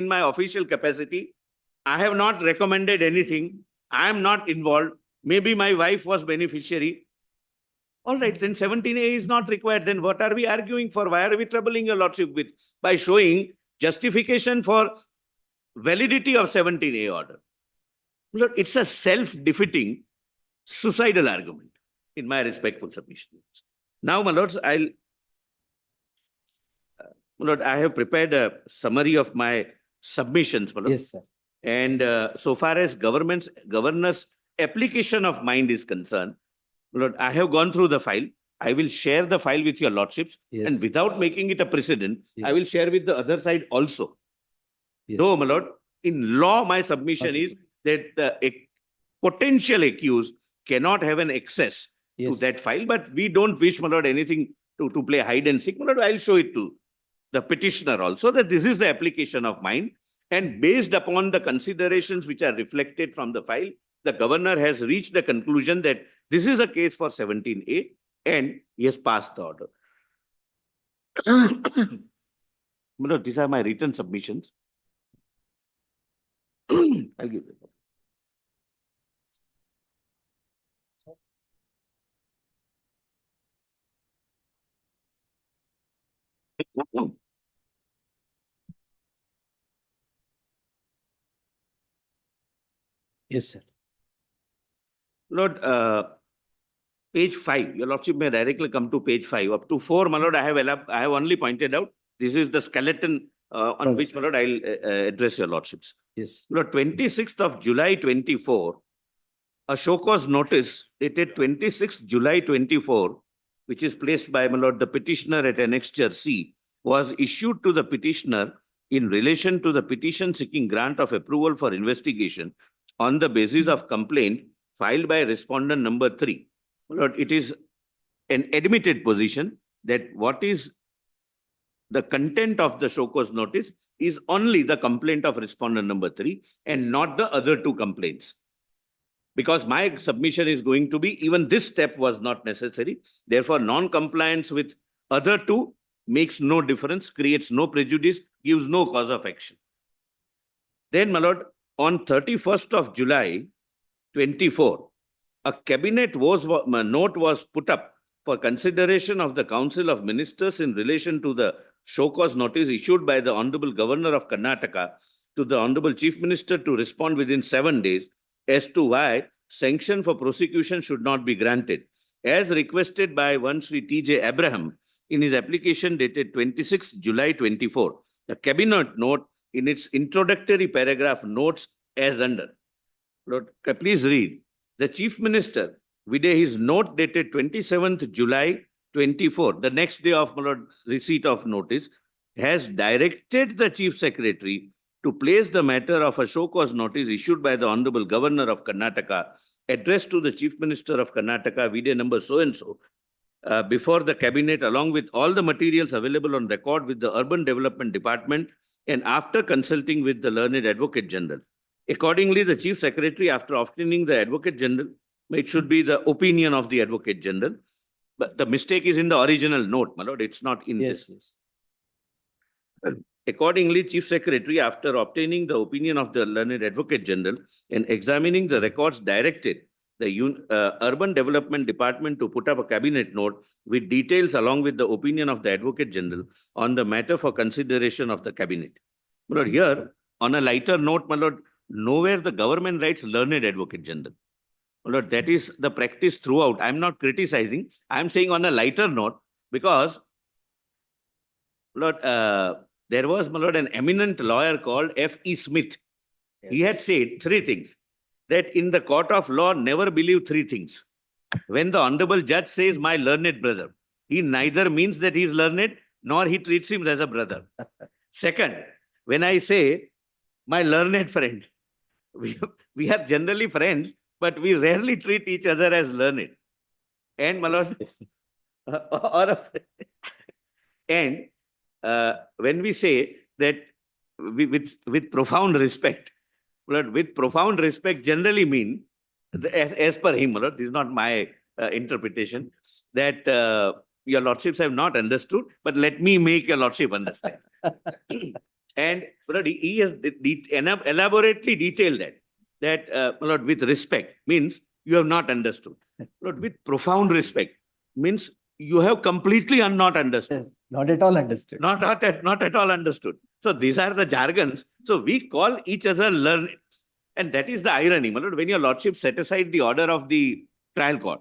in my official capacity, I have not recommended anything. I am not involved. Maybe my wife was beneficiary. All right, then 17A is not required. Then what are we arguing for? Why are we troubling your lordship with by showing justification for validity of 17A order? Lord, it's a self-defeating, suicidal argument, in my respectful submission. Now, my lords, my lord, I have prepared a summary of my submissions, my lord. Yes, sir. And so far as governor's application of mind is concerned, my lord, I have gone through the file. I will share the file with your lordships, Yes. and without making it a precedent, Yes. I will share with the other side also. Yes. Though, my lord, in law, my submission Okay. is that the potential accused cannot have an access Yes. to that file, but we don't wish, my lord, anything to play hide and seek. My lord, I'll show it to the petitioner also that this is the application of mind, and based upon the considerations which are reflected from the file, the governor has reached the conclusion that this is a case for 17A, and he has passed the order. My lord, these are my written submissions. I'll give it. Yes, sir. Lord, page 5, your lordship may directly come to page 5. Up to 4, my lord, I have only pointed out. This is the skeleton on Okay. which, my lord, I'll address your lordships. Yes. Lord, 26th of July 24, a show cause notice dated 26th July 24, which is placed by, my lord, the petitioner at Annexure C, was issued to the petitioner in relation to the petition seeking grant of approval for investigation on the basis of complaint filed by respondent number 3. My lord, it is an admitted position that what is the content of the show cause notice is only the complaint of respondent number 3 and not the other 2 complaints. Because my submission is going to be even this step was not necessary. Therefore, non-compliance with other 2 makes no difference, creates no prejudice, gives no cause of action. Then, my lord, on 31st of July 24, a cabinet note was put up for consideration of the Council of Ministers in relation to the show cause notice issued by the Honorable Governor of Karnataka to the Honorable Chief Minister to respond within 7 days as to why sanction for prosecution should not be granted, as requested by one Sri T.J. Abraham in his application dated 26 July 24. The cabinet note in its introductory paragraph notes as under. Lord, please read. The Chief Minister, with his note dated 27th July 24, the next day of, my lord, receipt of notice, has directed the Chief Secretary to place the matter of a show cause notice issued by the Honorable Governor of Karnataka, addressed to the Chief Minister of Karnataka, video number so-and-so, before the cabinet, along with all the materials available on record with the Urban Development Department and after consulting with the learned Advocate General. Accordingly, the Chief Secretary, after obtaining the Advocate General, it should be the opinion of the Advocate General, but the mistake is in the original note, my lord, it's not in Yes, this. yes. Accordingly, Chief Secretary, after obtaining the opinion of the learned Advocate General and examining the records, directed the Urban Development Department to put up a cabinet note with details along with the opinion of the Advocate General on the matter for consideration of the cabinet. My lord, here, on a lighter note, my lord, nowhere the government writes learned Advocate General. My lord, that is the practice throughout. I'm not criticizing. I'm saying on a lighter note because, my lord, there was, my lord, an eminent lawyer called F.E. Smith. Yes. He had said 3 things. That in the court of law, never believe 3 things. When the honorable judge says, my learned brother, he neither means that he is learned, nor he treats him as a brother. Second, when I say, my learned friend, we are generally friends, but we rarely treat each other as learned. And, my lord, and when we say that with profound respect, but with profound respect generally mean, as per him, my lord, this is not my interpretation, that your lordships have not understood, but let me make your lordship understand. And my lord, he has elaborately detailed that my lord, with respect means you have not understood. My lord, with profound respect means you have completely not understood. Not at all understood. Not at all understood. So these are the jargons. So we call each other learned. And that is the irony. My lord, when your lordship set aside the order of the trial court,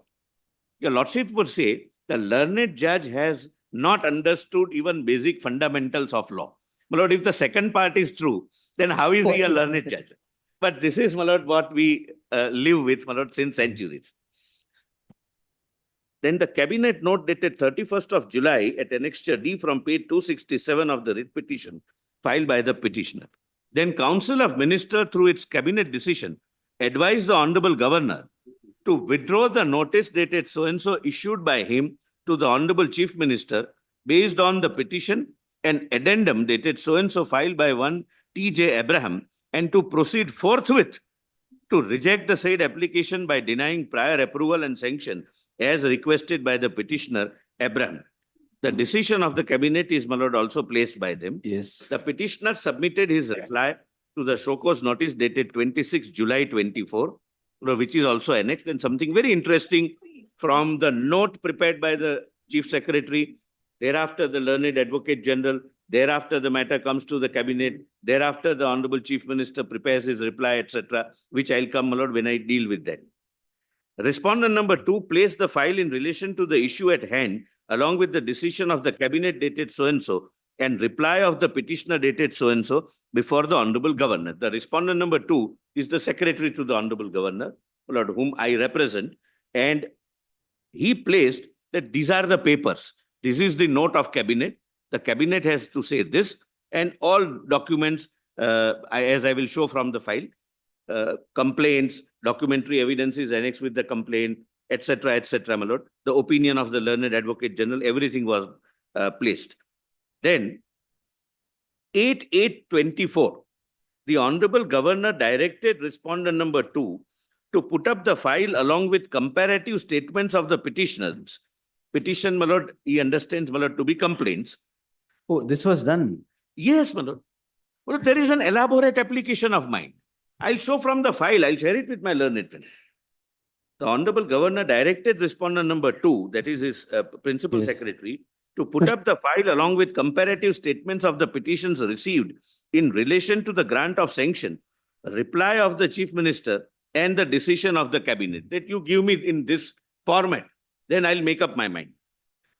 your lordship would say the learned judge has not understood even basic fundamentals of law. My lord, if the second part is true, then how is he a learned judge? But this is, my lord, what we live with, my lord, since centuries. Then the cabinet note dated 31st of July at annexure D from page 267 of the writ petition filed by the petitioner. Then Council of Minister through its cabinet decision advised the Honorable Governor to withdraw the notice dated so-and-so issued by him to the Honorable Chief Minister based on the petition and addendum dated so-and-so filed by one T.J. Abraham and to proceed forthwith to reject the said application by denying prior approval and sanction as requested by the petitioner Abraham. The decision of the cabinet is, my lord, also placed by them. Yes. The petitioner submitted his reply to the show cause notice dated 26 July 24, which is also annexed, and something very interesting from the note prepared by the Chief Secretary. Thereafter, the learned Advocate General. Thereafter, the matter comes to the cabinet. Thereafter, the Honorable Chief Minister prepares his reply, etc., which I'll come, my lord, when I deal with that. Respondent number 2 placed the file in relation to the issue at hand, along with the decision of the cabinet dated so-and-so and reply of the petitioner dated so-and-so before the Honorable Governor. The respondent number 2 is the Secretary to the Honorable Governor, my lord, whom I represent, and he placed that these are the papers. This is the note of cabinet. The cabinet has to say this, and all documents, as I will show from the file, complaints, documentary evidences annexed with the complaint, etc., my lord. The opinion of the learned Advocate General, everything was placed. Then, 8/8/24, the Honorable Governor directed respondent number 2 to put up the file along with comparative statements of the petitioners. Petition, my lord, he understands, my lord, to be complaints. Oh, this was done. Yes, my lord. Well, there is an elaborate application of mine. I'll show from the file. I'll share it with my learned friend. The Honorable Governor directed respondent number 2, that is his principal Yes. secretary, to put up the file along with comparative statements of the petitions received in relation to the grant of sanction, reply of the Chief Minister, and the decision of the cabinet. That you give me in this format, then I'll make up my mind.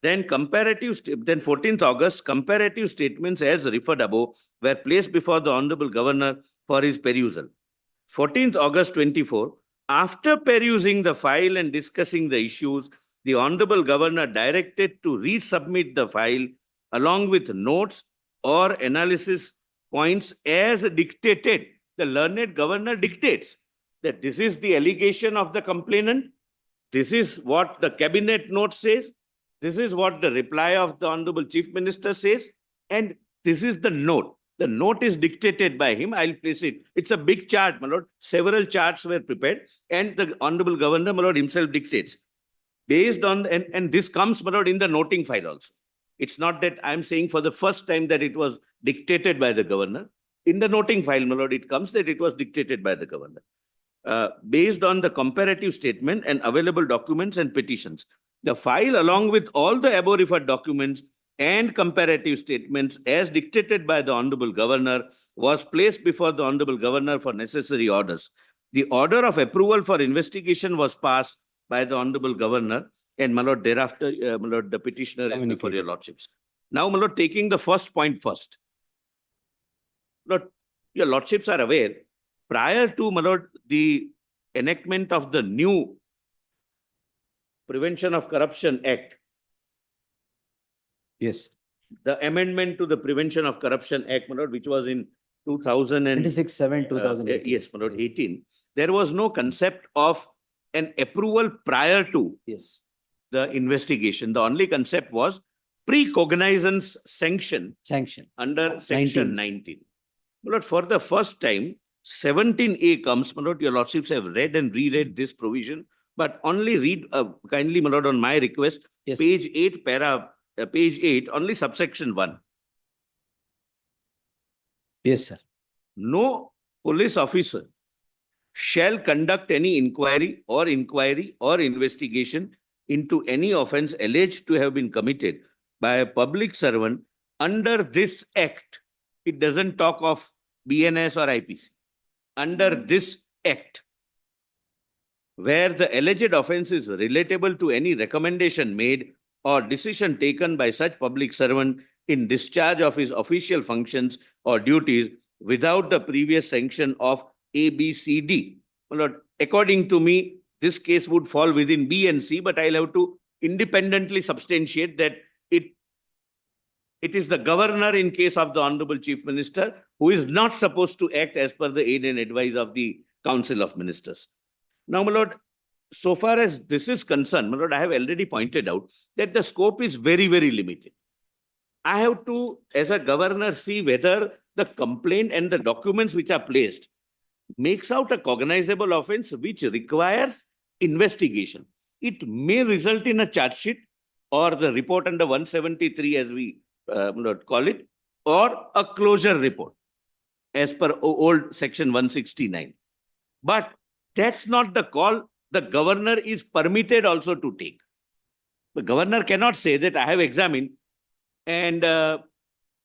Then 14th August, comparative statements as referred above were placed before the Honorable Governor for his perusal. 14th August 24, after perusing the file and discussing the issues, the Honorable Governor directed to resubmit the file along with notes or analysis points as dictated. The learned Governor dictates that this is the allegation of the complainant. This is what the cabinet note says. This is what the reply of the Honorable Chief Minister says. And this is the note. The note is dictated by him. I'll place it. It's a big chart, my lord. Several charts were prepared. And the Honorable Governor, my lord, himself dictates. Based on, and this comes, my lord, in the noting file also. It's not that I'm saying for the first time that it was dictated by the Governor. In the noting file, my lord, it comes that it was dictated by the Governor. Based on the comparative statement and available documents and petitions. The file, along with all the above referred documents and comparative statements as dictated by the Honorable Governor, was placed before the Honorable Governor for necessary orders. The order of approval for investigation was passed by the Honorable Governor, and, my lord, thereafter, my lord, the petitioner is before your lordships. Now, my lord, taking the first point first. Lord, your lordships are aware, prior to, my lord, the enactment of the new Prevention of Corruption Act, Yes. the amendment to the Prevention of Corruption Act, my lord, which was in 26/7/2018. yes, my lord, 18. There was no concept of an approval prior to Yes. the investigation. The only concept was pre-cognizance sanction Sanction. under Section 19. My lord, for the first time, 17A comes. My lord, your lordships have read and reread this provision, but only read kindly, my lord, on my request, Yes. page 8, page 8, only subsection 1. Yes, sir. No police officer shall conduct any inquiry or investigation into any offence alleged to have been committed by a public servant under this act. It doesn't talk of BNS or IPC. Under this act, where the alleged offence is relatable to any recommendation made or decision taken by such public servant in discharge of his official functions or duties without the previous sanction of A, B, C, D. My lord, according to me, this case would fall within B and C, but I'll have to independently substantiate that it is the governor in case of the Honorable Chief Minister who is not supposed to act as per the aid and advice of the Council of Ministers. Now, my lord, so far as this is concerned, my lord, I have already pointed out that the scope is very, very limited. I have to, as a governor, see whether the complaint and the documents which are placed makes out a cognizable offence which requires investigation. It may result in a charge sheet or the report under 173 as we call it, or a closure report as per old section 169. But that's not the call the governor is permitted also to take. The governor cannot say that I have examined and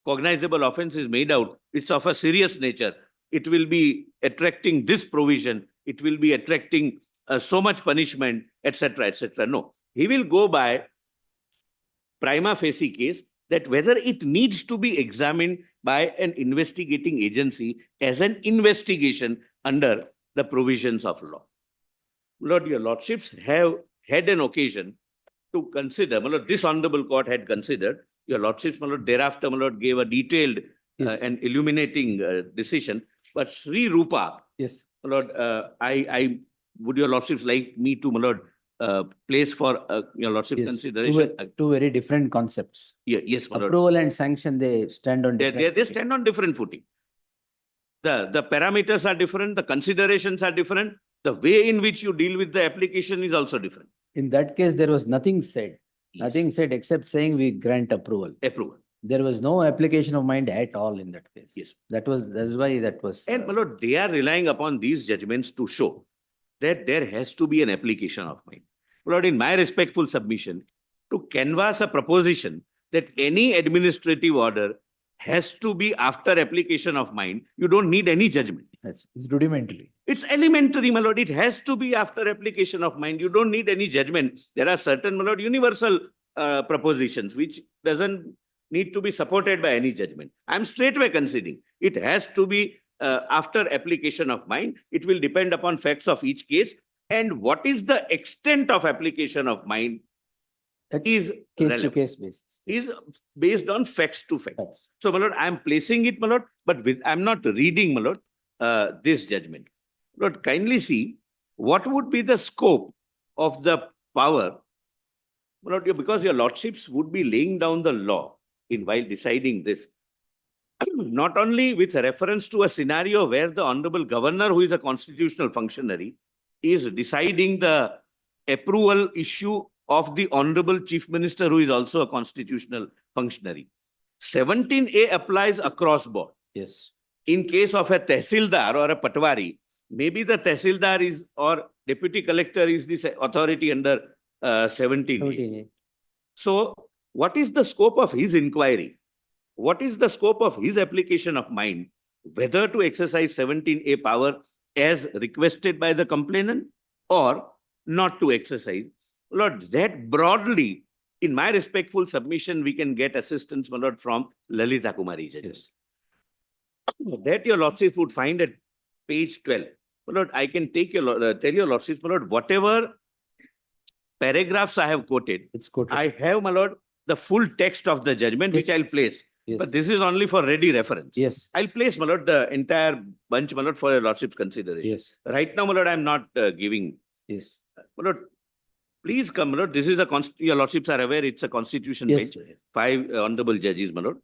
cognizable offence is made out. It's of a serious nature. It will be attracting this provision. It will be attracting so much punishment, etc., etc. No, he will go by prima facie case that whether it needs to be examined by an investigating agency as an investigation under the provisions of law. Lord, your lordships have had an occasion to consider, my lord, this honorable court had considered, your lordships, my lord, thereafter, my lord, gave a detailed Yes. and illuminating decision. But Sri Rupa, Yes. my lord, I would your lordships like me to, my lord, place for your lordship's Yes. consideration? Two very different concepts. Yes, my lord. Approval and sanction, they stand on They different. they stand on different footing. The parameters are different, the considerations are different, the way in which you deal with the application is also different. In that case, there was nothing said. Yes. Nothing said except saying we grant approval. Approval. There was no application of mind at all in that case. Yes. That's why that was. And my lord, they are relying upon these judgments to show that there has to be an application of mind. My lord, in my respectful submission, to canvass a proposition that any administrative order has to be after application of mind, you don't need any judgment. It's rudimentary. It's elementary, my lord. It has to be after application of mind. You don't need any judgment. There are certain, my lord, universal propositions which doesn't need to be supported by any judgment. I'm straightway conceding it has to be after application of mind. It will depend upon facts of each case and what is the extent of application of mind That is case to relevant. case basis. Is based on facts to facts. Yes. So, my lord, I'm placing it, my lord, but I'm not reading, my lord, this judgment. Lord, kindly see what would be the scope of the power, my lord, because your lordships would be laying down the law in while deciding this. Not only with reference to a scenario where the Honorable Governor, who is a constitutional functionary, is deciding the approval issue of the Honorable Chief Minister, who is also a constitutional functionary. 17A applies across board. Yes. In case of a Tehsildar or a Patwari, maybe the Tehsildar is or Deputy Collector is this authority under 17A. 17A. So, what is the scope of his inquiry? What is the scope of his application of mind? Whether to exercise 17A power as requested by the complainant or not to exercise. Lord, that broadly, in my respectful submission, we can get assistance, my lord, from Lalita Kumari judges. Yes. That your lordship would find at page 12. My lord, I can take your tell your lordship, my lord, whatever paragraphs I have quoted, It's quoted. I have, my lord, the full text of the judgment, which Yes. I'll place. Yes. But this is only for ready reference. Yes. I'll place, my lord, the entire bunch, my lord, for your lordship's consideration. Yes. Right now, my lord, I'm not giving. Yes. My lord, please come, my lord. This is a your lordships are aware it's a constitution Yes. bench. 5 honorable judges, my lord.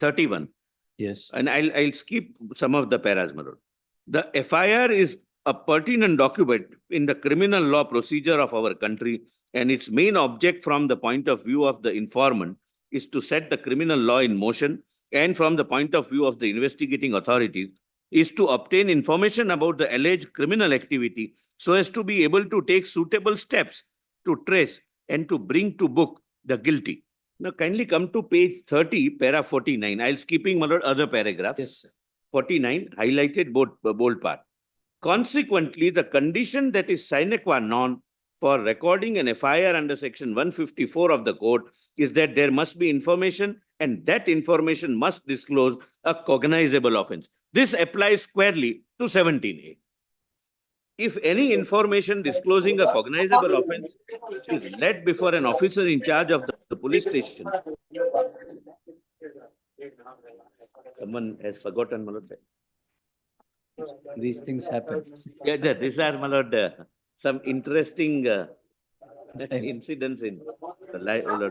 31. Yes. And I'll skip some of the paras, my lord. The FIR is a pertinent document in the criminal law procedure of our country, and its main object from the point of view of the informant is to set the criminal law in motion and from the point of view of the investigating authorities is to obtain information about the alleged criminal activity so as to be able to take suitable steps to trace and to bring to book the guilty. Now kindly come to page 30, para 49. I'll skipping my lord other paragraphs. Yes, sir. 49, highlighted bold part. Consequently, the condition that is sine qua non for recording an FIR under section 154 of the code is that there must be information and that information must disclose a cognizable offense. This applies squarely to 17A. If any information disclosing a cognizable offense is led before an officer in charge of the police station, someone has forgotten, my lord. These things happen. Yeah, these are, my lord, some interesting incidents in the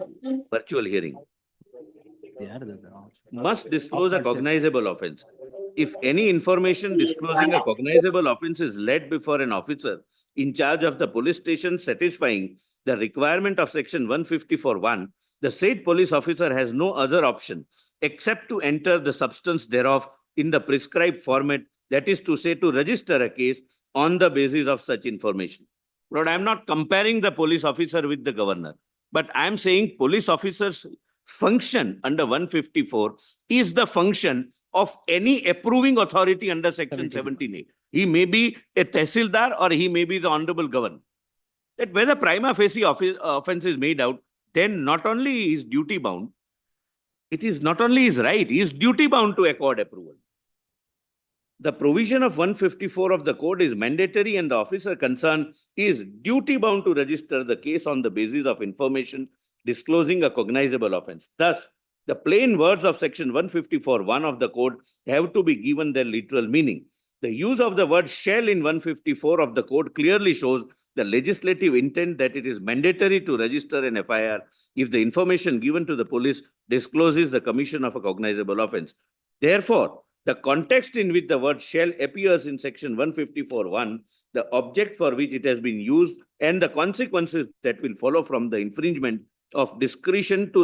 virtual hearing. They are the Must disclose a cognizable offense. If any information disclosing a cognizable offense is led before an officer in charge of the police station satisfying the requirement of section 154(1), the said police officer has no other option except to enter the substance thereof in the prescribed format, that is to say, to register a case on the basis of such information. Lord, I am not comparing the police officer with the governor, but I am saying police officers' function under 154 is the function of any approving authority under section 17A. He may be a tehsildar or he may be the honorable governor. That whether prima facie offense is made out, then not only is duty bound, it is not only his right, he is duty bound to accord approval. The provision of 154 of the code is mandatory and the officer concerned is duty bound to register the case on the basis of information disclosing a cognizable offense. Thus, the plain words of section 154(1) of the code have to be given their literal meaning. The use of the word shall in 154 of the code clearly shows the legislative intent that it is mandatory to register an FIR if the information given to the police discloses the commission of a cognizable offense. Therefore, the context in which the word shall appears in section 154(1), the object for which it has been used, and the consequences that will follow from the infringement of direction to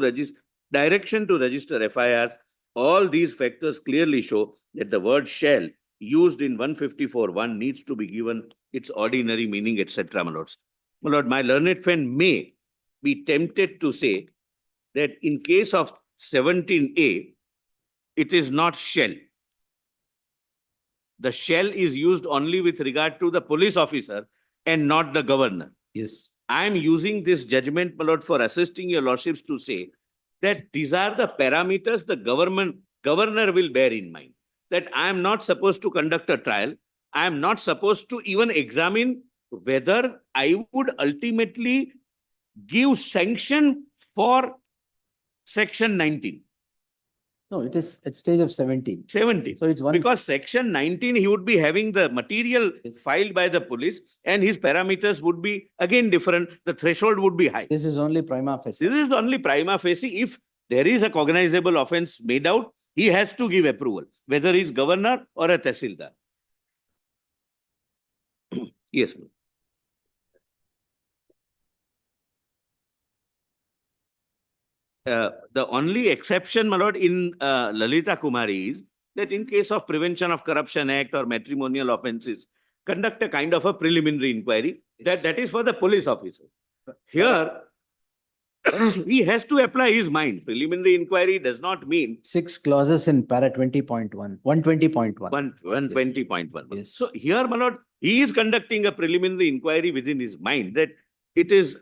register FIRs, all these factors clearly show that the word shall used in 154(1) needs to be given its ordinary meaning, etc. My lords. My lord, my learned friend may be tempted to say that in case of 17A, it is not shall. The shall is used only with regard to the police officer and not the governor. Yes. I am using this judgment, my lord, for assisting your lordships to say that these are the parameters the governor will bear in mind. That I am not supposed to conduct a trial. I am not supposed to even examine whether I would ultimately give sanction for section 19. No, it is at stage of 17. 17. So it's one. Because section 19, he would be having the material Yes. filed by the police and his parameters would be again different. The threshold would be high. This is only prima facie. This is only prima facie. If there is a cognizable offense made out, he has to give approval, whether he is governor or a tehsildar. Yes, ma'am. The only exception, my lord, in Lalita Kumari is that in case of Prevention of Corruption Act or matrimonial offences, conduct a kind of a preliminary inquiry. That is for the police officer. Here, he has to apply his mind. Preliminary inquiry does not mean 6 clauses in para 20.1, 120.1. 120.1. Yes. So here, my lord, he is conducting a preliminary inquiry within his mind that it is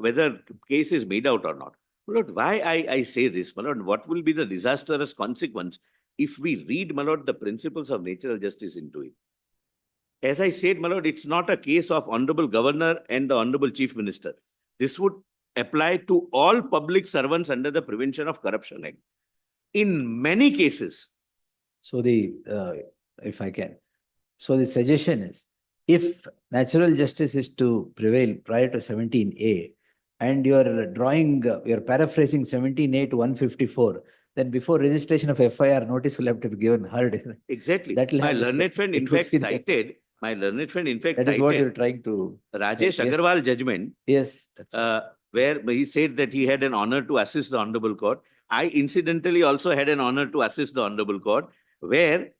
whether case is made out or not. My lord, why I say this, my lord, what will be the disastrous consequence if we read, my lord, the principles of natural justice into it? As I said, my lord, it's not a case of Honorable Governor and the Honorable Chief Minister. This would apply to all public servants under the Prevention of Corruption Act. In many cases, So if I can, so the suggestion is, if natural justice is to prevail prior to 17A, and you're paraphrasing 17A to 154, then before registration of FIR, notice will have to be given, heard. exactly. That will My have- learned friend, in it would fact, be- cited, my learned friend, in fact, That is what you're cited trying to, Rajesh Yes. Agarwal judgment, yes. That's right. where he said that he had an honor to assist the Honorable Court. I incidentally also had an honor to assist the Honorable Court, where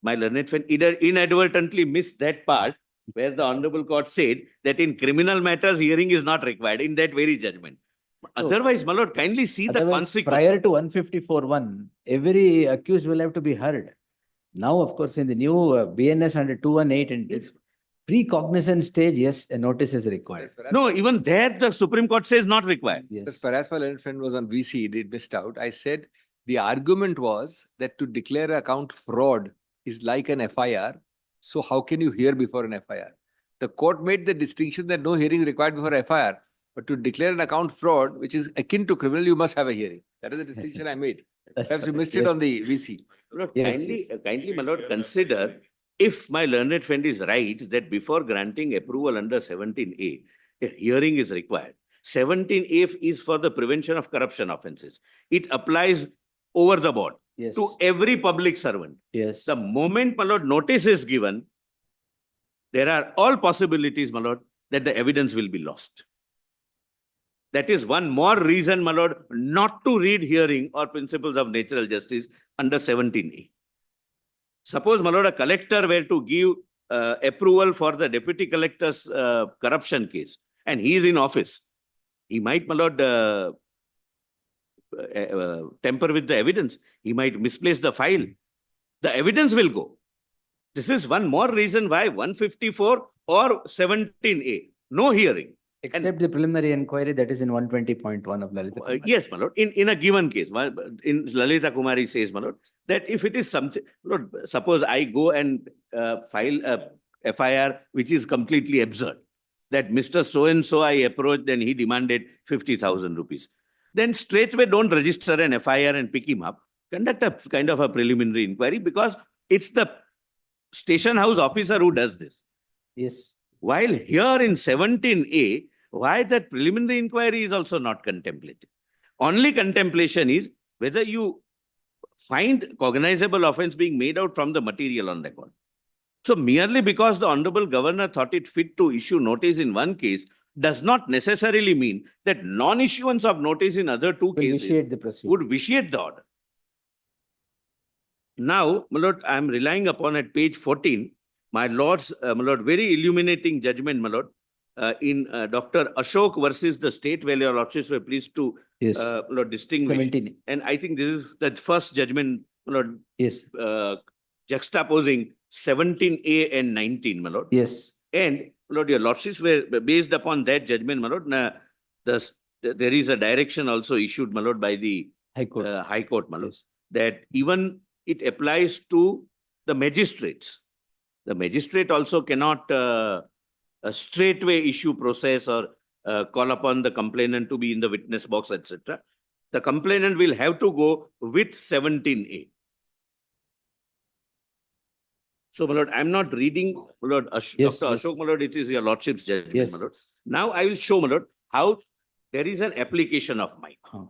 my learned friend either inadvertently missed that part where the Honorable Court said that in criminal matters, hearing is not required in that very judgment. Otherwise, my lord, kindly see the Otherwise, consequence. prior to 154(1), every accused will have to be heard. Now, of course, in the new BNS under 218 and Yes. pre-cognizant stage, yes, a notice is required. No, even there, the Supreme Court says not required. Yes. Perhaps my learned friend was on VC, it missed out. I said the argument was that to declare account fraud is like an FIR. So how can you hear before an FIR? The court made the distinction that no hearing is required before FIR. But to declare an account fraud, which is akin to criminal, you must have a hearing. That is the distinction I made. Perhaps you missed it on the VC. Lord, Yes, kindly, my lord, consider if my learned friend is right that before granting approval under 17A, a hearing is required. 17A is for the prevention of corruption offences. It applies over the board Yes. to every public servant. Yes. The moment, my lord, notice is given, there are all possibilities, my lord, that the evidence will be lost. That is one more reason, my lord, not to read hearing or principles of natural justice under 17A. Suppose, my lord, a collector were to give approval for the deputy collector's corruption case, and he is in office. He might, my lord, tamper with the evidence. He might misplace the file. The evidence will go. This is one more reason why 154 or 17A, no hearing. Except the preliminary inquiry that is in 120.1 of Lalita. Kumari. Yes, my lord. In a given case, in Lalita Kumari says, my lord, that if it is something, lord, suppose I go and file a FIR which is completely absurd, that Mr. So-and-so I approached and he demanded 50,000 rupees. Then straightway don't register an FIR and pick him up. Conduct a kind of a preliminary inquiry because it's the station house officer who does this. Yes. While here in 17A, why that preliminary inquiry is also not contemplated. Only contemplation is whether you find cognizable offense being made out from the material on record. So merely because the Honorable Governor thought it fit to issue notice in one case does not necessarily mean that non-issuance of notice in other two Will cases vitiate the proceeding. would vitiate the order. Now, my lord, I am relying upon at page 14, my lord's, my lord, very illuminating judgment, my lord, in Dr. Ashok versus the state, where your lordships were pleased to Yes. lord, distinguish. 17. And I think this is the first judgment, my lord, Yes. juxtaposing 17A and 19, my lord. Yes. And, my lord, your lordships were based upon that judgment, my lord. There is a direction also issued, my lord, by the High Court. High Court, my lord, Yes. that even it applies to the magistrates. The magistrate also cannot straightway issue process or call upon the complainant to be in the witness box, etc. The complainant will have to go with 17A. So, my lord, I'm not reading, my lord, Yes, Dr. yes. Ashok, my lord, it is your lordship's judgment, Yes. my lord. Now, I will show, my lord, how there is an application of mine. Huh.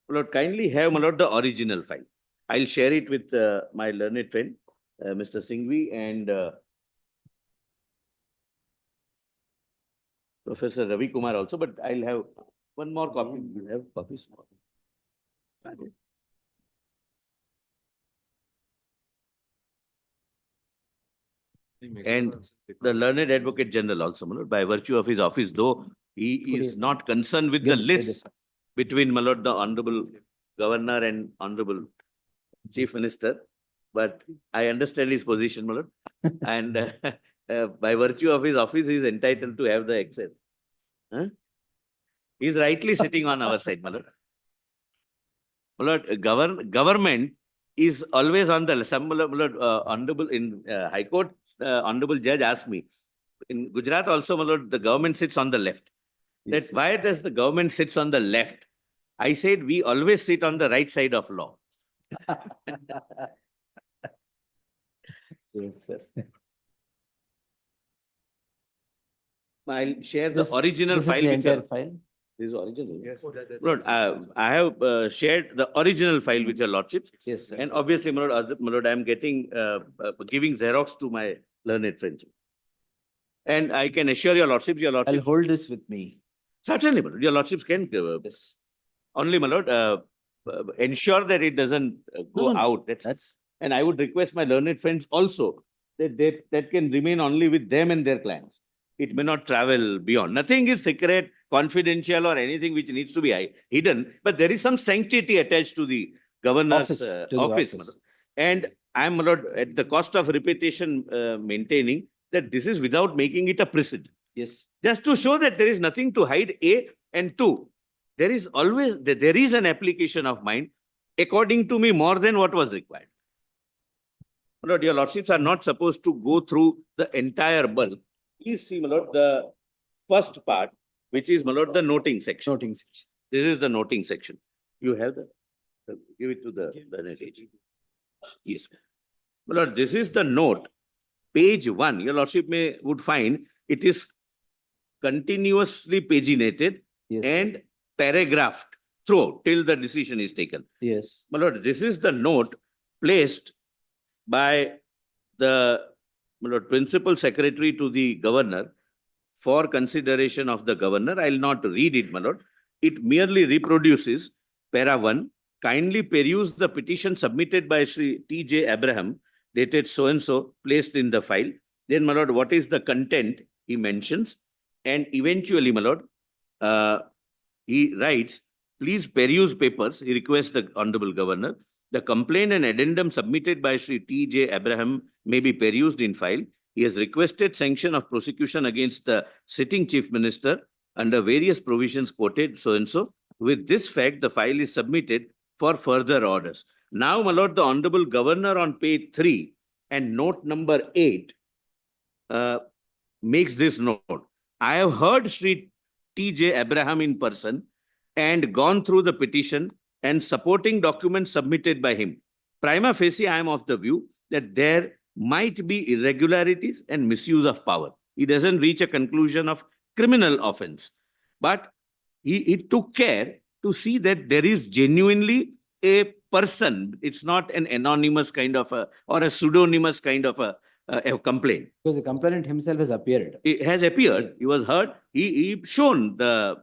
My lord, kindly have, my lord, the original file. I'll share it with my learned friend, Mr. Singhvi and Professor Ravi Kumar also, but I'll have one more copy. You have copies? And the learned advocate general also, my lord, by virtue of his office, though he is not concerned with the Give this. list between, my lord, the Honorable Governor and Honorable Chief Minister, but I understand his position, my lord. And by virtue of his office, he is entitled to have the access. Huh? He is rightly sitting on our side, my lord. My lord, government is always on the, some, my lord, Honorable in High Court, Honorable Judge asked me, in Gujarat also, my lord, the government sits on the left. Yes. That why does the government sits on the left? I said, we always sit on the right side of law. Yes, sir. I'll share the This- original this is file the with your, entire file. this is original. Yes. Lord, I have shared the original file with your lordships. Yes, sir. And obviously, my lord, I am getting, giving Xerox to my learned friends. And I can assure your lordships, I'll hold this with me. certainly, my lord, your lordships can, Yes. only, my lord, ensure that it doesn't go No, no, out. That's, And I would request my learned friends also that that can remain only with them and their clients. It may not travel beyond. Nothing is secret, confidential, or anything which needs to be hidden, but there is some sanctity attached to the governor's Office, to the office. office. And I am, my lord, at the cost of repetition, maintaining that this is without making it a precedent. yes. Just to show that there is nothing to hide, A, and two, there is always, there is an application of mind, according to me, more than what was required. My lord, your lordships are not supposed to go through the entire bulk. Please see, my lord, the first part, which is, my lord, the noting section. Noting section. This is the noting section. You have give it to the next page. Yes. My lord, this is the note, page 1. Your lordship would find it is continuously paginated Yes. and paragraphed throughout till the decision is taken. Yes. My lord, this is the note placed by the, my lord, principal secretary to the governor for consideration of the governor. I will not read it, my lord. It merely reproduces para 1. Kindly peruse the petition submitted by Sri T.J. Abraham, dated so-and-so, placed in the file. Then, my lord, what is the content he mentions? And eventually, my lord, he writes, please peruse papers. He requests the Honorable Governor. The complaint and addendum submitted by Sri T.J. Abraham may be perused in file. He has requested sanction of prosecution against the sitting Chief Minister under various provisions quoted so-and-so. With this fact, the file is submitted for further orders. Now, my lord, the Honorable Governor on page 3 and note number 8 makes this note. I have heard Sri T.J. Abraham in person and gone through the petition and supporting documents submitted by him. Prima facie, I am of the view that there might be irregularities and misuse of power. He doesn't reach a conclusion of criminal offense, but he took care to see that there is genuinely a person. It's not an anonymous kind of or a pseudonymous kind of a complaint. Because the complainant himself has appeared. It has appeared. Yeah. He was heard. He shown the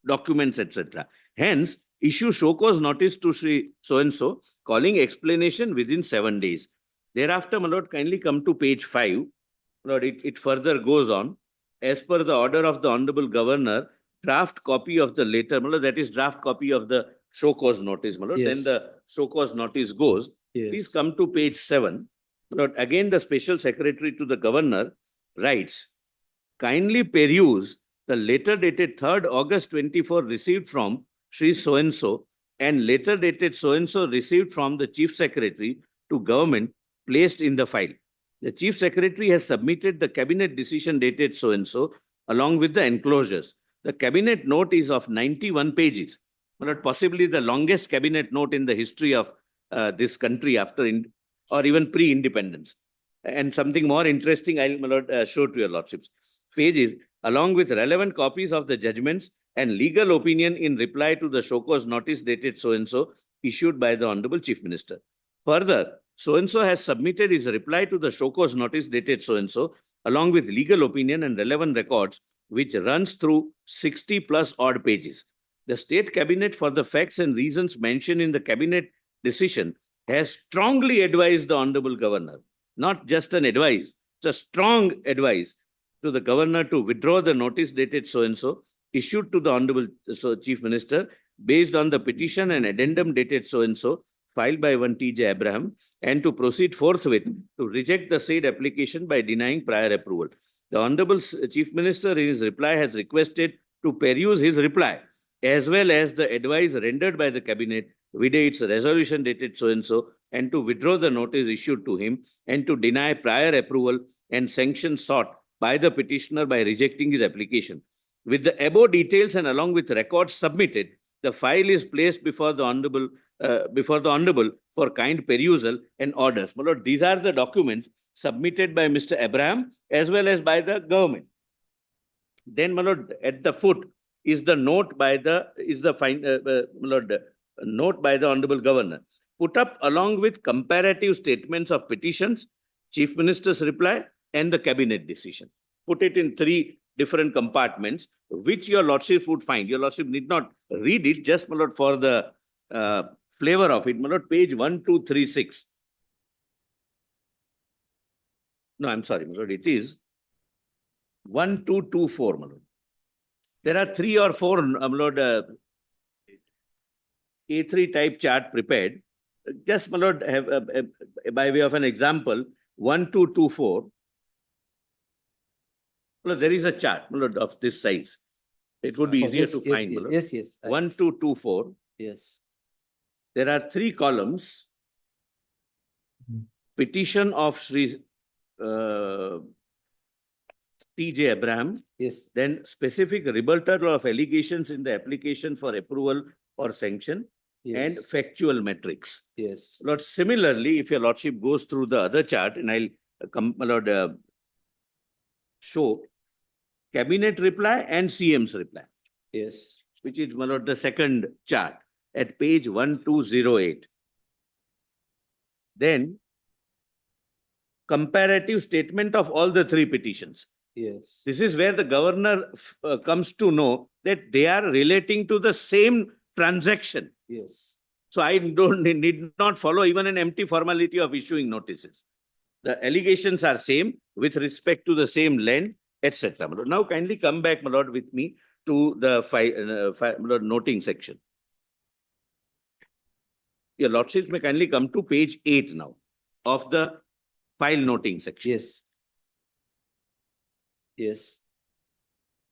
documents, etc. Hence, issue show cause notice to Sri so-and-so, calling explanation within 7 days. Thereafter, my lord, kindly come to page 5. Lord, it further goes on. As per the order of the Honorable Governor, draft copy of the letter, my lord, that is draft copy of the show cause notice, my lord. Yes. Then the show cause notice goes. Yes. Please come to page 7. Lord, again, the Special Secretary to the Governor writes, kindly peruse the letter dated 3rd August 24 received from Sri so-and-so and letter dated so-and-so received from the Chief Secretary to Government placed in the file. The Chief Secretary has submitted the Cabinet decision dated so-and-so along with the enclosures. The Cabinet note is of 91 pages, but possibly the longest Cabinet note in the history of this country after or even pre-independence. And something more interesting, I'll show to your lordships. Pages along with relevant copies of the judgments and legal opinion in reply to the show cause notice dated so-and-so issued by the Honorable Chief Minister. Further, so-and-so has submitted his reply to the show cause notice dated so-and-so along with legal opinion and relevant records, which runs through 60 plus odd pages. The State Cabinet, for the facts and reasons mentioned in the Cabinet decision, has strongly advised the Honorable Governor, not just an advice, it's a strong advice to the Governor to withdraw the notice dated so-and-so issued to the Honorable Chief Minister based on the petition and addendum dated so-and-so filed by one T.J. Abraham and to proceed forthwith to reject the said application by denying prior approval. The Honorable Chief Minister in his reply has requested to peruse his reply as well as the advice rendered by the Cabinet with its resolution dated so-and-so and to withdraw the notice issued to him and to deny prior approval and sanction sought by the petitioner by rejecting his application. With the above details and along with records submitted, the file is placed before the Honorable for kind perusal and orders. My lord, these are the documents submitted by Mr. Abraham as well as by the government. Then, my lord, at the foot is the note by the note by the Honorable Governor, put up along with comparative statements of petitions, Chief Minister's reply, and the Cabinet decision. Put it in 3 different compartments which your lordship would find. Your lordship need not read it, just, my lord, for the flavor of it. My lord, page 1236. No, I'm sorry, my lord, it is 1224, my lord. There are 3 or 4, my lord, A3 type chart prepared. Just, my lord, have by way of an example, 1224. Well, there is a chart, my lord, of this size. It would be easier Yes, to yes, find, my lord. yes, yes. 1224. Yes. There are 3 columns. Petition of Sri T.J. Abraham, Yes. then specific rebuttal of allegations in the application for approval or sanction, and Yes. factual metrics. Yes. Lord, similarly, if your lordship goes through the other chart, and I'll come, my lord, show cabinet reply and CM's reply, Yes. which is, my lord, the second chart at page 1208. Then comparative statement of all the 3 petitions. Yes. This is where the governor comes to know that they are relating to the same transaction. Yes. So I need not follow even an empty formality of issuing notices. The allegations are same with respect to the same land, etc. Now kindly come back, my lord, with me to the my lord, noting section. Your lordships may kindly come to page 8 now of the file noting section. Yes. Yes.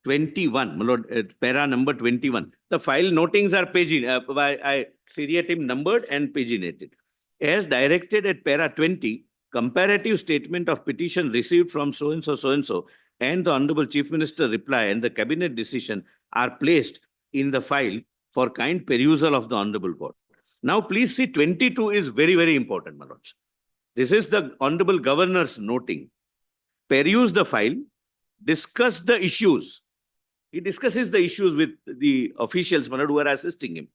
21, my lord, para number 21. The file notings are I seriatim numbered and paginated. As directed at para 20, comparative statement of petition received from so-and-so, and the Honorable Chief Minister reply and the cabinet decision are placed in the file for kind perusal of the Honorable Court. Now, please see, 22 is very, very important, my lords. This is the Honorable Governor's noting. Peruse the file, discuss the issues. He discusses the issues with the officials, my lord, who are assisting him.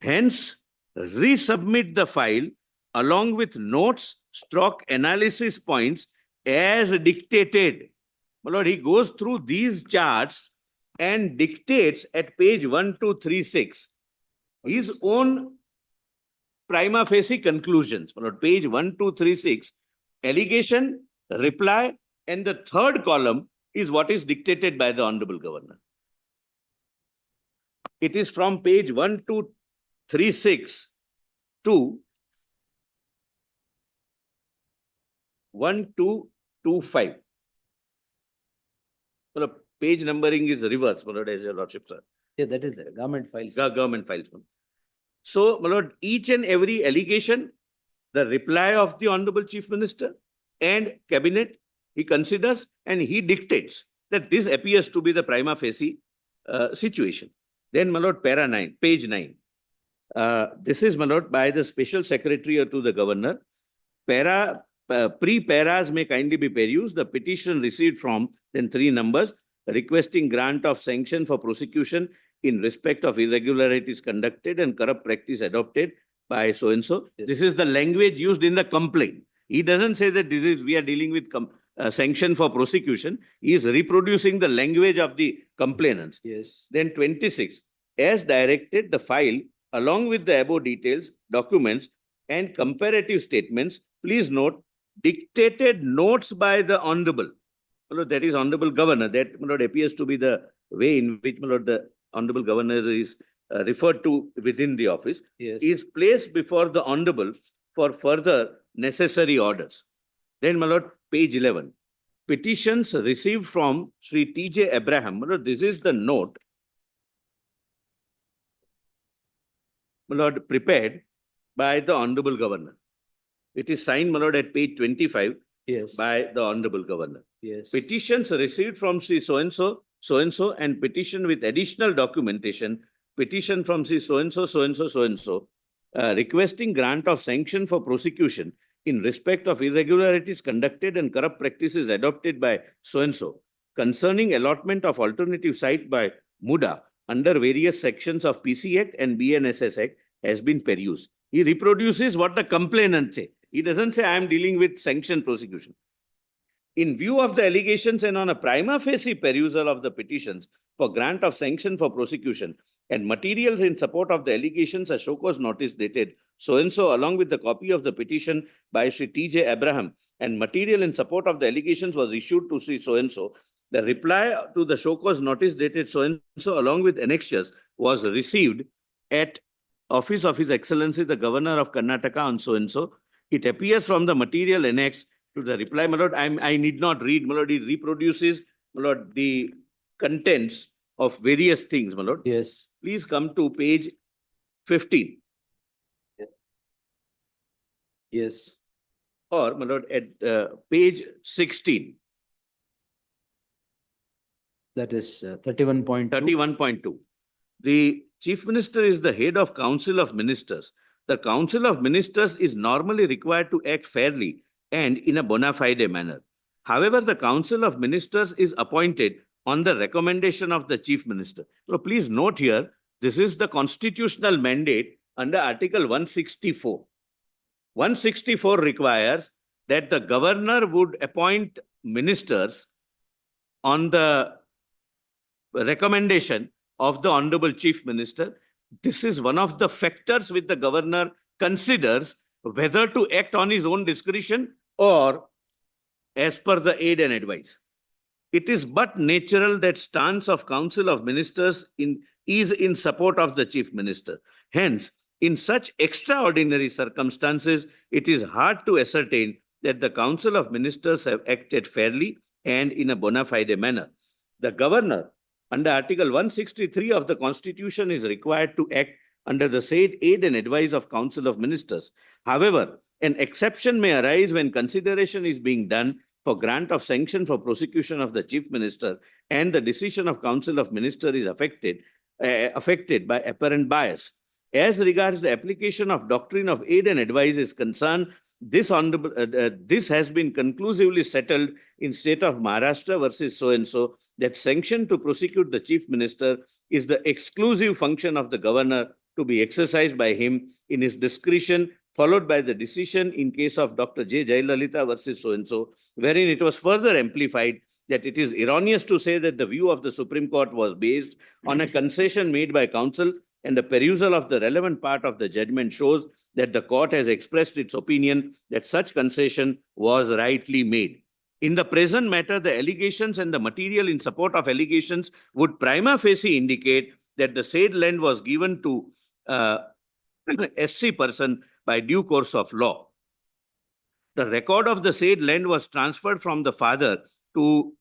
Hence, resubmit the file along with notes, analysis points as dictated. My lord, he goes through these charts and dictates at page 1236 his own prima facie conclusions. My lord, page 1236, allegation, reply, and the third column is what is dictated by the Honorable Governor. It is from page 1236 to 1225. Well, page numbering is reverse, my lord, as your lordship, sir. Yeah, that is the government files. Government files. So, my lord, each and every allegation, the reply of the Honorable Chief Minister and cabinet, he considers and he dictates that this appears to be the prima facie situation. Then, my lord, para 9, page 9. This is, my lord, by the Special Secretary to the Governor. Pre-paras may kindly be perused. The petition received from, then 3 numbers, requesting grant of sanction for prosecution in respect of irregularities conducted and corrupt practice adopted by so-and-so. Yes. This is the language used in the complaint. He doesn't say that this is, we are dealing with sanction for prosecution. He is reproducing the language of the complainants. Yes. Then 26, as directed, the file, along with the above details, documents, and comparative statements, please note, dictated notes by the Honorable. That is Honorable Governor. That, my lord, appears to be the way in which, my lord, the Honorable Governor is referred to within the office. Yes. Is placed before the Honorable for further necessary orders. Then, my lord, page 11. Petitions received from Sri T.J. Abraham. My lord, this is the note, my lord, prepared by the Honorable Governor. It is signed, my lord, at page 25 Yes. by the Honorable Governor. Yes. Petitions received from Sri so-and-so, and petition with additional documentation, petition from Sri so-and-so, requesting grant of sanction for prosecution in respect of irregularities conducted and corrupt practices adopted by so-and-so, concerning allotment of alternative site by MUDA under various sections of PC Act and BNSS Act has been perused. He reproduces what the complainant say. He doesn't say, I am dealing with sanction prosecution. In view of the allegations and on a prima facie perusal of the petitions for grant of sanction for prosecution and materials in support of the allegations, a show cause notice dated so-and-so along with the copy of the petition by Sri T.J. Abraham and material in support of the allegations was issued to Sri so-and-so. The reply to the show cause notice dated so-and-so along with annexures was received at Office of His Excellency the Governor of Karnataka on so-and-so. It appears from the material annexed to the reply, my lord. I need not read, my lord. It reproduces, my lord, the contents of various things, my lord. Yes. Please come to page 15. Yes. Or, my lord, at page 16, That is 31.2. 31.2. The Chief Minister is the head of Council of Ministers. The Council of Ministers is normally required to act fairly and in a bona fide manner. However, the Council of Ministers is appointed on the recommendation of the Chief Minister. So please note here, this is the constitutional mandate under Article 164. 164 requires that the governor would appoint ministers on the recommendation of the Honorable Chief Minister. This is one of the factors which the governor considers whether to act on his own discretion or as per the aid and advice. It is but natural that stance of Council of Ministers is in support of the Chief Minister. Hence, in such extraordinary circumstances, it is hard to ascertain that the Council of Ministers have acted fairly and in a bona fide manner. The governor, under Article 163 of the Constitution, is required to act under the said aid and advice of Council of Ministers. However, an exception may arise when consideration is being done for grant of sanction for prosecution of the Chief Minister and the decision of Council of Ministers is affected by apparent bias. As regards the application of doctrine of aid and advice is concerned, this has been conclusively settled in state of Maharashtra versus so-and-so that sanction to prosecute the Chief Minister is the exclusive function of the governor to be exercised by him in his discretion, followed by the decision in case of Dr. J. Jayalalitha versus so-and-so, wherein it was further amplified that it is erroneous to say that the view of the Supreme Court was based on a concession made by counsel, and the perusal of the relevant part of the judgment shows that the court has expressed its opinion that such concession was rightly made. In the present matter, the allegations and the material in support of allegations would prima facie indicate that the said land was given to SC person by due course of law. The record of the said land was transferred from the father to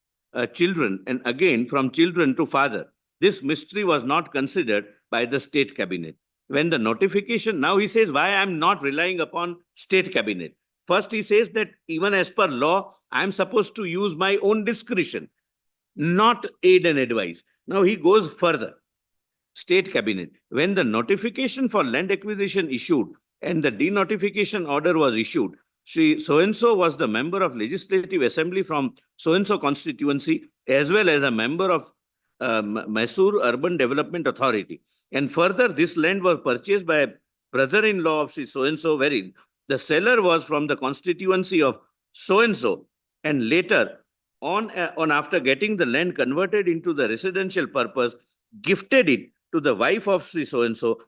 children and again from children to father. This mystery was not considered by the state cabinet. When the notification, now he says why I am not relying upon state cabinet. First he says that even as per law, I am supposed to use my own discretion, not aid and advice. Now he goes further. State cabinet, when the notification for land acquisition issued and the denotification order was issued, Shri so-and-so was the member of Legislative Assembly from so-and-so constituency as well as a member of Mysuru Urban Development Authority. And further, this land was purchased by a brother-in-law of Shri so-and-so, wherein the seller was from the constituency of so-and-so, and later on after getting the land converted into the residential purpose, gifted it to the wife of Shri so-and-so,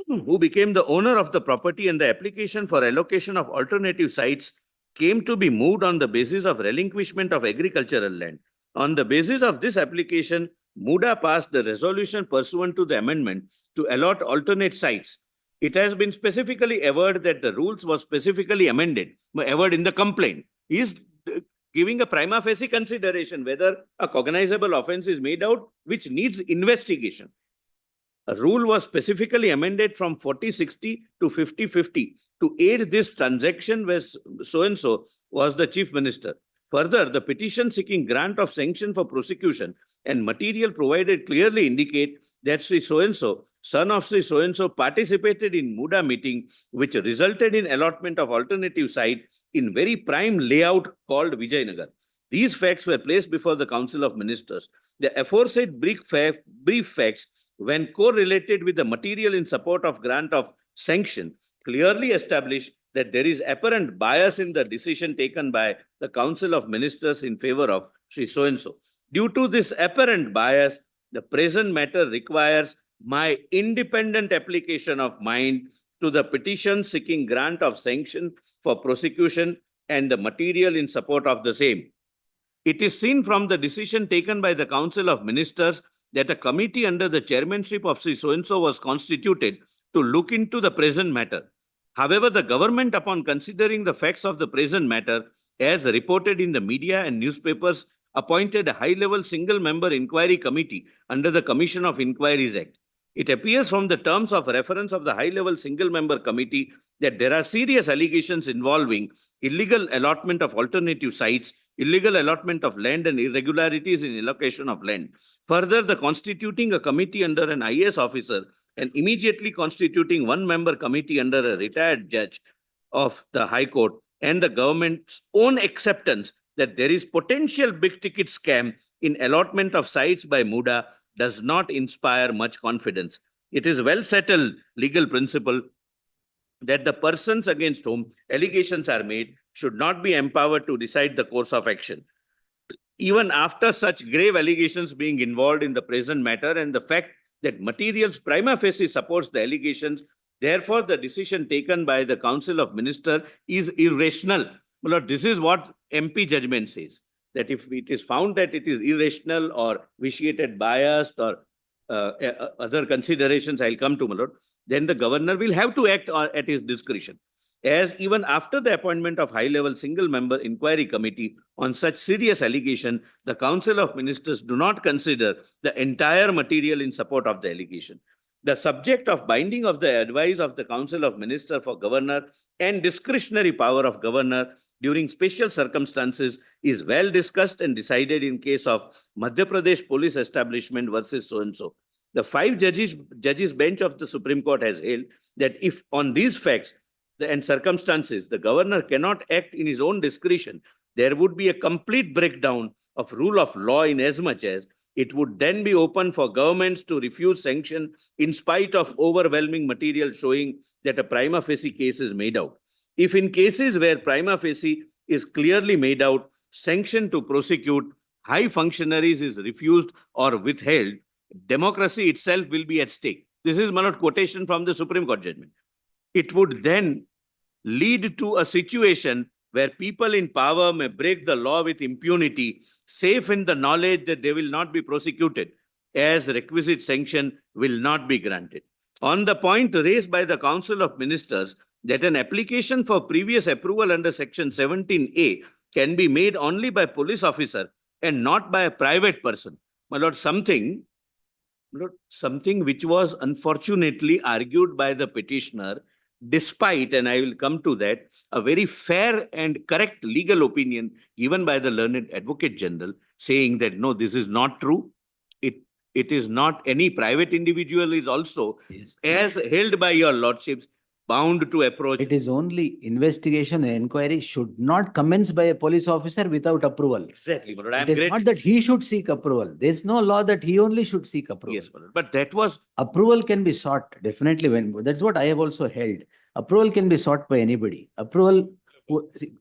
who became the owner of the property, and the application for allocation of alternative sites came to be moved on the basis of relinquishment of agricultural land. On the basis of this application, MUDA passed the resolution pursuant to the amendment to allot alternate sites. It has been specifically averred that the rules was specifically amended, averred in the complaint. He is giving a prima facie consideration whether a cognizable offense is made out, which needs investigation. A rule was specifically amended from 40-60 to 50-50 to aid this transaction where so-and-so was the chief minister. Further, the petition seeking grant of sanction for prosecution and material provided clearly indicate that Sri so-and-so, son of Sri so-and-so, participated in MUDA meeting, which resulted in allotment of alternative site in very prime layout called Vijayanagar. These facts were placed before the Council of Ministers. The aforesaid brief facts, when correlated with the material in support of grant of sanction, clearly established that there is apparent bias in the decision taken by the Council of Ministers in favor of Shri so-and-so. Due to this apparent bias, the present matter requires my independent application of mind to the petition seeking grant of sanction for prosecution and the material in support of the same. It is seen from the decision taken by the Council of Ministers that a committee under the chairmanship of Sri so-and-so was constituted to look into the present matter. However, the government, upon considering the facts of the present matter, as reported in the media and newspapers, appointed a high-level single-member inquiry committee under the Commission of Inquiries Act. It appears from the terms of reference of the high-level single-member committee that there are serious allegations involving illegal allotment of alternative sites, illegal allotment of land and irregularities in allocation of land. Further, the constituting a committee under an IAS officer and immediately constituting one-member committee under a retired judge of the High Court and the government's own acceptance that there is potential big-ticket scam in allotment of sites by MUDA does not inspire much confidence. It is well settled legal principle that the persons against whom allegations are made should not be empowered to decide the course of action. Even after such grave allegations being involved in the present matter and the fact that materials prima facie supports the allegations, therefore the decision taken by the Council of Ministers is irrational. Well, this is what MP judgment says, that if it is found that it is irrational or vitiated, biased or other considerations I'll come to, my lord, then the governor will have to act at his discretion. As even after the appointment of high-level single-member inquiry committee on such serious allegation, the Council of Ministers do not consider the entire material in support of the allegation. The subject of binding of the advice of the Council of Ministers for Governor and discretionary power of Governor during special circumstances is well discussed and decided in case of Madhya Pradesh Police Establishment versus so-and-so. The 5 judges bench of the Supreme Court has held that if on these facts and circumstances, the governor cannot act in his own discretion, there would be a complete breakdown of rule of law in as much as it would then be open for governments to refuse sanction in spite of overwhelming material showing that a prima facie case is made out. If in cases where prima facie is clearly made out, sanction to prosecute high functionaries is refused or withheld, democracy itself will be at stake. This is my quotation from the Supreme Court judgment. It would then lead to a situation where people in power may break the law with impunity, safe in the knowledge that they will not be prosecuted, as requisite sanction will not be granted. On the point raised by the Council of Ministers that an application for previous approval under Section 17A can be made only by police officer and not by a private person. My lord, something which was unfortunately argued by the petitioner, despite, and I will come to that, a very fair and correct legal opinion given by the learned Advocate General saying that no, this is not true. It is not. Any private individual is also, Yes. as held by your lordships, bound to approach. It is only investigation and inquiry should not commence by a police officer without approval. Exactly, my lord. I am It is great. not that he should seek approval. There is no law that he only should seek approval. Yes, my lord. But that was Approval can be sought definitely that's what I have also held. Approval can be sought by anybody.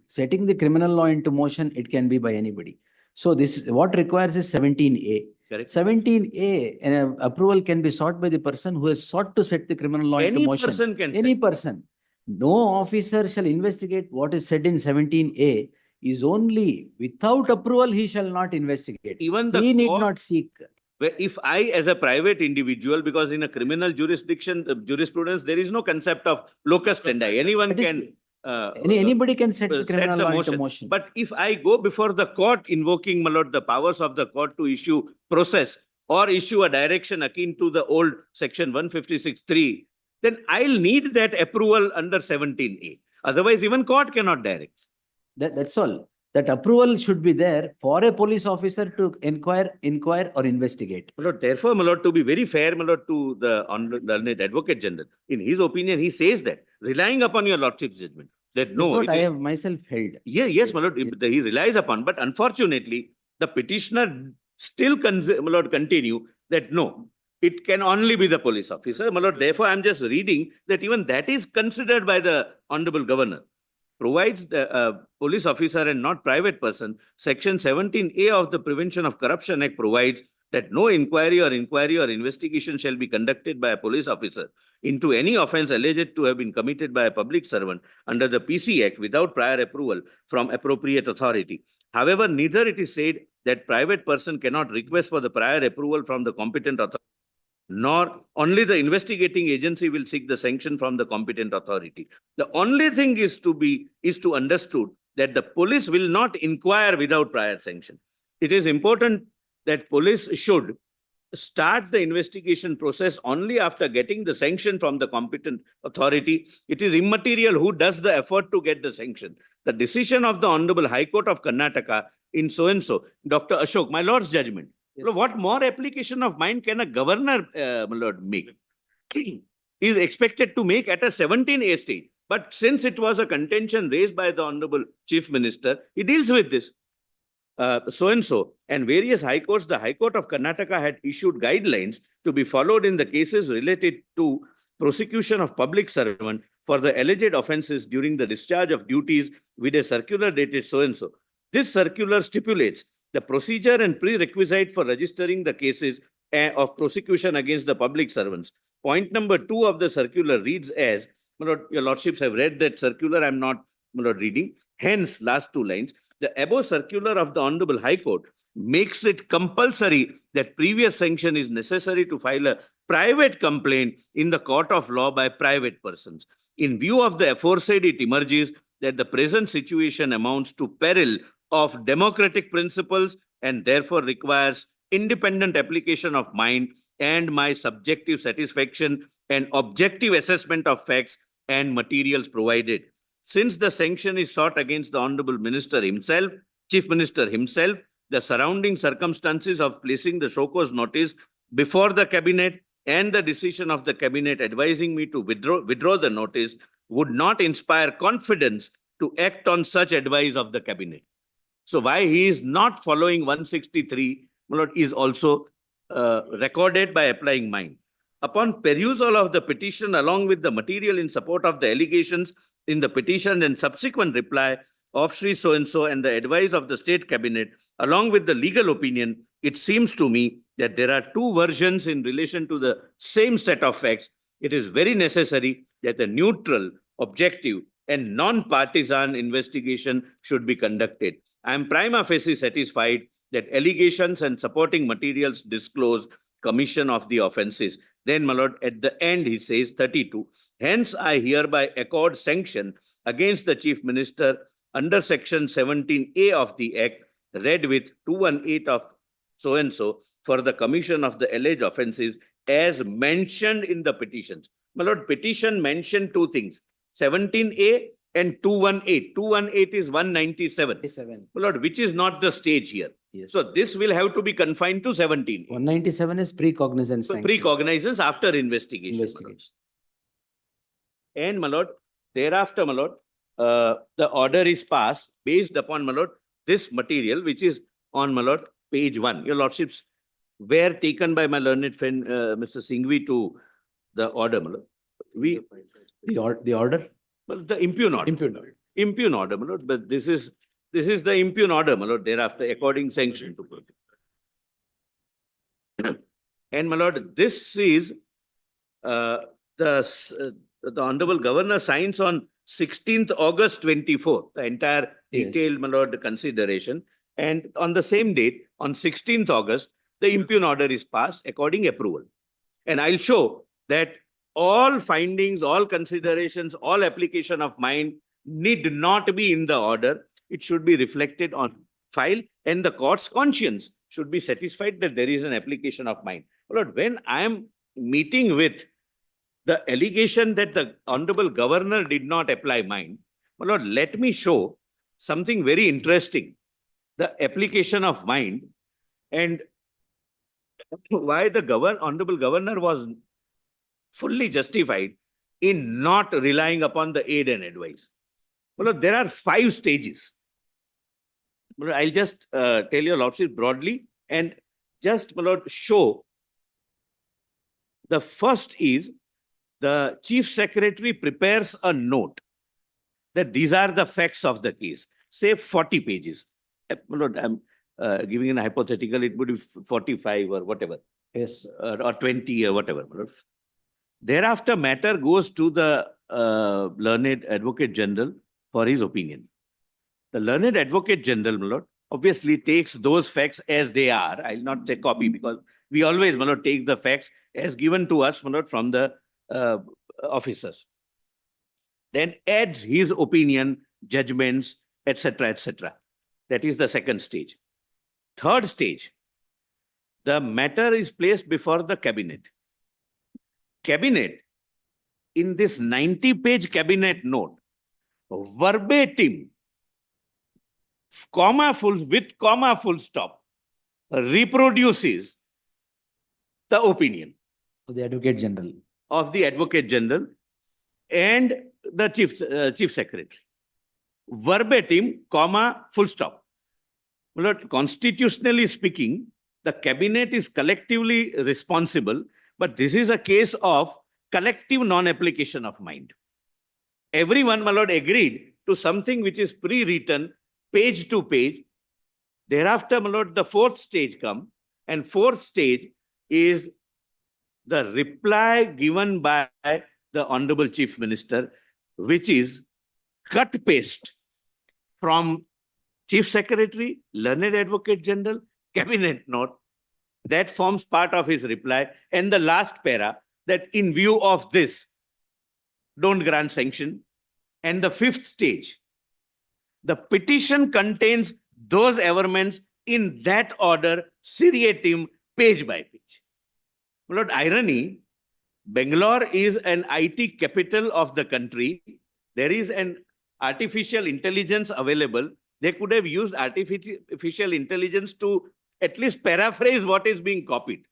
Setting the criminal law into motion, it can be by anybody. So this is what requires is 17A. correct. 17A, approval can be sought by the person who has sought to set the criminal law into Any motion. person can Any say. person. No officer shall investigate what is said in 17A is only without approval he shall not investigate. Even the He need court- not seek. Where if I, as a private individual, because in a criminal jurisdiction, jurisprudence, there is no concept of locus standi. Anyone That is- can. Anybody can set the set criminal the law into motion. motion. But if I go before the court invoking, my lord, the powers of the court to issue process or issue a direction akin to the old section 156(3), then I'll need that approval under 17A. Otherwise, even court cannot direct. That's all. That approval should be there for a police officer to inquire or investigate. My lord, therefore, my lord, to be very fair, my lord, to the learned Advocate General, in his opinion, he says that, relying upon your lordship's judgment, that That's no. what it I is- have myself held. Yes, my lord, Yes. he relies upon, but unfortunately, the petitioner still, my lord, continue that no, it can only be the police officer. My lord, therefore, I'm just reading that even that is considered by the Honorable Governor. Provides the police officer and not private person. Section 17A of the Prevention of Corruption Act provides that no inquiry or investigation shall be conducted by a police officer into any offence alleged to have been committed by a public servant under the PC Act without prior approval from appropriate authority. However, neither it is said that private person cannot request for the prior approval from the competent authority, nor only the investigating agency will seek the sanction from the competent authority. The only thing is to understood that the police will not inquire without prior sanction. It is important that police should start the investigation process only after getting the sanction from the competent authority. It is immaterial who does the effort to get the sanction. The decision of the Honorable High Court of Karnataka in so-and-so, Dr. Ashok, my Lord's judgment. Yes. What more application of mind can a governor, my Lord, make? Is expected to make at a 17A stage. But since it was a contention raised by the Honorable Chief Minister, he deals with this. So-and-so and various high courts, the High Court of Karnataka had issued guidelines to be followed in the cases related to prosecution of public servant for the alleged offences during the discharge of duties with a circular dated so-and-so. This circular stipulates the procedure and prerequisite for registering the cases of prosecution against the public servants. Point number 2 of the circular reads as, my Lord, your Lordships have read that circular, I'm not, my Lord, reading. Hence, last 2 lines. The above circular of the Honorable High Court makes it compulsory that previous sanction is necessary to file a private complaint in the court of law by private persons. In view of the aforesaid, it emerges that the present situation amounts to peril of democratic principles and therefore requires independent application of mind and my subjective satisfaction and objective assessment of facts and materials provided. Since the sanction is sought against the Honorable Minister himself, Chief Minister himself, the surrounding circumstances of placing the show cause notice before the Cabinet and the decision of the Cabinet advising me to withdraw the notice would not inspire confidence to act on such advice of the Cabinet. So why he is not following 163, my Lord, is also recorded by applying mind. Upon perusal of the petition along with the material in support of the allegations in the petition and subsequent reply of Sri so-and-so and the advice of the State Cabinet, along with the legal opinion, it seems to me that there are 2 versions in relation to the same set of facts. It is very necessary that a neutral, objective, and non-partisan investigation should be conducted. I am prima facie satisfied that allegations and supporting materials disclose commission of the offences. Then, my Lord, at the end, he says 32. Hence, I hereby accord sanction against the Chief Minister under Section 17A of the Act, read with 218 of so-and-so for the commission of the alleged offences as mentioned in the petitions. My Lord, petition mentioned 2 things, 17A and 218. 218 is 197. 7. My Lord, which is not the stage here. Yes. So this will have to be confined to 17. 197 is precognizance So sanction. precognizance after investigation. Investigation. And, my Lord, thereafter, my Lord, the order is passed based upon, my Lord, this material, which is on, my Lord, page 1. Your Lordships were taken by my learned friend, Mr. Singhvi, to the order, my Lord. The order? Well, the impugn order. Impugn order. Impugn order, my Lord, but this is the impugn order, my Lord, thereafter, according sanction to court. And, my Lord, this is the Honorable Governor signs on 16th August 24, the entire Yes. detailed, my Lord, consideration. And on the same date, on 16th August, the impugn order is passed according approval. And I'll show that all findings, all considerations, all application of mind need not be in the order. It should be reflected on file, and the court's conscience should be satisfied that there is an application of mind. Lord, when I am meeting with the allegation that the Honorable Governor did not apply mind, my Lord, let me show something very interesting. The application of mind and why the Honorable Governor was fully justified in not relying upon the aid and advice. Well, there are 5 stages. Well, I'll just tell your Lordship broadly and just, my Lord, show The first is the Chief Secretary prepares a note that these are the facts of the case, say 40 pages. I'm giving a hypothetical, it would be 45 or whatever, Yes. or 20 or whatever. Thereafter, matter goes to the learned Advocate General for his opinion. The learned Advocate General, my lord, obviously takes those facts as they are. I'll not take copy because we always, my lord, take the facts as given to us, my lord, from the officers. Then adds his opinion, judgments, etc., etc. That is the second stage. Third stage, the matter is placed before the cabinet. Cabinet, in this 90-page cabinet note, verbatim, with comma full stop, reproduces the opinion Of the Advocate General. of the Advocate General and the Chief Secretary. Verbatim, comma, full stop. But constitutionally speaking, the cabinet is collectively responsible, but this is a case of collective non-application of mind. Everyone, my lord, agreed to something which is pre-written, page to page. Thereafter, my lord, the fourth stage comes, and fourth stage is the reply given by the Honorable Chief Minister, which is cut paste from Chief Secretary, Learned Advocate General, Cabinet note. That forms part of his reply. And the last para, that in view of this, don't grant sanction. And the fifth stage, the petition contains those averments in that order, seriatim, page by page. Lord, irony, Bangalore is an IT capital of the country. There is an artificial intelligence available. They could have used artificial intelligence to at least paraphrase what is being copied.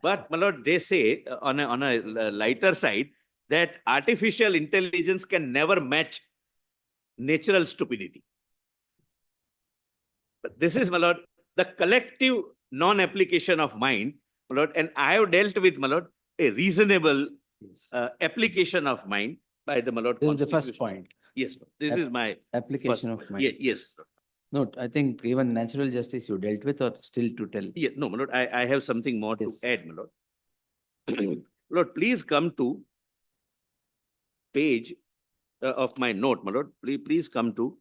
But, my lord, they say on a lighter side that artificial intelligence can never match natural stupidity. But this is, my lord, the collective non-application of mind, my lord, and I have dealt with, my lord, a reasonable Yes. application of mind by the, my lord. This is the first Constitution. point. Yes, lord. This is my Application first of point. mind. Yes. No, I think even natural justice you dealt with or still to tell. Yeah, no, my lord, I have something more Yes. to add, my lord. Lord, please come to page of my note, my lord. Please come to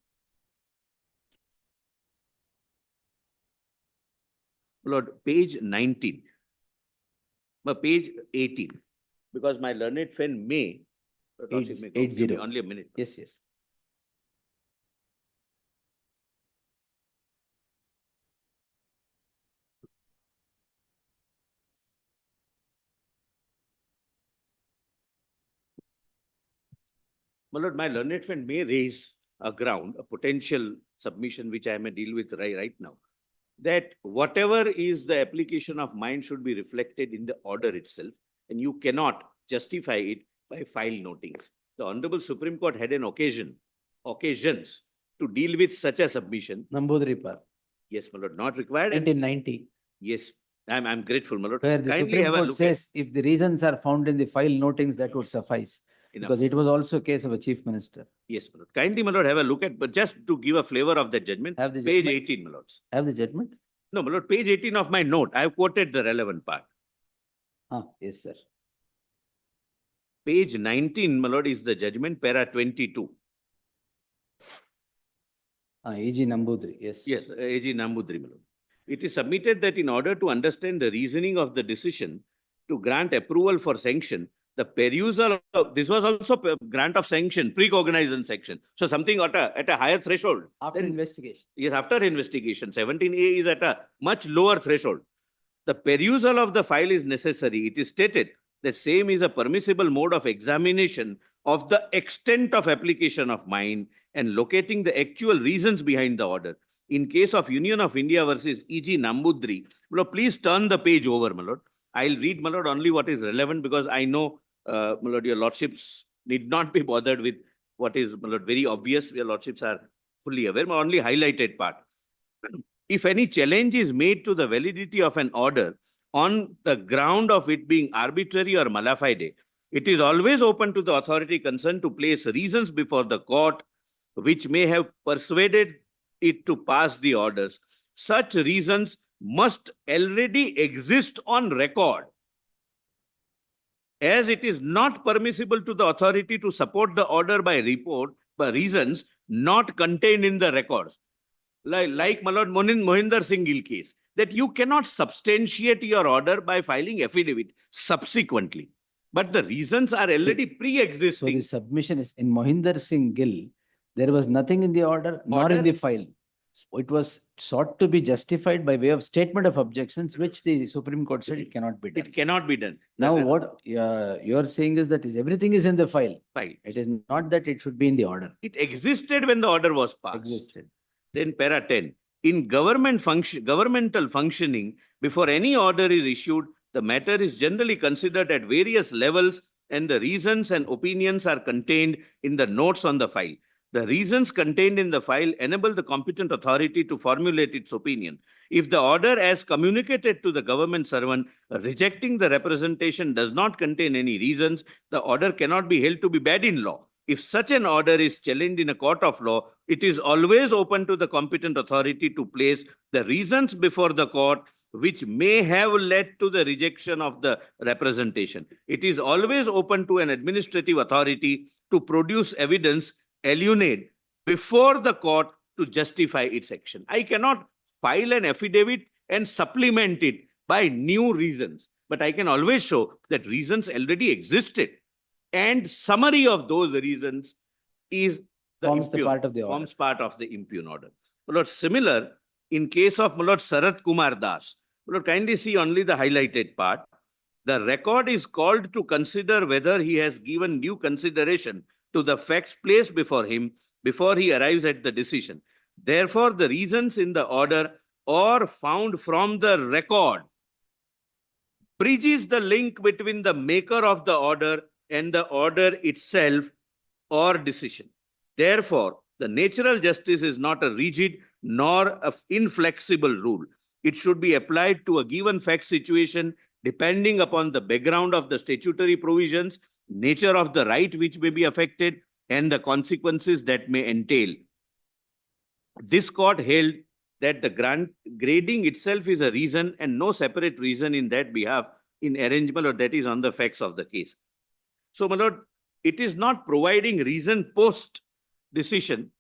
Lord, page 19, page 18, because my learned friend may. Eight- Give 80. me only a minute. Yes, yes. My lord, my learned friend may raise a ground, a potential submission which I may deal with right now, that whatever is the application of mind should be reflected in the order itself, and you cannot justify it by file notings. The Honorable Supreme Court had an occasions to deal with such a submission. Nambudri Par, Yes, my lord, not required. And 1990, yes, I'm grateful, my lord. where the Kindly Supreme have a Court look at- says if the reasons are found in the file notings, that would suffice. Enough. Because it was also a case of a chief minister. Yes, my lord. Kindly, my lord, have a look at, but just to give a flavor of that judgment, Have the page judgment? 18, my lords. Have the judgment? No, my lord, page 18 of my note, I have quoted the relevant part. Yes, sir. Page 19, my lord, is the judgment, para 22. AG Nambudri, yes. Yes, AG Nambudri, my lord. It is submitted that in order to understand the reasoning of the decision to grant approval for sanction, the perusal of, this was also grant of sanction, pre-cognizance section. So something at a higher threshold. After Then- investigation. Yes, after investigation, 17A is at a much lower threshold. The perusal of the file is necessary. It is stated that same is a permissible mode of examination of the extent of application of mind and locating the actual reasons behind the order. In case of Union of India versus E.G. Nambudri, my lord, please turn the page over, my lord. I'll read, my lord, only what is relevant because I know, my lord, your lordships need not be bothered with what is, my lord, very obvious. Your lordships are fully aware, but only highlighted part. if any challenge is made to the validity of an order on the ground of it being arbitrary or mala fide, it is always open to the authority concerned to place reasons before the court which may have persuaded it to pass the orders. Such reasons must already exist on record, as it is not permissible to the authority to support the order by reasons not contained in the records. Like my lord Mohinder Singh Gill case, that you cannot substantiate your order by filing affidavit subsequently. But the reasons are already So pre-existing. the submission is in Mohinder Singh Gill, there was nothing in the order nor in Order? the file. It was sought to be justified by way of statement of objections, which the Supreme Court said it cannot be done. It cannot be done. Now, what you're saying is that everything is in the file. Right. It is not that it should be in the order. It existed when the order was passed. Existed. Then para 10. In governmental functioning, before any order is issued, the matter is generally considered at various levels and the reasons and opinions are contained in the notes on the file. The reasons contained in the file enable the competent authority to formulate its opinion. If the order as communicated to the government servant rejecting the representation does not contain any reasons, the order cannot be held to be bad in law. If such an order is challenged in a court of law, it is always open to the competent authority to place the reasons before the court which may have led to the rejection of the representation. It is always open to an administrative authority to produce evidence alunate before the court to justify its action. I cannot file an affidavit and supplement it by new reasons, but I can always show that reasons already existed. And summary of those reasons is Forms the part of the order. Forms part of the impugn order. My lord, similar in case of my lord Sarath Kumar Das. My lord, kindly see only the highlighted part. The record is called to consider whether he has given due consideration to the facts placed before him before he arrives at the decision. Therefore, the reasons in the order or found from the record bridges the link between the maker of the order and the order itself or decision. Therefore, the natural justice is not a rigid nor an inflexible rule. It should be applied to a given fact situation depending upon the background of the statutory provisions, nature of the right which may be affected, and the consequences that may entail. This court held that the grading itself is a reason and no separate reason in that behalf in arrangement, or that is on the facts of the case. So, my lord, it is not providing reason post decision,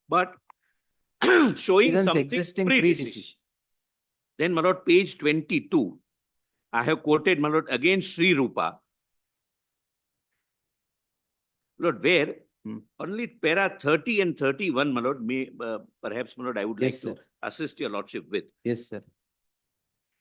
but showing Reasons something existing pre-decision. pre-decision. Then, my lord, page 22, I have quoted, my lord, again Sri Rupa. Lord, where only para 30 and 31, my lord, may perhaps, my lord, I would Yes, like to sir. assist your lordship with. Yes, sir.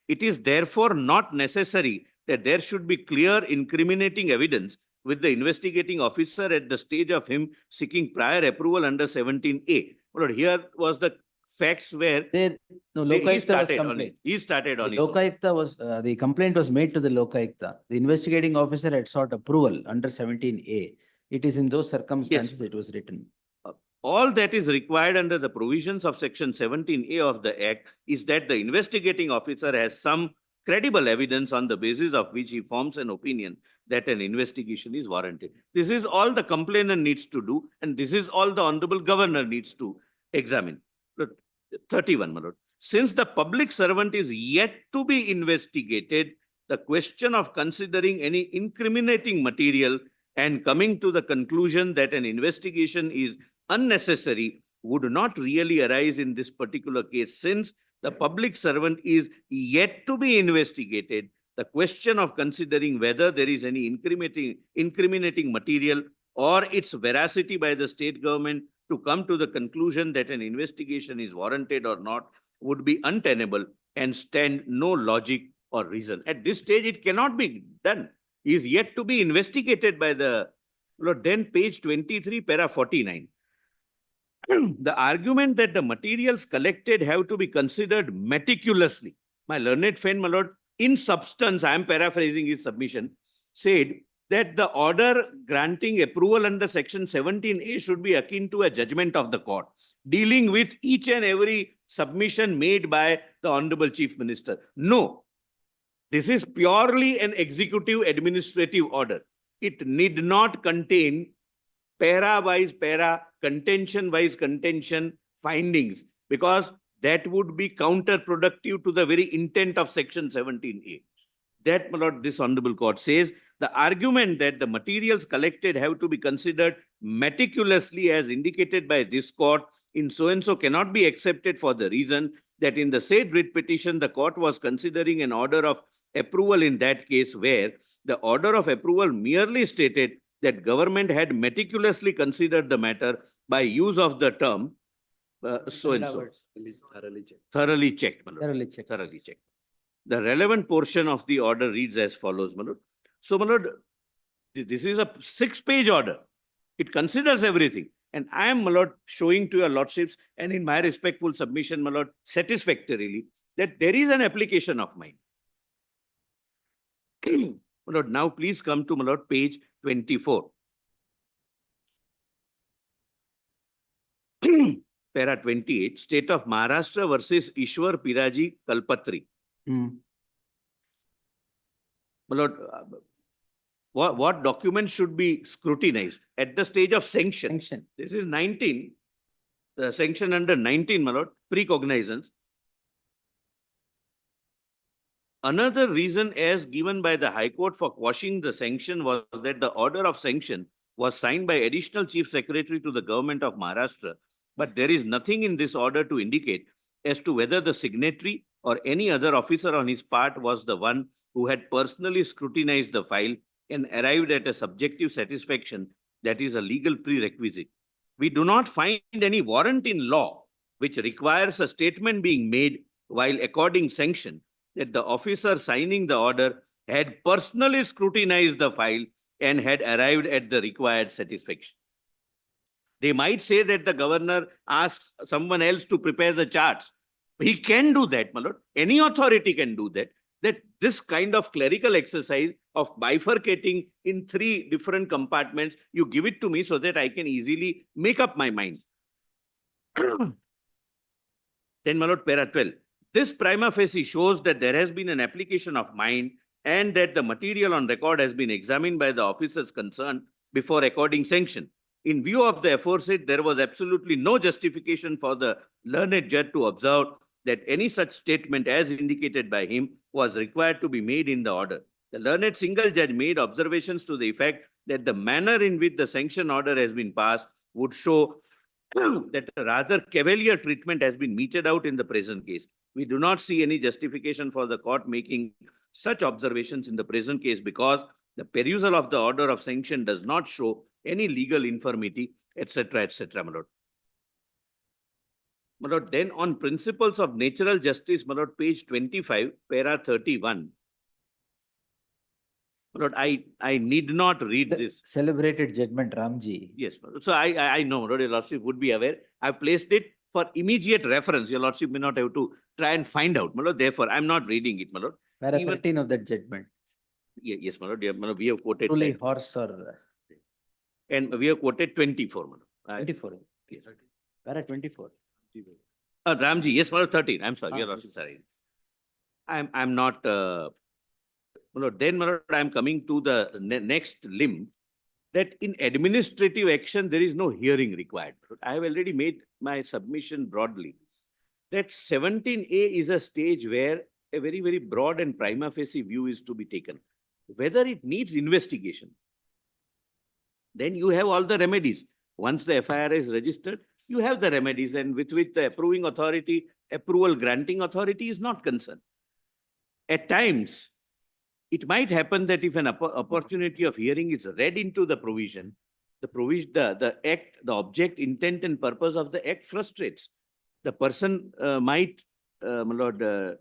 It is therefore not necessary that there should be clear incriminating evidence with the investigating officer at the stage of him seeking prior approval under 17A. Lord, here was the facts where There, no, he Lokayukta was started on complaint. it. He started The on his own. Lokayukta was, the complaint was made to the Lokayukta. The investigating officer had sought approval under 17A. It is in those circumstances it was written. All that is required under the provisions of section 17A of the Act is that the investigating officer has some credible evidence on the basis of which he forms an opinion that an investigation is warranted. This is all the complainant needs to do, and this is all the Honorable Governor needs to examine. 31, my lord. Since the public servant is yet to be investigated, the question of considering any incriminating material and coming to the conclusion that an investigation is unnecessary would not really arise in this particular case. Since the public servant is yet to be investigated, the question of considering whether there is any incriminating material or its veracity by the state government to come to the conclusion that an investigation is warranted or not would be untenable and stand no logic or reason. At this stage, it cannot be done. He is yet to be investigated by the Lord. Then page 23, para 49. The argument that the materials collected have to be considered meticulously. My learned friend, my lord, in substance, I am paraphrasing his submission, said that the order granting approval under section 17A should be akin to a judgment of the court, dealing with each and every submission made by the Honorable Chief Minister. No, this is purely an executive administrative order. It need not contain para-wise para, contention-wise contention findings, because that would be counterproductive to the very intent of Section 17A. That, my lord, this Honorable Court says, the argument that the materials collected have to be considered meticulously as indicated by this court in so-and-so cannot be accepted for the reason that in the said writ petition, the court was considering an order of approval in that case where the order of approval merely stated that government had meticulously considered the matter by use of the term so-and-so. Thoroughly checked, my lord. Thoroughly checked. Thoroughly checked. The relevant portion of the order reads as follows, my lord. So, my lord, this is a 6-page order. It considers everything. And I am, my lord, showing to your lordships and in my respectful submission, my lord, satisfactorily, that there is an application of mine. My lord, now please come to, my lord, page 24. Para 28, State of Maharashtra versus Ishwar Piraji Kalpatri. My lord, what documents should be scrutinized at the stage of sanction? Sanction. This is 19, the sanction under 19, my lord, precognizance. Another reason as given by the High Court for quashing the sanction was that the order of sanction was signed by Additional Chief Secretary to the Government of Maharashtra, but there is nothing in this order to indicate as to whether the signatory or any other officer on his part was the one who had personally scrutinized the file and arrived at a subjective satisfaction that is a legal prerequisite. We do not find any warrant in law which requires a statement being made while according sanction that the officer signing the order had personally scrutinized the file and had arrived at the required satisfaction. They might say that the governor asks someone else to prepare the charts. He can do that, my lord. Any authority can do that. That this kind of clerical exercise of bifurcating in 3 different compartments, you give it to me so that I can easily make up my mind. Then, my lord, para 12. This prima facie shows that there has been an application of mind and that the material on record has been examined by the officers concerned before according sanction. In view of the aforesaid, there was absolutely no justification for the learned judge to observe that any such statement as indicated by him was required to be made in the order. The learned single judge made observations to the effect that the manner in which the sanction order has been passed would show that a rather cavalier treatment has been meted out in the present case. We do not see any justification for the court making such observations in the present case because the perusal of the order of sanction does not show any legal infirmity, etc., etc., my lord. My lord, then on principles of natural justice, my lord, page 25, para 31. My lord, I need not read this. Celebrated judgment, Ramji. Yes, my lord. So I know, my lord, your lordship would be aware. I placed it for immediate reference. Your lordship may not have to try and find out, my lord. Therefore, I'm not reading it, my lord. Para Even- 13 of that judgment. Yes, my lord. Yeah, my lord, we have quoted Truly that. horse or And we have quoted 24, my lord. 24. Yes. Para 24. Ramji, yes, my lord, 13. I'm sorry, Ah, your lordship, yes. sorry. I'm not, my lord, then, my lord, I'm coming to the next limb, that in administrative action, there is no hearing required. I have already made my submission broadly. That 17A is a stage where a very, very broad and prima facie view is to be taken. Whether it needs investigation, then you have all the remedies. Once the FIR is registered, you have the remedies, and with which the approving authority, approval granting authority is not concerned. At times, it might happen that if an opportunity of hearing is read into the provision, the act, the object, intent, and purpose of the act frustrates. The person might, my lord,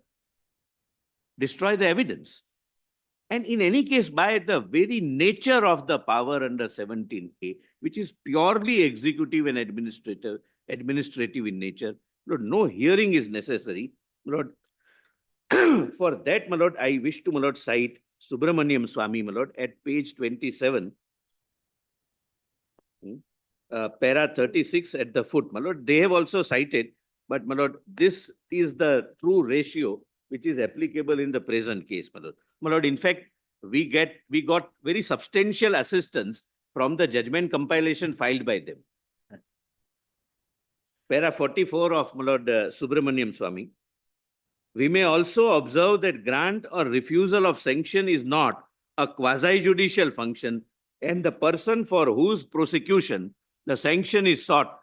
destroy the evidence. And in any case, by the very nature of the power under 17A, which is purely executive and administrative in nature, Lord, no hearing is necessary. Lord, for that, my lord, I wish to, my lord, cite Subramaniam Swami, my lord, at page 27, para 36 at the foot, my lord. They have also cited, But, my lord, this is the true ratio which is applicable in the present case, my lord. My lord, in fact, we got very substantial assistance from the judgment compilation filed by them. Para 44 of my lord Subramaniam Swamy. We may also observe that grant or refusal of sanction is not a quasi-judicial function, and the person for whose prosecution the sanction is sought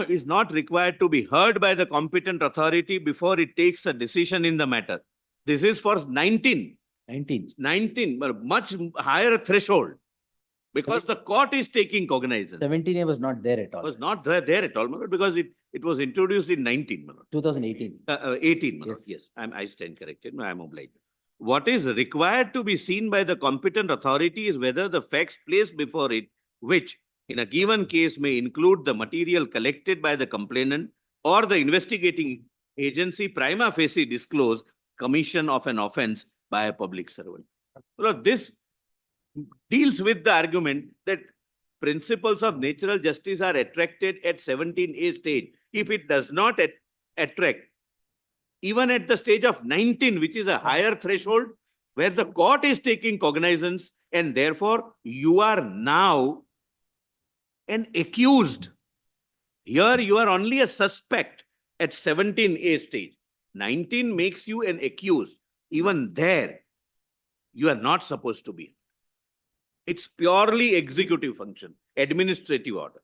is not required to be heard by the competent authority before it takes a decision in the matter. This is for 19, 19. but much higher threshold, because the court is taking cognizance. 17A was not there at all. Was not there at all, my lord, because it was introduced in 19, my lord. 2018. 18, my lord. Yes. Yes, I stand corrected. No, I am obliged. What is required to be seen by the competent authority is whether the facts placed before it, which in a given case may include the material collected by the complainant or the investigating agency, prima facie disclose commission of an offense by a public servant. Well, this deals with the argument that principles of natural justice are attracted at 17A stage. If it does not attract, even at the stage of 19, which is a higher threshold, where the court is taking cognizance, and therefore you are now an accused. Here you are only a suspect at 17A stage. 19 makes you an accused. Even there, you are not supposed to be. It's purely executive function, administrative order.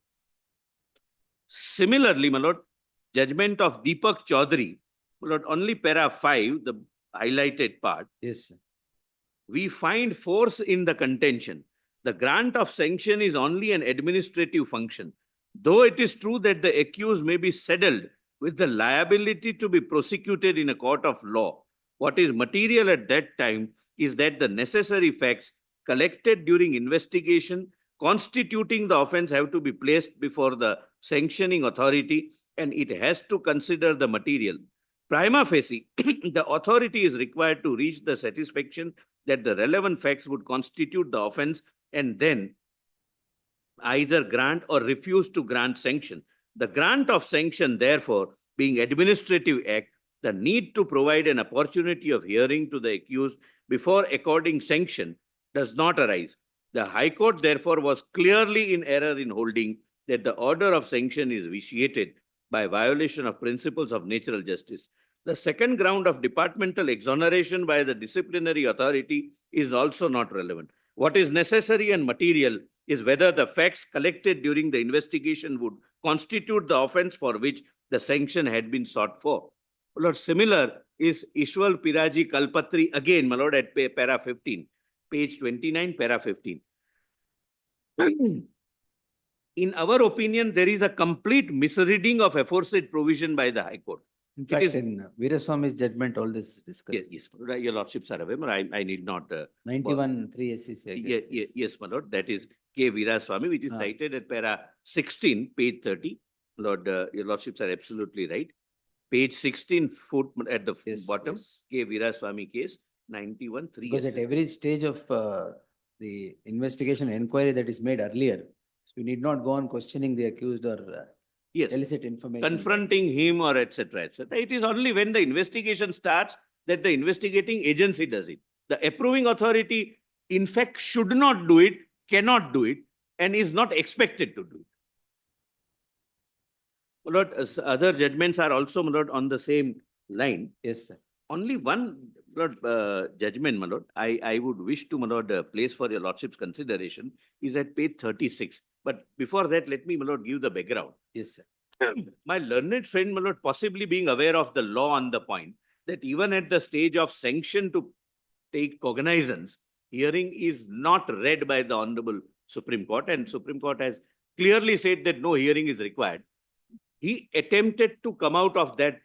Similarly, my lord, judgment of Deepak Chaudhary, my lord, only para 5, the highlighted part, Yes, sir. we find force in the contention. The grant of sanction is only an administrative function, though it is true that the accused may be saddled with the liability to be prosecuted in a court of law. What is material at that time is that the necessary facts collected during investigation constituting the offense have to be placed before the sanctioning authority, and it has to consider the material. Prima facie, the authority is required to reach the satisfaction that the relevant facts would constitute the offense, and then either grant or refuse to grant sanction. The grant of sanction, therefore, being administrative act, the need to provide an opportunity of hearing to the accused before according sanction does not arise. The High Court, therefore, was clearly in error in holding that the order of sanction is vitiated by violation of principles of natural justice. The second ground of departmental exoneration by the disciplinary authority is also not relevant. What is necessary and material is whether the facts collected during the investigation would constitute the offense for which the sanction had been sought for. My lord, similar is Ishwal Piraji Kalpatri, again, my lord, at para 15, page 29, para 15. In our opinion, there is a complete misreading of aforesaid provision by the High Court. In It fact, is- in Veeraswamy's judgment, all this is discussed. Yes, my lord, your lordships are aware, but I need not. 91 3 SCC. I guess. Yes, my lord, that is K. Veeraswamy, which is Ah. cited at para 16, page 30. Lord, your lordships are absolutely right. Page 16, foot at the Yes, bottom, yes. K. Veeraswamy case, 91 3. Because at every stage of the investigation inquiry that is made earlier, so we need not go on questioning the accused or Yes, elicit information. confronting him or etc. etc. It is only when the investigation starts that the investigating agency does it. The approving authority, in fact, should not do it, cannot do it, and is not expected to do it. My lord, other judgments are also, my lord, on the same line. Yes, sir. Only one, my lord, judgment, my lord, I would wish to, my lord, place for your lordship's consideration is at page 36. But before that, let me, my lord, give the background. Yes, sir. My learned friend, my lord, possibly being aware of the law on the point that even at the stage of sanction to take cognizance, hearing is not read by the Honorable Supreme Court, and Supreme Court has clearly said that no hearing is required. He attempted to come out of that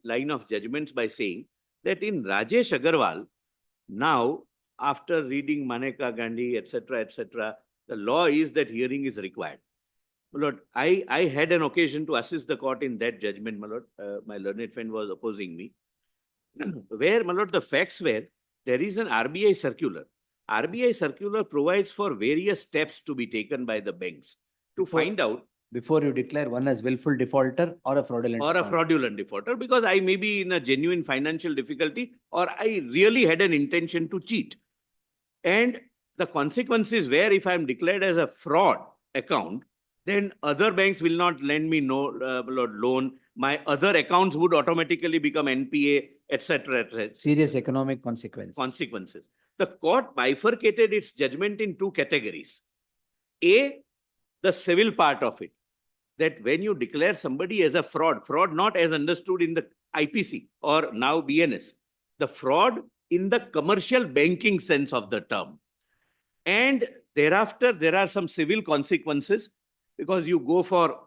line of judgments by saying that in Rajesh Agarwal, now after reading Maneka Gandhi, etc., the law is that hearing is required. My lord, I had an occasion to assist the court in that judgment, my lord. My learned friend was opposing me. Where, my lord, the facts were, there is an RBI circular. RBI circular provides for various steps to be taken by the banks to find out before you declare one as willful defaulter or a fraudulent. or a defaulter. fraudulent defaulter, because I may be in a genuine financial difficulty or I really had an intention to cheat. And the consequences where if I am declared as a fraud account, then other banks will not lend me no loan. My other accounts would automatically become NPA, etc., etc. Serious economic consequences. The court bifurcated its judgment in two categories. A, the civil part of it, that when you declare somebody as a fraud not as understood in the IPC or now BNS, the fraud in the commercial banking sense of the term. And thereafter, there are some civil consequences because you go for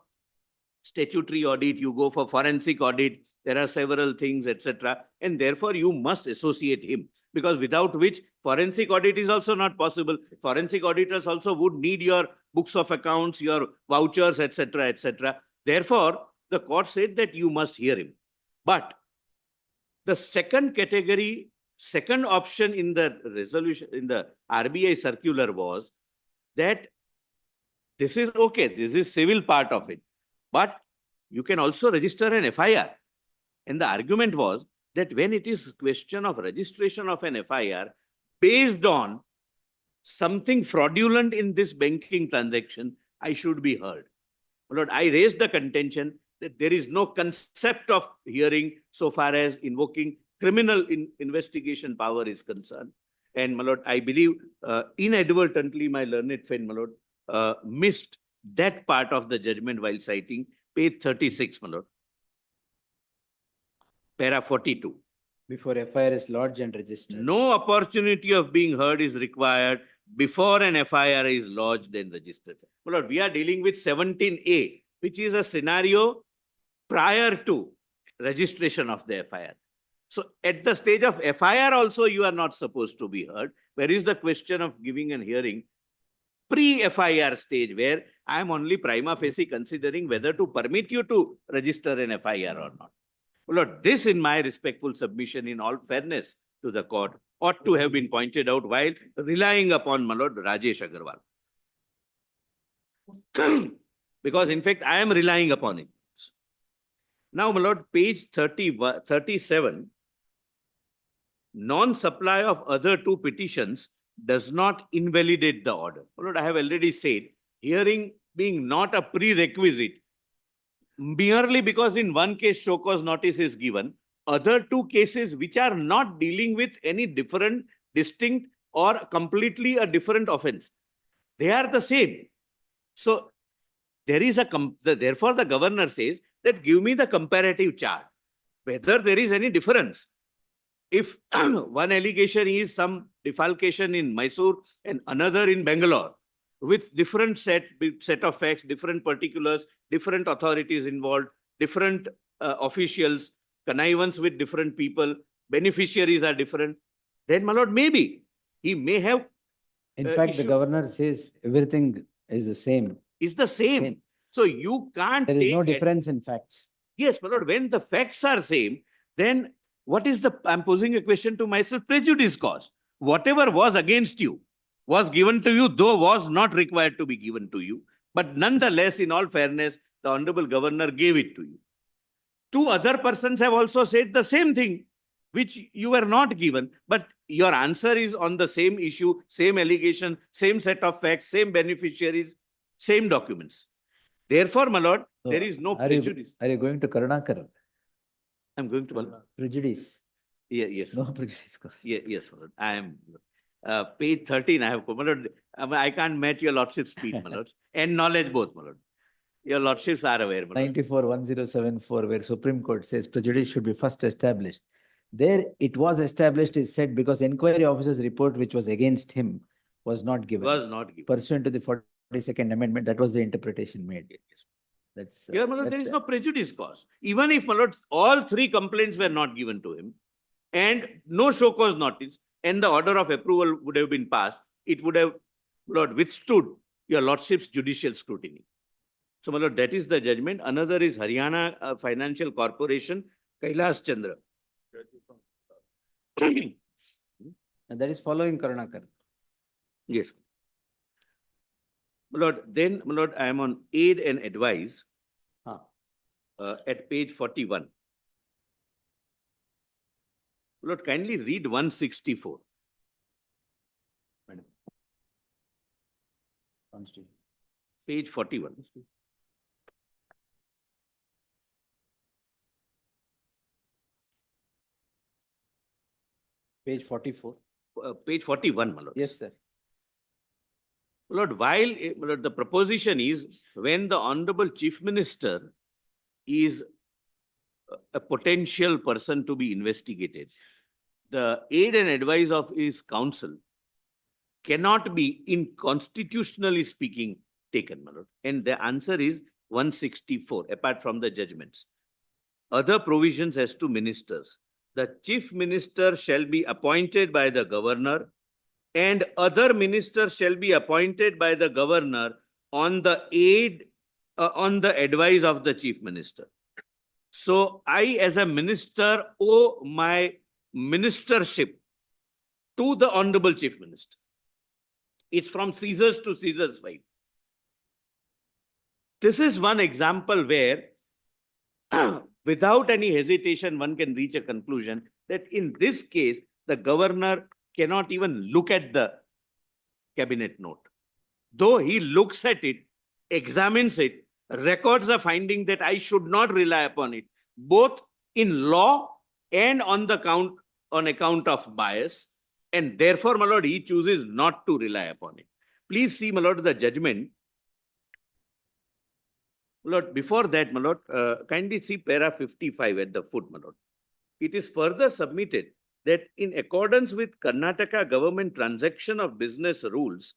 statutory audit, you go for forensic audit, there are several things, etc. And therefore, you must associate him, because without which forensic audit is also not possible. Forensic auditors also would need your books of accounts, your vouchers, etc., etc. Therefore, the court said that you must hear him. But the second category, second option in the resolution, in the RBI circular was that this is okay, this is civil part of it, but you can also register an FIR. And the argument was that when it is question of registration of an FIR based on something fraudulent in this banking transaction, I should be heard. Lord, I raised the contention that there is no concept of hearing so far as invoking criminal investigation power is concerned. And my lord, I believe inadvertently my learned friend, my lord, missed that part of the judgment while citing page 36, my lord. Para 42. Before FIR is lodged and registered. No opportunity of being heard is required before an FIR is lodged and registered. My lord, we are dealing with 17A, which is a scenario prior to registration of the FIR. So at the stage of FIR also, you are not supposed to be heard. Where is the question of giving an hearing? Pre-FIR stage, where I am only prima facie considering whether to permit you to register an FIR or not. Lord, this in my respectful submission, in all fairness to the court, ought to have been pointed out while relying upon my lord Rajesh Agarwal. Because in fact, I am relying upon it. Now, my lord, page 37, non-supply of other two petitions does not invalidate the order. My lord, I have already said, hearing being not a prerequisite, merely because in one case show cause notice is given, other two cases which are not dealing with any different, distinct or completely a different offense, they are the same. So there is therefore the governor says that give me the comparative chart, whether there is any difference. If one allegation is some defalcation in Mysuru and another in Bangalore, with different set of facts, different particulars, different authorities involved, different officials, connivance with different people, beneficiaries are different, then my lord, maybe he may have. In fact, the governor says everything is the same. Is the same. So you can't There is no difference in facts. Yes, my lord, when the facts are same, then what is I'm posing a question to myself, prejudice cause. Whatever was against you was given to you, though was not required to be given to you. But nonetheless, in all fairness, the Honorable Governor gave it to you. Two other persons have also said the same thing, which you were not given. But your answer is on the same issue, same allegation, same set of facts, same beneficiaries, same documents. Therefore, my lord, So there is no prejudice. Are you going to Karnataka? I'm going to Prejudice. Yeah, yes. No prejudice. Yeah, yes, my lord. I am. Page 13, I have. My lord, I can't match your lordship's speed, my lords, and knowledge both, my lord. Your lordships are aware, my lord. 94-1074, where Supreme Court says prejudice should be first established. There it was established, is said, because inquiry officer's report, which was against him, was not given. Was not given. Pursuant to the 42nd Amendment, that was the interpretation made. That's Here, my lord, there is no prejudice cause. Even if, my lord, all three complaints were not given to him and no show cause notice and the order of approval would have been passed, it would have, Lord, withstood your lordship's judicial scrutiny. So, my lord, that is the judgment. Another is Haryana Financial Corporation, Kailas Chandra. And that is following Karnataka. Yes. My lord, then, my lord, I am on aid and advise at page 41. My lord, kindly read 164. Madam. Page 41. Page 44. Page 41, my lord. Yes, sir. My lord, my lord, the proposition is when the Honorable Chief Minister is a potential person to be investigated, the aid and advice of his counsel cannot be, in constitutionally speaking, taken, my lord. And the answer is 164, apart from the judgments. Other provisions as to ministers. The chief minister shall be appointed by the governor, and other ministers shall be appointed by the governor on the on the advice of the chief minister. So I, as a minister, owe my ministership to the Honorable Chief Minister. It's from Caesar's to Caesar's wife. This is one example where without any hesitation, one can reach a conclusion that in this case, the governor cannot even look at the cabinet note. Though he looks at it, examines it, records a finding that I should not rely upon it, both in law and on account of bias. And therefore, my lord, he chooses not to rely upon it. Please see, my lord, the judgment. My lord, before that, my lord, kindly see para 55 at the foot, my lord. It is further submitted that in accordance with Karnataka government transaction of business rules,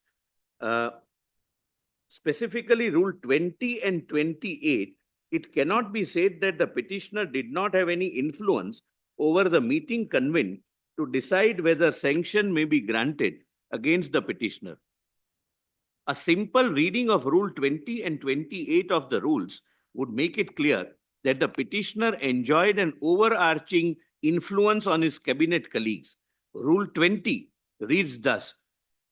specifically Rule 20 and 28, it cannot be said that the petitioner did not have any influence over the meeting convened to decide whether sanction may be granted against the petitioner. A simple reading of Rule 20 and 28 of the rules would make it clear that the petitioner enjoyed an overarching influence on his cabinet colleagues. Rule 20 reads thus: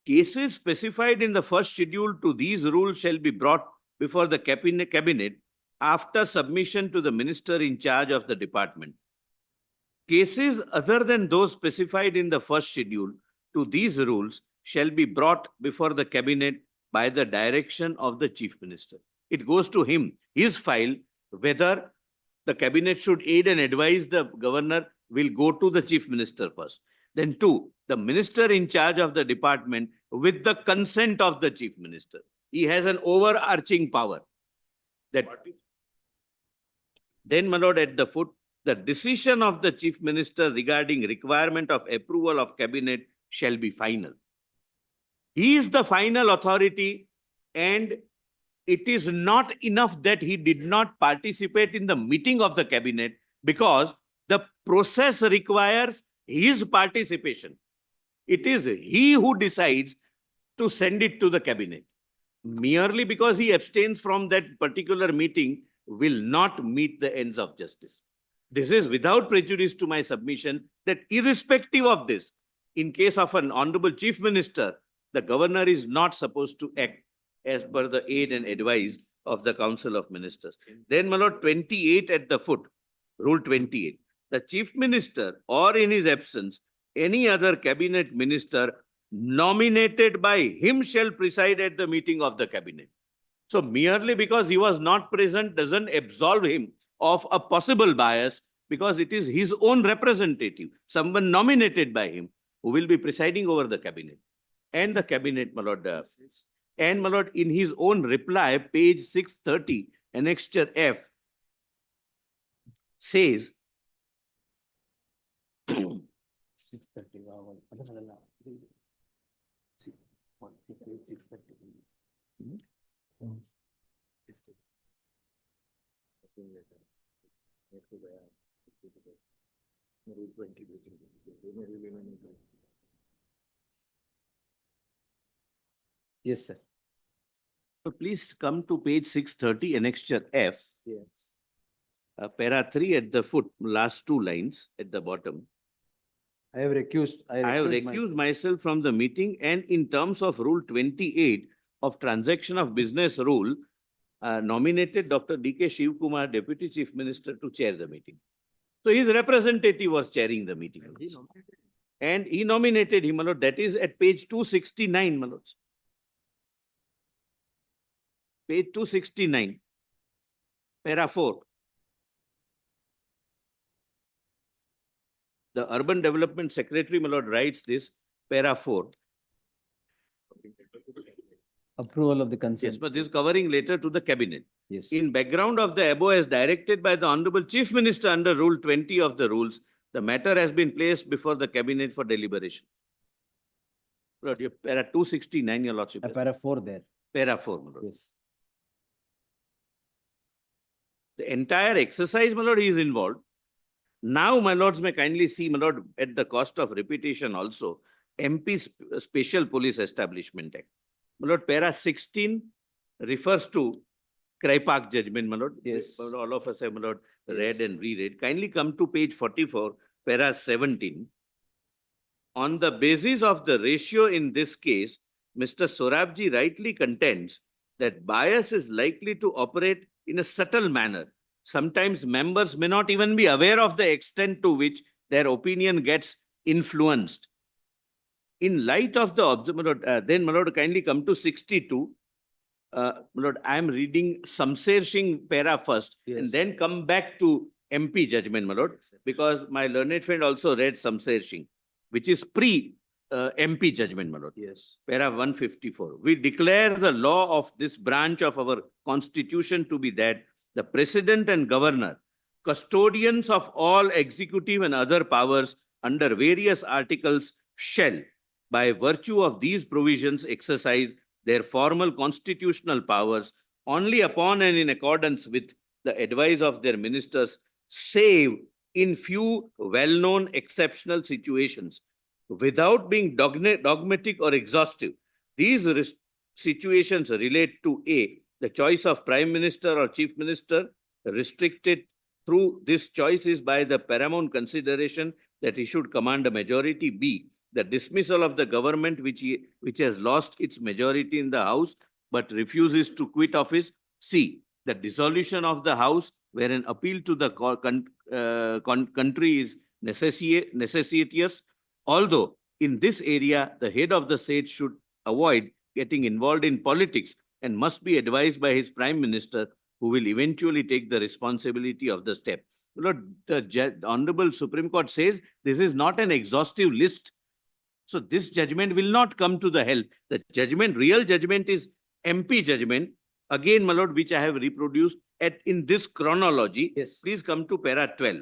cases specified in the first schedule to these rules shall be brought before the cabinet after submission to the minister in charge of the department. Cases other than those specified in the first schedule to these rules shall be brought before the cabinet by the direction of the chief minister. It goes to him, his file, whether the cabinet should aid and advise the governor will go to the chief minister first. Then two, the minister in charge of the department with the consent of the chief minister. He has an overarching power. Then, my lord, at the foot, the decision of the chief minister regarding requirement of approval of cabinet shall be final. He is the final authority, and it is not enough that he did not participate in the meeting of the cabinet, because the process requires his participation. It is he who decides to send it to the cabinet. Merely because he abstains from that particular meeting will not meet the ends of justice. This is without prejudice to my submission that irrespective of this, in case of an honorable chief minister, the governor is not supposed to act as per the aid and advice of the Council of Ministers. Then, my lord, 28 at the foot, Rule 28. The chief minister or in his absence, any other cabinet minister nominated by him shall preside at the meeting of the cabinet. So merely because he was not present doesn't absolve him of a possible bias, because it is his own representative, someone nominated by him, who will be presiding over the cabinet. And the cabinet, my lord, and my lord, in his own reply, page 630, annexure F, says, Yes, sir. so please come to page 630, annexure F. Yes. Para 3 at the foot, last two lines at the bottom. I have recused I have recused myself from the meeting, and in terms of Rule 28, of Transaction of Business Rule nominated Dr. D.K. Shiv Kumar, Deputy Chief Minister, to chair the meeting. So his representative was chairing the meeting. And he nominated him, my lord. That is at page 269, my lords. Page 269, para 4. The Urban Development Secretary, my lord, writes this, para 4. Approval of the consent. Yes, but this is covering later to the cabinet. Yes. In background of the above, as directed by the Honorable Chief Minister under Rule 20 of the rules, the matter has been placed before the cabinet for deliberation. Lord, your para 269, your lordship. Para 4 there. Para 4, my lord. Yes. The entire exercise, my lord, is involved. Now, my lords may kindly see, my lord, at the cost of repetition also, MP Special Police Establishment Act. My lord, para 16 refers to Cry Park judgment, my lord. Yes. All of us have, my lord, read Yes. and reread. Kindly come to page 44, para 17. On the basis of the ratio in this case, Mr. Sorabji rightly contends that bias is likely to operate in a subtle manner. Sometimes members may not even be aware of the extent to which their opinion gets influenced. In light of the then, my lord, kindly come to 62. My lord, I am reading Samser Singh para first, Yes. and then come back to MP judgment, my lord, because my learned friend also read Samser Singh, which is pre-MP judgment, my lord. Yes. Para 154. We declare the law of this branch of our constitution to be that the president and governor, custodians of all executive and other powers under various articles, shall, by virtue of these provisions, exercise their formal constitutional powers only upon and in accordance with the advice of their ministers, save in few well-known exceptional situations, without being dogmatic or exhaustive. These situations relate to A, the choice of Prime Minister or Chief Minister, restricted through this choice is by the paramount consideration that he should command a majority. B, the dismissal of the government which has lost its majority in the House but refuses to quit office. C, the dissolution of the House where an appeal to the country is necessitous. Although in this area, the head of the state should avoid getting involved in politics and must be advised by his Prime Minister, who will eventually take the responsibility of the step. Lord, the Honorable Supreme Court says this is not an exhaustive list. So this judgment will not come to the help. The judgment, real judgment is MP judgment. Again, my lord, which I have reproduced in this chronology. Yes. Please come to para 12.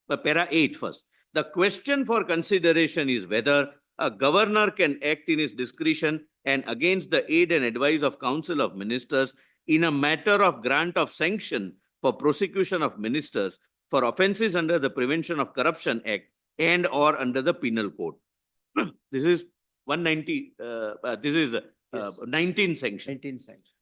Para 8 first. The question for consideration is whether a governor can act in his discretion and against the aid and advice of Council of Ministers in a matter of grant of sanction for prosecution of ministers for offences under the Prevention of Corruption Act and or under the Penal Code. This is 190, this is 19 sanction. 19 sanction.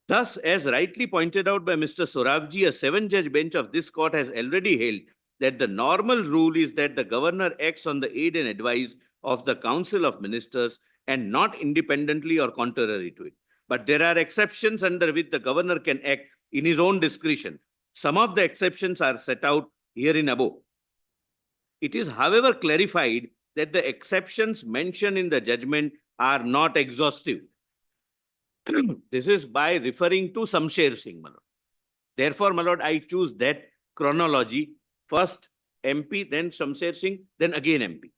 Thus, as rightly pointed out by Mr. Sorabji, a 7-judge bench of this court has already held that the normal rule is that the governor acts on the aid and advice of the Council of Ministers and not independently or contrary to it. But there are exceptions under which the governor can act in his own discretion. Some of the exceptions are set out herein above. It is, however, clarified that the exceptions mentioned in the judgment are not exhaustive. This is by referring to Samsher Singh, my lord. Therefore, my lord, I choose that chronology. First MP, then Samsher Singh, then again MP.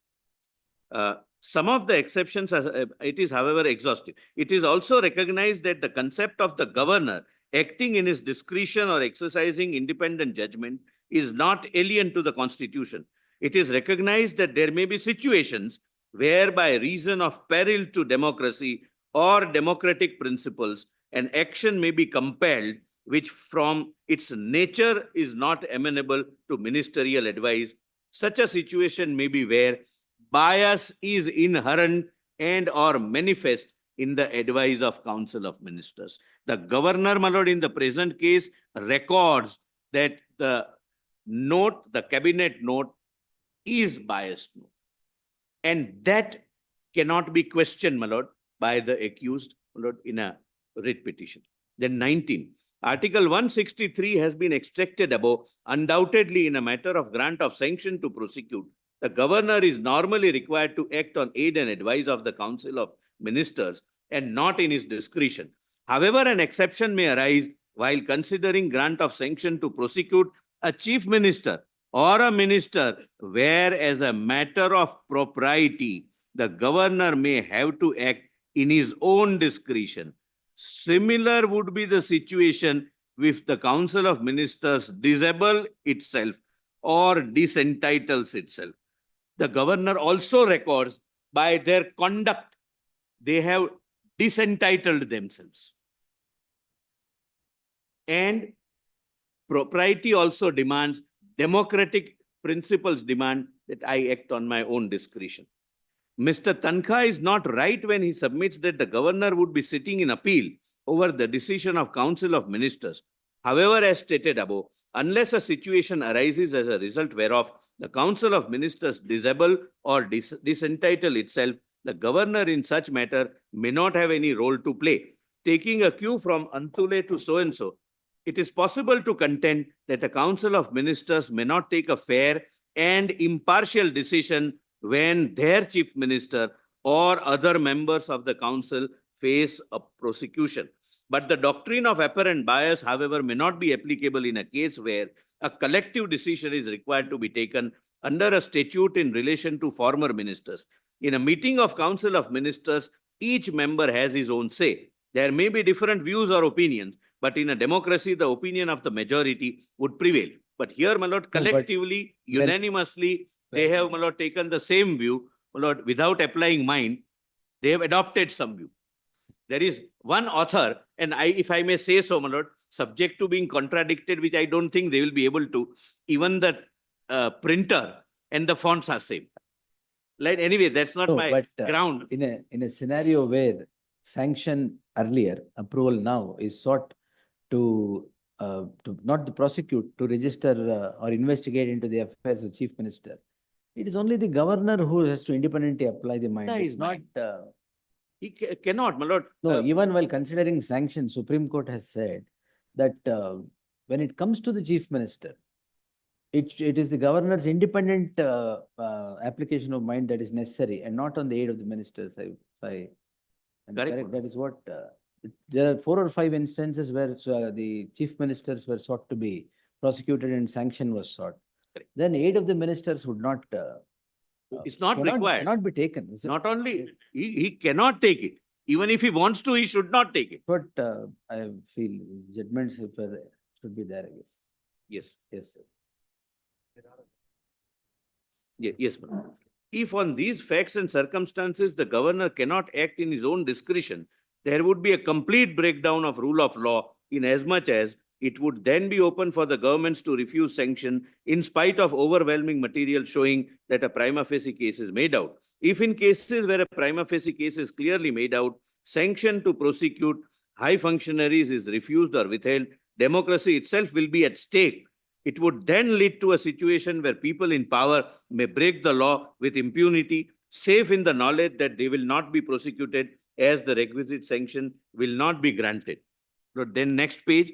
Some of the exceptions, it is, however, exhaustive. It is also recognized that the concept of the governor acting in his discretion or exercising independent judgment is not alien to the Constitution. It is recognized that there may be situations where by reason of peril to democracy or democratic principles, an action may be compelled which from its nature is not amenable to ministerial advice. Such a situation may be where bias is inherent and or manifest in the advice of Council of Ministers. The governor, my lord, in the present case records that the note, the cabinet note, is biased note. And that cannot be questioned, my lord, by the accused, my lord, in a writ petition. Then 19. Article 163 has been extracted above. Undoubtedly, in a matter of grant of sanction to prosecute, the governor is normally required to act on aid and advice of the Council of Ministers and not in his discretion. However, an exception may arise while considering grant of sanction to prosecute a chief minister or a minister, where as a matter of propriety, the governor may have to act in his own discretion. Similar would be the situation if the Council of Ministers disable itself or disentitles itself. The governor also records by their conduct, they have disentitled themselves. And propriety also demands, democratic principles demand that I act on my own discretion. Mr. Tankha is not right when he submits that the governor would be sitting in appeal over the decision of Council of Ministers. However, as stated above, unless a situation arises as a result whereof the Council of Ministers disable or disentitle itself, the governor in such matter may not have any role to play. Taking a cue from Antule to so-and-so, it is possible to contend that a Council of Ministers may not take a fair and impartial decision when their chief minister or other members of the council face a prosecution. But the doctrine of apparent bias, however, may not be applicable in a case where a collective decision is required to be taken under a statute in relation to former ministers. In a meeting of Council of Ministers, each member has his own say. There may be different views or opinions, but in a democracy, the opinion of the majority would prevail. But here, my lord, collectively, unanimously, they have, my lord, taken the same view, my lord, without applying mind. They have adopted some view. There is one author, and if I may say so, my lord, subject to being contradicted, which I don't think they will be able to, even the printer and the fonts are same. Like, anyway, that's not my ground. In a scenario where sanction earlier, approval now is sought to not to prosecute, to register or investigate into the affairs of chief minister, it is only the governor who has to independently apply the mind. It's not. He cannot, my lord. No, even while considering sanction, Supreme Court has said that when it comes to the chief minister, it is the governor's independent application of mind that is necessary, and not on the aid of the ministers. If I am correct, that is what. There are 4 or 5 instances where the chief ministers were sought to be prosecuted and sanction was sought. Correct. Then aid of the ministers would not. It's not required. Cannot be taken. Not only, he cannot take it. Even if he wants to, he should not take it. But I feel judgments should be there, I guess. Yes. Yes, sir. Yes, ma'am. If on these facts and circumstances, the governor cannot act in his own discretion, there would be a complete breakdown of rule of law, in as much as it would then be open for the governments to refuse sanction in spite of overwhelming material showing that a prima facie case is made out. If in cases where a prima facie case is clearly made out, sanction to prosecute high functionaries is refused or withheld, democracy itself will be at stake. It would then lead to a situation where people in power may break the law with impunity, safe in the knowledge that they will not be prosecuted as the requisite sanction will not be granted. But then next page,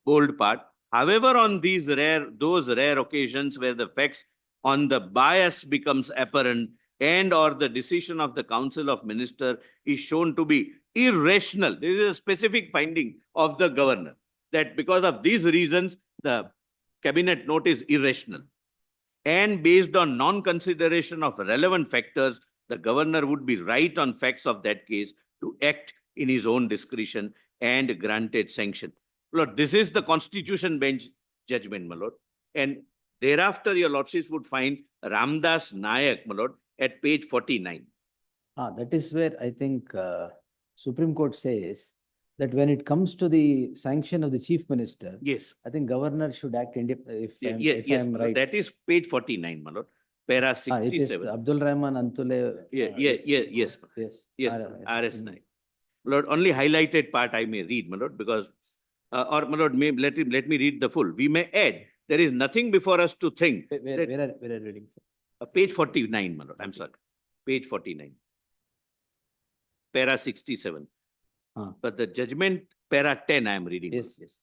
bold part. However, on those rare occasions where the facts on the bias becomes apparent and or the decision of the Council of Ministers is shown to be irrational, there is a specific finding of the governor that because of these reasons, the cabinet note is irrational. And based on non-consideration of relevant factors, the governor would be right on facts of that case to act in his own discretion and granted sanction. Lord, this is the Constitution Bench judgment, my lord. And thereafter, your lordships would find Ramdas Nayak, my lord, at page 49. That is where I think Supreme Court says that when it comes to the sanction of the chief minister, yes, I think governor should act if yes, I'm right. That is page 49, my lord. Para 67. It is Abdul Rahman Antule. Yes. RS 9. Lord, only highlighted part I may read, my lord, because, or my lord, let me read the full. We may add, there is nothing before us to think. Where are you reading, sir? Page 49, my lord. I'm sorry. Page 49. para 67. Ah. But the judgment, para 10, I am reading. Yes, yes.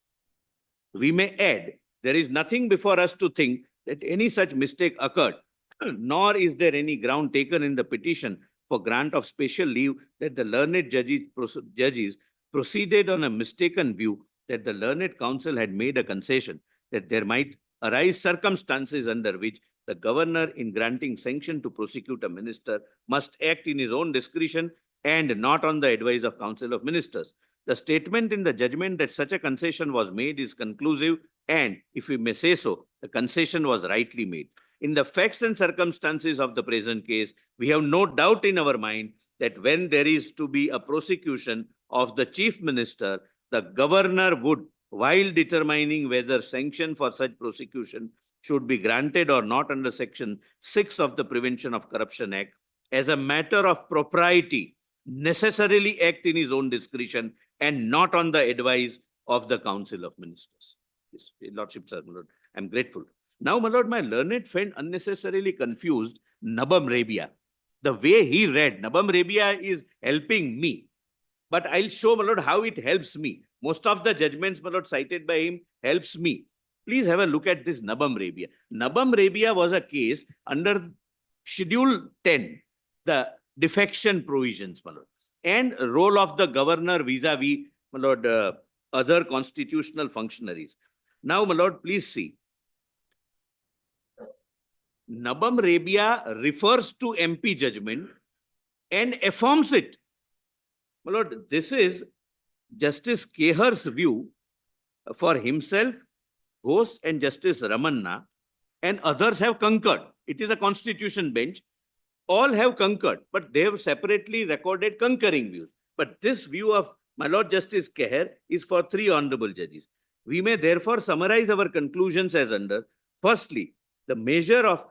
We may add, there is nothing before us to think that any such mistake occurred, nor is there any ground taken in the petition for grant of special leave that the learned judges proceeded on a mistaken view that the learned counsel had made a concession that there might arise circumstances under which the governor, in granting sanction to prosecute a minister, must act in his own discretion and not on the advice of council of ministers. The statement in the judgment that such a concession was made is conclusive, and, if we may say so, the concession was rightly made. In the facts and circumstances of the present case, we have no doubt in our mind that when there is to be a prosecution of the chief minister, the governor would, while determining whether sanction for such prosecution should be granted or not under Section 6 of the Prevention of Corruption Act, as a matter of propriety, necessarily act in his own discretion and not on the advice of the Council of Ministers. Yes, Your Lordship, sir, my Lord, I'm grateful. Now, my Lord, my learned friend unnecessarily confused Nabam Rabia. The way he read, Nabam Rabia is helping me. But I'll show, my Lord, how it helps me. Most of the judgments, my Lord, cited by him helps me. Please have a look at this Nabam Rabia. Nabam Rabia was a case under Schedule 10, the defection provisions, my Lord, and role of the governor vis-a-vis, my Lord, other constitutional functionaries. Now, my Lord, please see. Nabam Rabia refers to MP judgment and affirms it. My Lord, this is Justice Kehar's view for himself, Ghosh and Justice Ramanna, and others have concurred. It is a constitution bench. All have concurred, but they have separately recorded concurring views. But this view of my Lord Justice Kehar is for 3 honorable judges. We may therefore summarize our conclusions as under: firstly, the measure of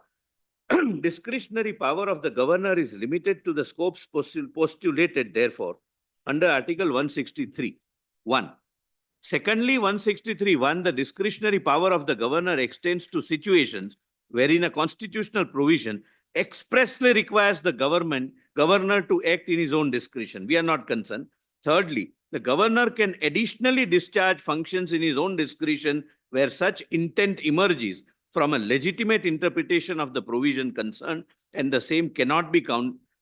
discretionary power of the governor is limited to the scopes postulated, therefore, under Article 163(1). Secondly, 163(1), the discretionary power of the governor extends to situations wherein a constitutional provision expressly requires the governor to act in his own discretion. We are not concerned. Thirdly, the governor can additionally discharge functions in his own discretion where such intent emerges from a legitimate interpretation of the provision concerned, and the same cannot be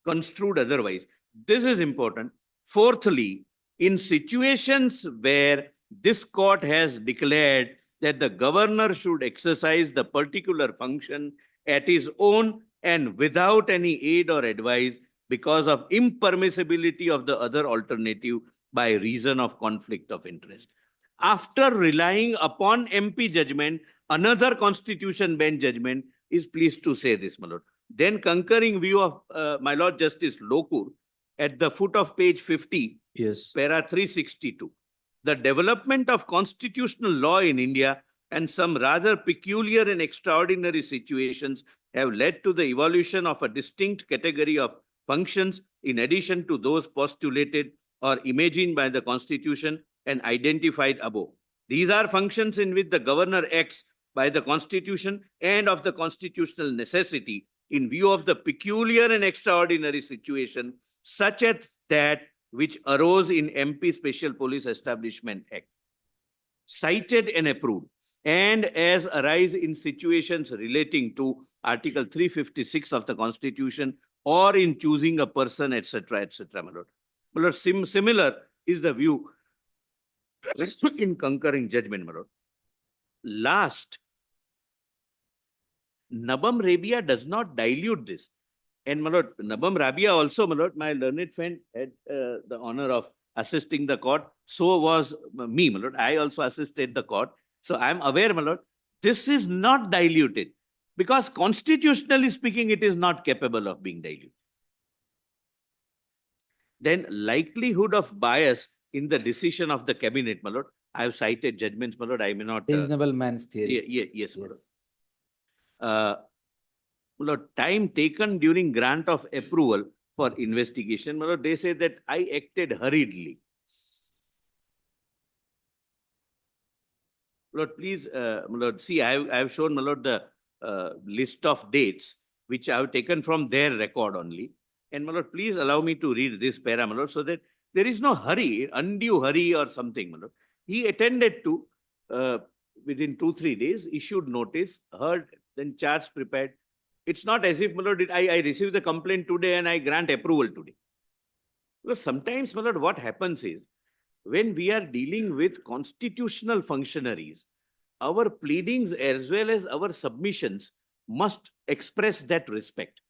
construed otherwise. This is important. Fourthly, in situations where this court has declared that the governor should exercise the particular function at his own and without any aid or advice because of impermissibility of the other alternative by reason of conflict of interest. After relying upon MP judgment, another constitution bench judgment is pleased to say this, my Lord. Then concurring view of my Lord Justice Lokur at the foot of page 50, Yes. para 362. The development of constitutional law in India and some rather peculiar and extraordinary situations have led to the evolution of a distinct category of functions in addition to those postulated or imagined by the Constitution and identified above. These are functions in which the governor acts by the Constitution and of the constitutional necessity in view of the peculiar and extraordinary situation, such as that which arose in MP Special Police Establishment Act, cited and approved, and as arise in situations relating to Article 356 of the Constitution or in choosing a person, etc., etc., my Lord. My Lord, similar is the view in concurring judgment, my Lord. Last, Nabam Rabia does not dilute this. And my Lord, Nabam Rabia also, my Lord, my learned friend had the honor of assisting the court. So was me, my Lord. I also assisted the court. So I am aware, my Lord, this is not diluted because constitutionally speaking, it is not capable of being diluted. Then likelihood of bias in the decision of the cabinet, my Lord. I have cited judgments, my Lord. I may not. Reasonable man's theory. Yes, my Lord. Lord, time taken during grant of approval for investigation, my Lord, they say that I acted hurriedly. Lord, please, my Lord, see, I have shown, my Lord, the list of dates which I have taken from their record only. And my lord, please allow me to read this para, my lord, so that there is no hurry, undue hurry or something, my lord. He attended to, within 2-3 days, issued notice, heard, then charge prepared. It's not as if, my lord, I received the complaint today and I grant approval today. Because sometimes, my lord, what happens is, when we are dealing with constitutional functionaries, our pleadings as well as our submissions must express that respect.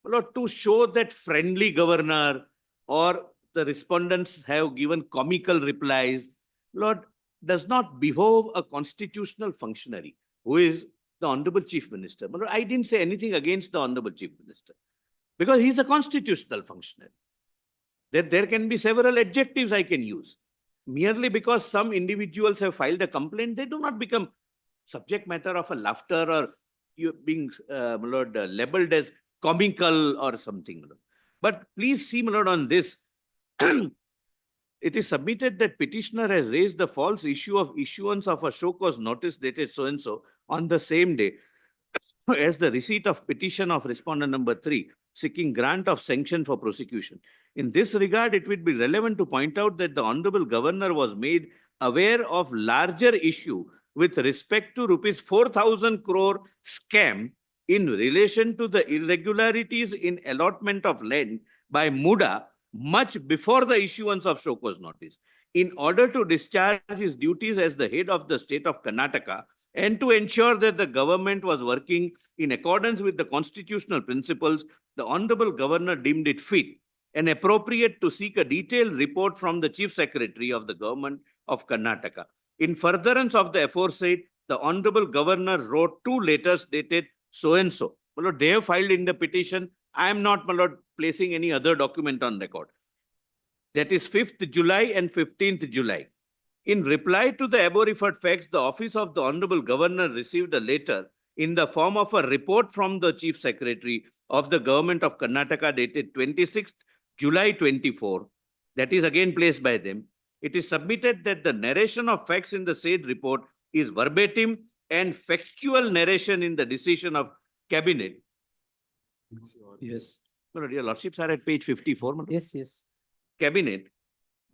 My lord, to show that friendly governor or the respondents have given comical replies, Lord, does not behove a constitutional functionary who is the Honorable Chief Minister. My lord, I didn't say anything against the Honorable Chief Minister because he's a constitutional functionary. There can be several adjectives I can use. Merely because some individuals have filed a complaint, they do not become subject matter of a laughter or you being my lord, labeled as comical or something. My lord. But please see, my lord, on this, it is submitted that petitioner has raised the false issue of issuance of a show cause notice dated so-and-so on the same day as the receipt of petition of respondent number 3 seeking grant of sanction for prosecution. In this regard, it would be relevant to point out that the Honorable Governor was made aware of larger issue with respect to rupees 4,000 crore scam in relation to the irregularities in allotment of land by MUDA much before the issuance of show cause notice. In order to discharge his duties as the head of the state of Karnataka and to ensure that the government was working in accordance with the constitutional principles, the Honorable Governor deemed it fit and appropriate to seek a detailed report from the Chief Secretary of the Government of Karnataka. In furtherance of the aforesaid, the Honorable Governor wrote 2 letters dated so-and-so. My lord, they have filed in the petition. I am not, my lord, placing any other document on record. That is 5th July and 15th July. In reply to the above referred facts, the office of the Honorable Governor received a letter in the form of a report from the Chief Secretary of the Government of Karnataka dated 26th July 24. That is again placed by them. It is submitted that the narration of facts in the said report is verbatim and factual narration in the decision of Cabinet. Yes. My lord, your lordships are at page 54. My lord. Yes, yes. Cabinet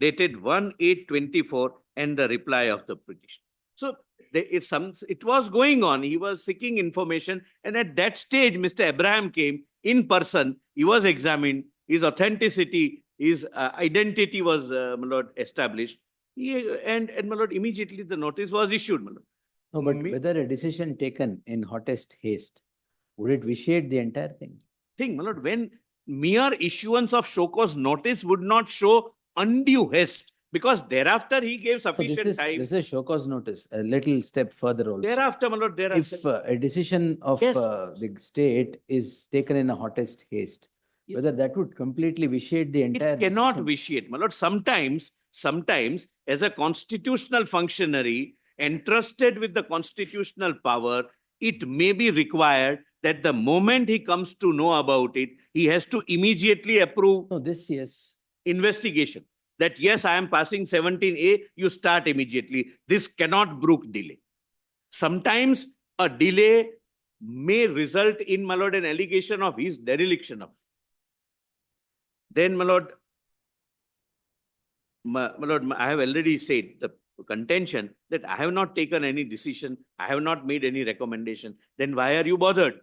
dated 1/8/24 and the reply of the petition. So it was going on. He was seeking information, and at that stage, Mr. Abraham came in person. He was examined. His authenticity, his identity was, my lord, established. And my lord, immediately the notice was issued, my lord. No, but Me- whether a decision taken in hottest haste, would it vitiate the entire thing? Thing, my lord, when mere issuance of show cause notice would not show undue haste, because thereafter he gave So sufficient time. this is show cause notice, a little step further also. Thereafter, my lord, there are. If a decision of Yes. the state is taken in a hottest haste, Yes. whether that would completely vitiate the entire It cannot decision. vitiate, my lord. Sometimes, as a constitutional functionary entrusted with the constitutional power, it may be required that the moment he comes to know about it, he has to immediately approve No, this, yes. investigation. That yes, I am passing 17A, you start immediately. This cannot brook delay. Sometimes a delay may result in, my lord, an allegation of his dereliction of. Then, my lord, I have already said the contention that I have not taken any decision, I have not made any recommendation. Then why are you bothered?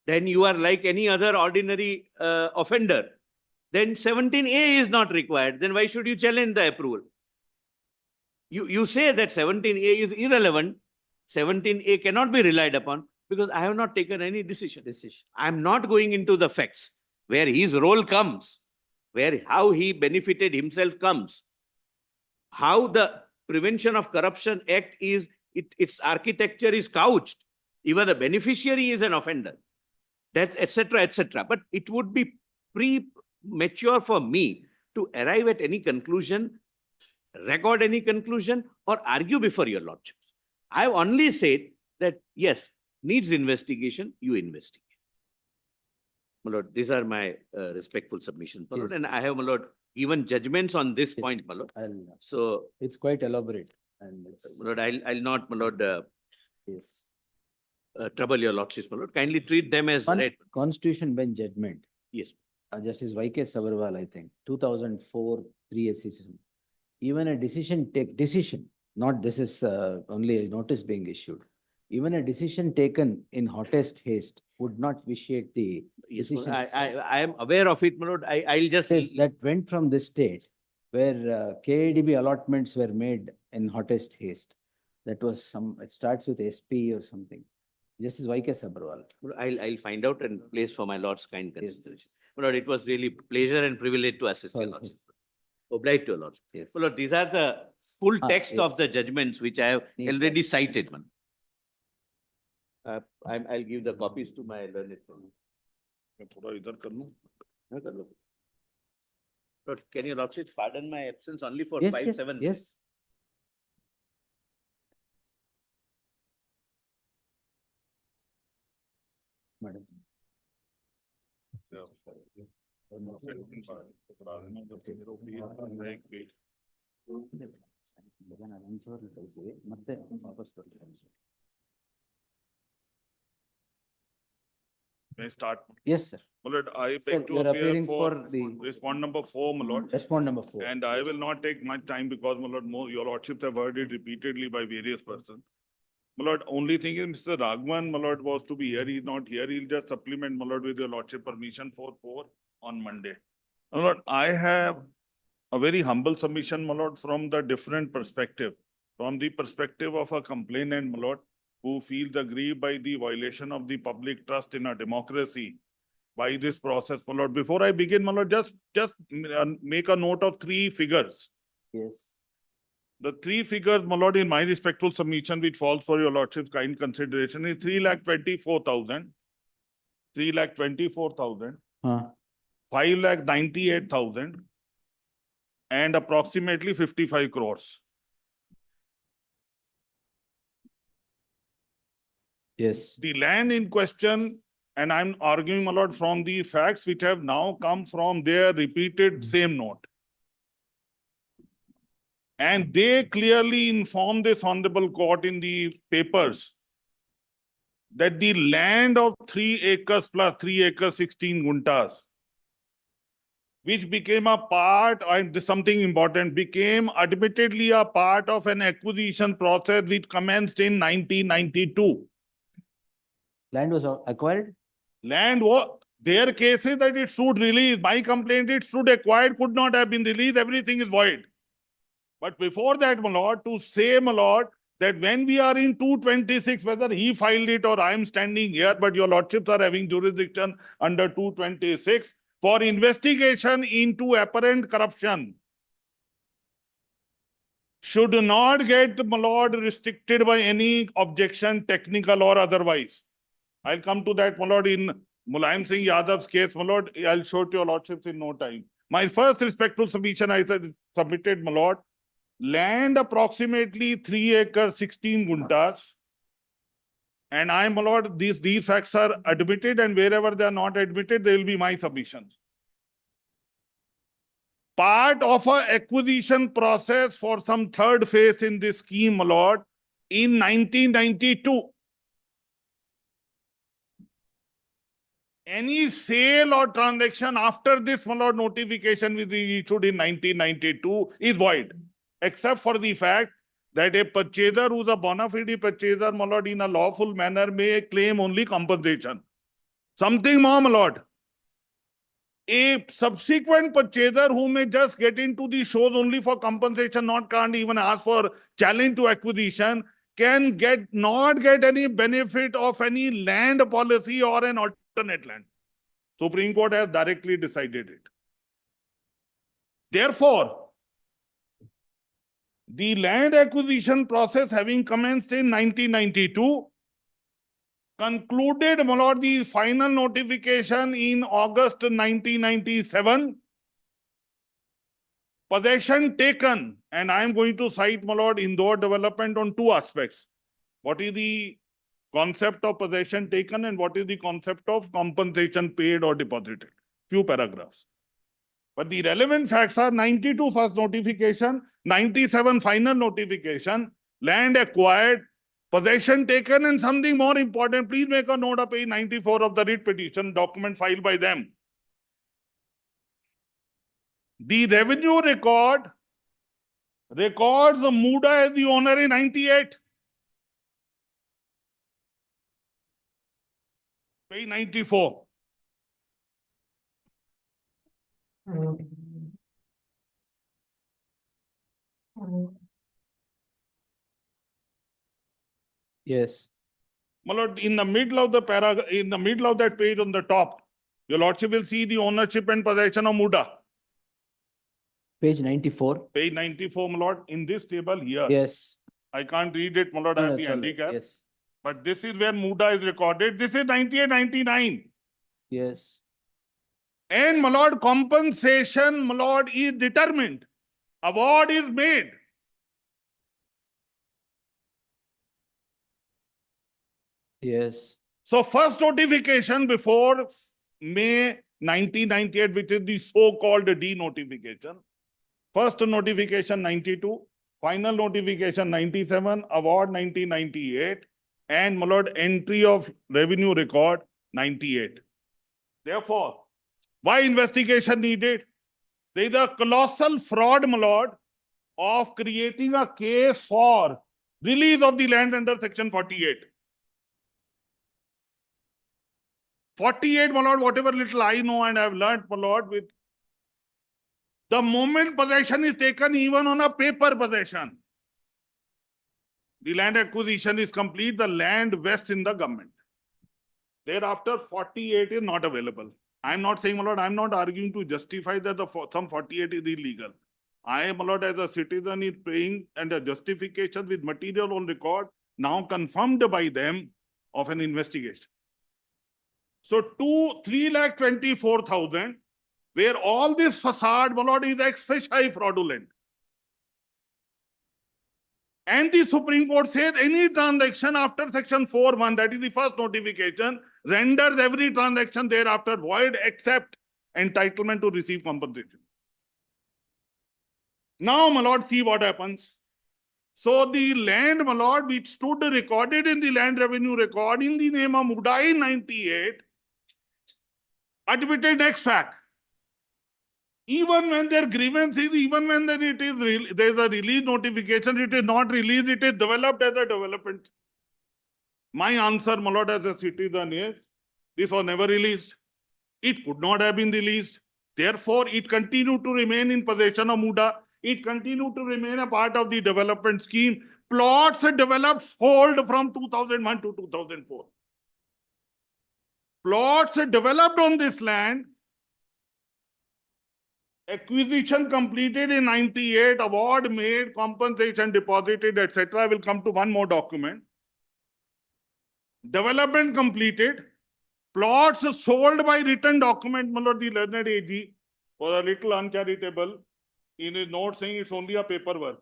Then you are like any other ordinary offender. Then 17A is not required. Then why should you challenge the approval? You say that 17A is irrelevant. 17A cannot be relied upon because I have not taken any decision. I am not going into the facts where his role comes, how he benefited himself comes, how the Prevention of Corruption Act is, its architecture is couched. Even the beneficiary is an offender. That etc., etc. But it would be premature for me to arrive at any conclusion, record any conclusion, or argue before your lordship. I have only said that yes, needs investigation, you investigate. My lord, these are my respectful submissions, my lord, Yes. and I have, my lord, given judgments on this Yes. point, my lord. I'll, So, it's quite elaborate and it's, my lord, I'll not, my lord, yes. trouble your lordships, my lord. Kindly treat them as One read. constitution bench judgment. Yes. Justice Y.K. Sabharwal, I think, 2004, 3 SCC. Even a decision, not this is only a notice being issued. Even a decision taken in hottest haste would not vitiate the Yes, decision. I am aware of it, my lord. I'll just. Says that went from this state where KIDB allotments were made in hottest haste. That was it starts with SP or something. Justice Y.K. Sabharwal. I'll find out and place for my lord's kind Yes. consideration. My lord, it was really pleasure and privilege to assist your Sorry, lordship. yes. Obliged to your lordship. Yes. My lord, these are the full text of yes. the judgments which I have Need already that. cited, man. I'll give the copies to my learned friend. मैं थोड़ा इधर कर लूं हाँ, कर लो. Lord, can your lordship pardon my absence only for Yes, 5-7 minutes? yes. Madam. ಮತ್ತೆ ವಾಪಸ್ ಕೊಡ್ತೀನಿ. May I start? Yes, sir. My lord, I Sir, beg to you are appear appearing for for the respond number 4, my lord. respond number 4. And I will not take much time because, my lord, your lordships have heard it repeatedly by various persons. My lord, only thing is Mr. Raghavan, my lord, was to be here. He's not here. He'll just supplement, my lord, with your lordship permission for 4 on Monday. My lord, I have a very humble submission, my lord, from the different perspective. From the perspective of a complainant, my lord, who feels aggrieved by the violation of the public trust in a democracy by this process, my lord. Before I begin, my lord, just make a note of 3 figures. Yes. The 3 figures, my lord, in my respectful submission, which falls for your lordship's kind consideration, is 3,24,000, 3,24,000, 5,98,000, and approximately 55 crores. Yes. The land in question, and I'm arguing, my lord, from the facts which have now come from their repeated same note. And they clearly inform this honorable court in the papers that the land of 3 acres plus 3 acres, 16 guntas, which became a part, and this something important, became admittedly a part of an acquisition process which commenced in 1992. Land was acquired? Land was, their case is that it should release. My complaint, it should acquired, could not have been released. Everything is void. But before that, my lord, to say, my lord, that when we are in 226, whether he filed it or I am standing here, but your lordships are having jurisdiction under 226 for investigation into apparent corruption, should not get, my lord, restricted by any objection, technical or otherwise. I'll come to that, my lord, in Mulayam Singh Yadav's case, my lord. I'll show to your lordships in no time. My first respectful submission, I said, submitted, my lord, land approximately 3 acres, 16 guntas. And I, my lord, these facts are admitted, and wherever they are not admitted, they will be my submissions. Part of a acquisition process for some third phase in this scheme, my lord, in 1992. Any sale or transaction after this, my lord, notification which is issued in 1992 is void, except for the fact that a purchaser who's a bona fide purchaser, my lord, in a lawful manner may claim only compensation. Something more, my lord. A subsequent purchaser who may just get into the shows only for compensation, can't even ask for challenge to acquisition, can not get any benefit of any land policy or an alternate land. Supreme Court has directly decided it. Therefore, the land acquisition process having commenced in 1992, concluded, my lord, the final notification in August 1997. Possession taken, and I am going to cite, my lord, Indore development on 2 aspects. What is the concept of possession taken and what is the concept of compensation paid or deposited? Few paragraphs. But the relevant facts are 92 first notification, 97 final notification, land acquired, possession taken, and something more important. Please make a note of page 94 of the writ petition document filed by them. The revenue record records the MUDA as the owner in 98. Page 94. Yes, My lord, in the middle of the paragraph, in the middle of that page on the top, your lordship will see the ownership and possession of MUDA. page 94. Page 94, my lord, in this table here. Yes. I can't read it, my lord, I No, have no, the it's all right. handicap. Yes, But this is where MUDA is recorded. This is 98, 99. yes, And, my lord, compensation, my lord, is determined. Award is made. yes, So first notification before May 1998, which is the so-called de-notification. First notification 92, final notification 97, award 1998, and my lord, entry of revenue record 98. Therefore, why investigation needed? There is a colossal fraud, my lord, of creating a case for release of the land under section 48. 48, my lord, whatever little I know and I have learnt, my lord, with the moment possession is taken, even on a paper possession, the land acquisition is complete, the land vests in the government. Thereafter, 48 is not available. I am not saying, my lord, I am not arguing to justify that some 48 is illegal. I am, my lord, as a citizen is paying and a justification with material on record, now confirmed by them of an investigation. So 3,24,000, where all this facade, my lord, is ex-officio fraudulent. And the Supreme Court says any transaction after section 4(1), that is the first notification, renders every transaction thereafter void except entitlement to receive compensation. Now, my lord, see what happens. So the land, my lord, which stood recorded in the land revenue record in the name of MUDA in 98, admitted next fact. Even when their grievance is, even when there is a release notification, it is not released, it is developed as a development. My answer, my lord, as a citizen is, this was never released. It could not have been released. Therefore, it continued to remain in possession of MUDA. It continued to remain a part of the development scheme. Plots developed, sold from 2001 to 2004. Plots developed on this land, acquisition completed in 98, award made, compensation deposited, etc. I will come to one more document. Development completed, plots sold by written document. My lord, the learned AG was a little uncharitable in his note saying it's only a paperwork.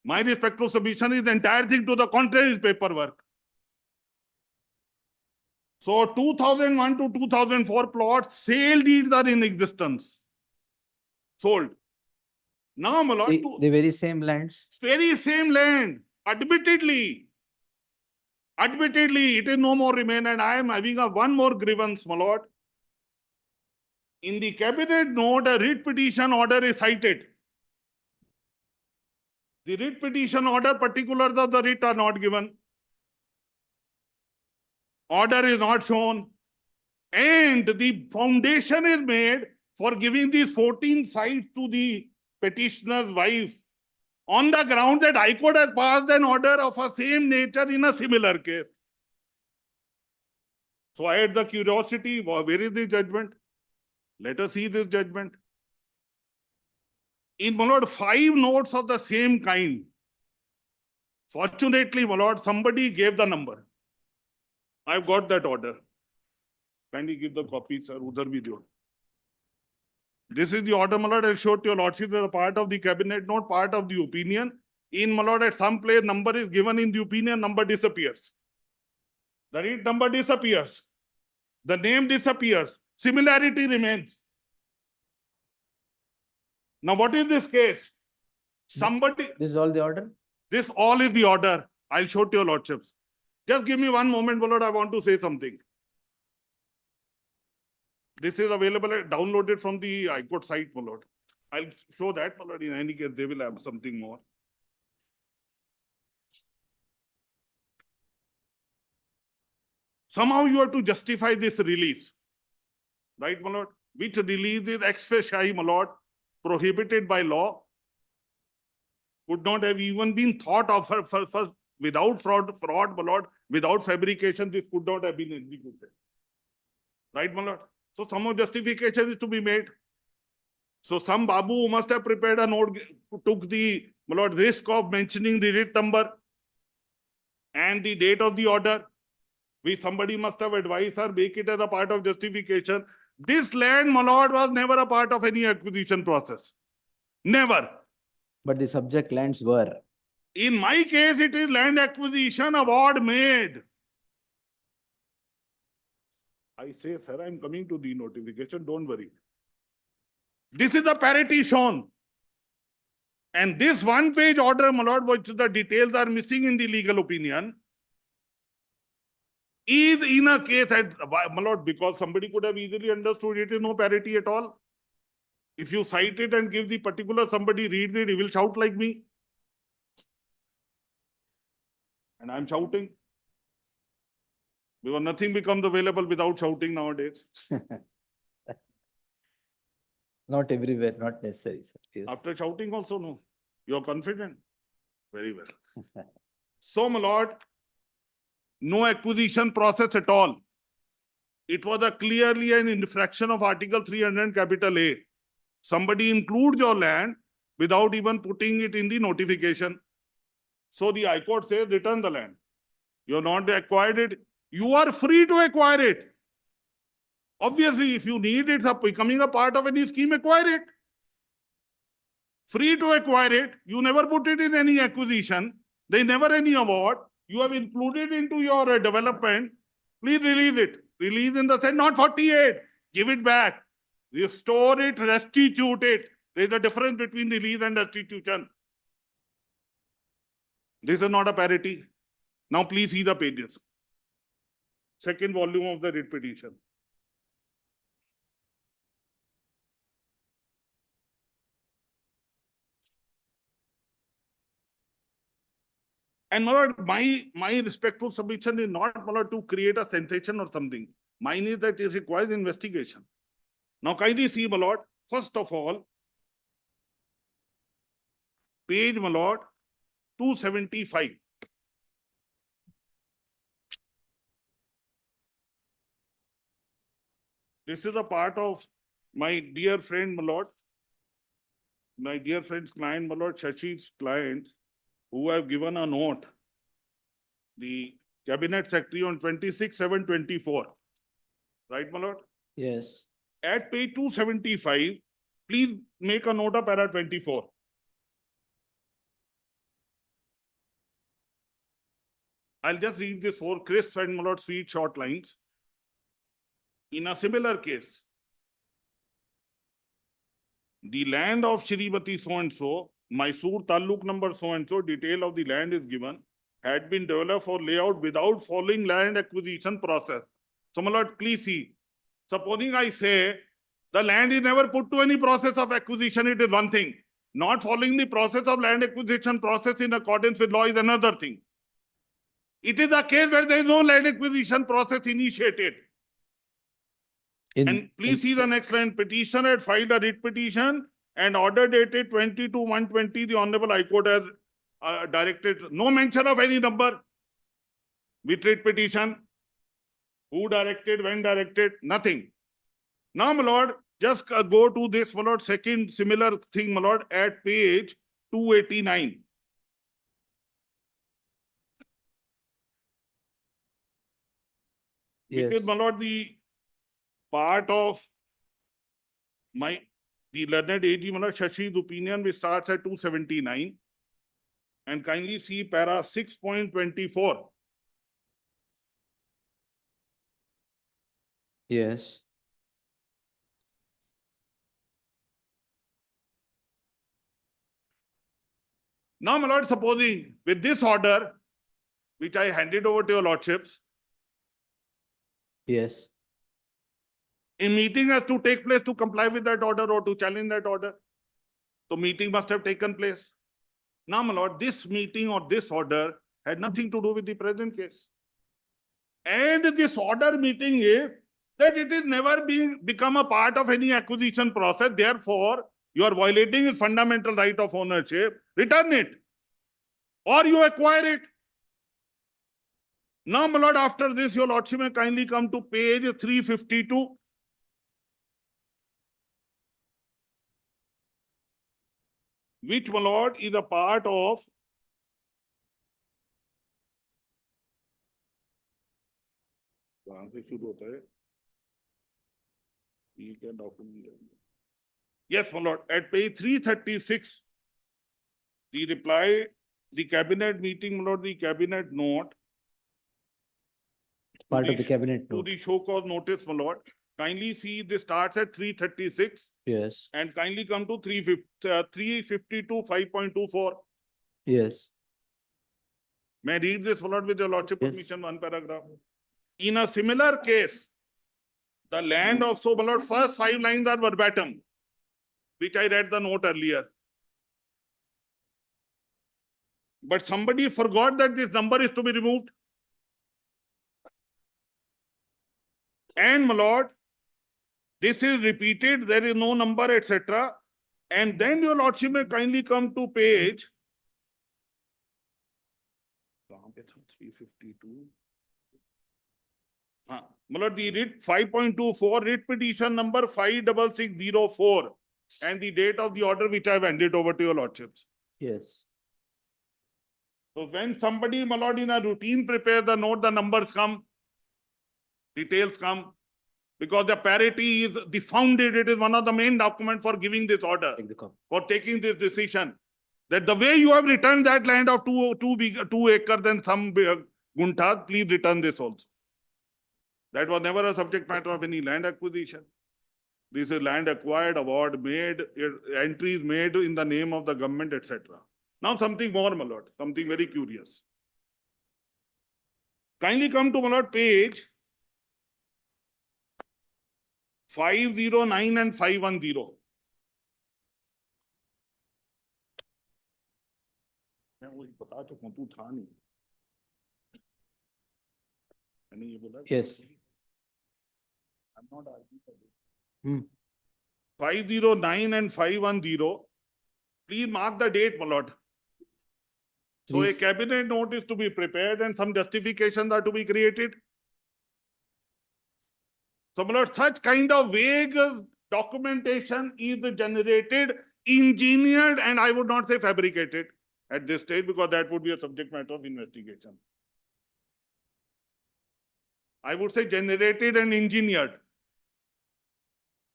My respectful submission is the entire thing to the contrary is paperwork. So 2001 to 2004 plots, sale deeds are in existence. Sold. Now, my lord, the very same lands. very same land, admittedly, it is no more remain, and I am having one more grievance, my lord. In the cabinet note, a writ petition order is cited. The writ petition order, particulars of the writ are not given. Order is not shown. And the foundation is made for giving these 14 sites to the petitioner's wife on the ground that High Court has passed an order of a same nature in a similar case. So I had the curiosity, where is the judgment? Let us see this judgment. In, my lord, 5 notes of the same kind. Fortunately, my lord, somebody gave the number. I've got that order. Kindly give the copy, sir. Udhar bhi do. This is the order, my lord. I'll show to your lordship as a part of the cabinet note, part of the opinion. In, my lord, at some place, number is given in the opinion, number disappears. The writ number disappears. The name disappears. Similarity remains. Now, what is this case? Somebody, This is all the order? this all is the order. I'll show to your lordships. Just give me one moment, my lord. I want to say something. This is available, downloaded from the High Court site, my lord. I'll show that, my lord. In any case, they will have something more. Somehow you have to justify this release. Right, my lord? Which release is ex officio, my lord, prohibited by law. Could not have even been thought of for without fraud, my lord, without fabrication, this could not have been executed. Right, my lord? So some justification is to be made. So some Babu who must have prepared a note, took the, my lord, risk of mentioning the writ number and the date of the order. Somebody must have advised her, make it as a part of justification. This land, my lord, was never a part of any acquisition process. Never. But the subject lands were. In my case, it is land acquisition award made. I say, sir, I'm coming to the notification, don't worry. This is the parity shown. And this one-page order, my lord, which the details are missing in the legal opinion, is in a case, my lord, because somebody could have easily understood it is no parity at all. If you cite it and give the particular, somebody reads it, he will shout like me. And I'm shouting. Because nothing becomes available without shouting nowadays. Not everywhere, not necessary, sir. Yes. After shouting also, no. You're confident? Very well. So, my lord, no acquisition process at all. It was a clearly an infraction of Article 300 capital A. Somebody includes your land without even putting it in the notification. So the High Court says, return the land. You're not acquired it. You are free to acquire it. Obviously, if you need it, becoming a part of any scheme, acquire it. Free to acquire it. You never put it in any acquisition. There never any award. You have included into your development. Please release it. Release in the sense, not 48. Give it back. Restore it, restitute it. There is a difference between release and restitution. This is not a parity. Now please see the pages. Second volume of the writ petition. And my lord, my respectful submission is not, my lord, to create a sensation or something. Mine is that it requires investigation. Now kindly see, my lord, first of all, page, my lord, 275. This is a part of my dear friend, my lord, my dear friend's client, my lord, Shashi's client, who have given a note, the Cabinet Secretary on 26/7/24. Right, my lord? Yes. At page 275, please make a note of para 24. I'll just read this four crisp and, my lord, sweet short lines. In a similar case, the land of Shrimati so-and-so, Mysuru Taluk number so-and-so, detail of the land is given, had been developed for layout without following land acquisition process. So, my lord, please see. Supposing I say the land is never put to any process of acquisition, it is one thing. Not following the process of land acquisition process in accordance with law is another thing. It is a case where there is no land acquisition process initiated. And please see the next line. Petitioner had filed a writ petition and order dated 22/1/20. The Honorable High Court has directed. No mention of any number with writ petition. Who directed, when directed, nothing. Now, my lord, just go to this, my lord, second similar thing, my lord, at page 289. Yes. Because, my lord, the part of the learned AG, my lord, Shashi's opinion, which starts at 279. And kindly see para 6.24. Yes. Now, my lord, supposing with this order, which I handed over to your lordships, Yes. a meeting has to take place to comply with that order or to challenge that order. So meeting must have taken place. Now, my lord, this meeting or this order had nothing to do with the present case. And this order meeting is that it is never become a part of any acquisition process. Therefore, you are violating his fundamental right of ownership. Return it. Or you acquire it. Now, my lord, after this, your lordship may kindly come to page 352. Which, my lord, is a part of yes, my lord, at page 336, the reply, the cabinet meeting, my lord, the cabinet note. Part of the cabinet To note. the show cause notice, my lord. Kindly see this starts at 336 Yes, and kindly come to 352 5.24. yes, May I read this, my lord, with your lordship Yes. permission, one paragraph. In a similar case, the land of, so my lord, first 5 lines are verbatim, which I read the note earlier. But somebody forgot that this number is to be removed. And my lord, this is repeated, there is no number, etc. And then your lordship may kindly come to page 352. My lord, the writ 5.24, writ petition number 56604, and the date of the order which I have handed over to your lordships. yes. So when somebody, my lord, in a routine prepare the note, the numbers come, details come, because the parity is the founded, it is one of the main documents for giving this order, Take the copy. for taking this decision. That the way you have returned that land of 2 acres and some guntas, please return this also. That was never a subject matter of any land acquisition. This is land acquired, award made, entries made in the name of the government, etc. Now something more, my lord, something very curious. Kindly come to, my lord, page 509 and 510. मैं वही बता चुका हूं, तू था नहीं. मैंने ये बोला. Yes. I'm not arguing for this. Hmm. 509 and 510. Please mark the date, my lord. So a Please. cabinet note is to be prepared and some justifications are to be created. So, my lord, such kind of vague documentation is generated, engineered, and I would not say fabricated at this stage, because that would be a subject matter of investigation. I would say generated and engineered,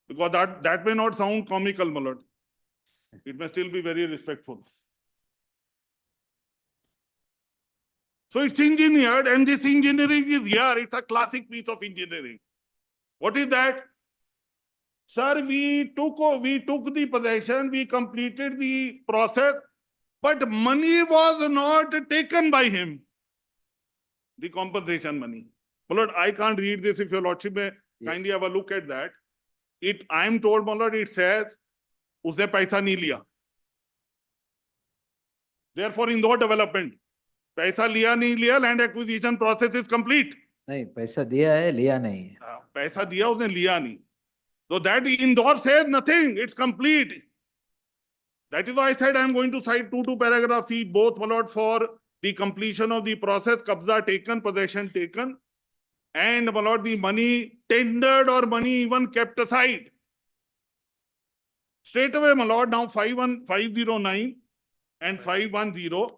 because that may not sound comical, my lord. It may still be very respectful. So it's engineered, and this engineering is here. It's a classic piece of engineering. What is that? Sir, we took the possession, we completed the process, but money was not taken by him. The compensation money. My lord, I can't read this. If your lordship may kindly have a look at that. I am told, my lord, it says, उसने पैसा नहीं लिया. Therefore, in no development, पैसा लिया नहीं लिया, land acquisition process is complete. नहीं, पैसा दिया है, लिया नहीं है. पैसा दिया, उसने लिया नहीं. So that indoor says nothing. It's complete. That is why I said I am going to cite two paragraphs each, both, my lord, for the completion of the process, kabza taken, possession taken, and, my lord, the money tendered or money even kept aside. Straight away, my lord, now 509 and 510.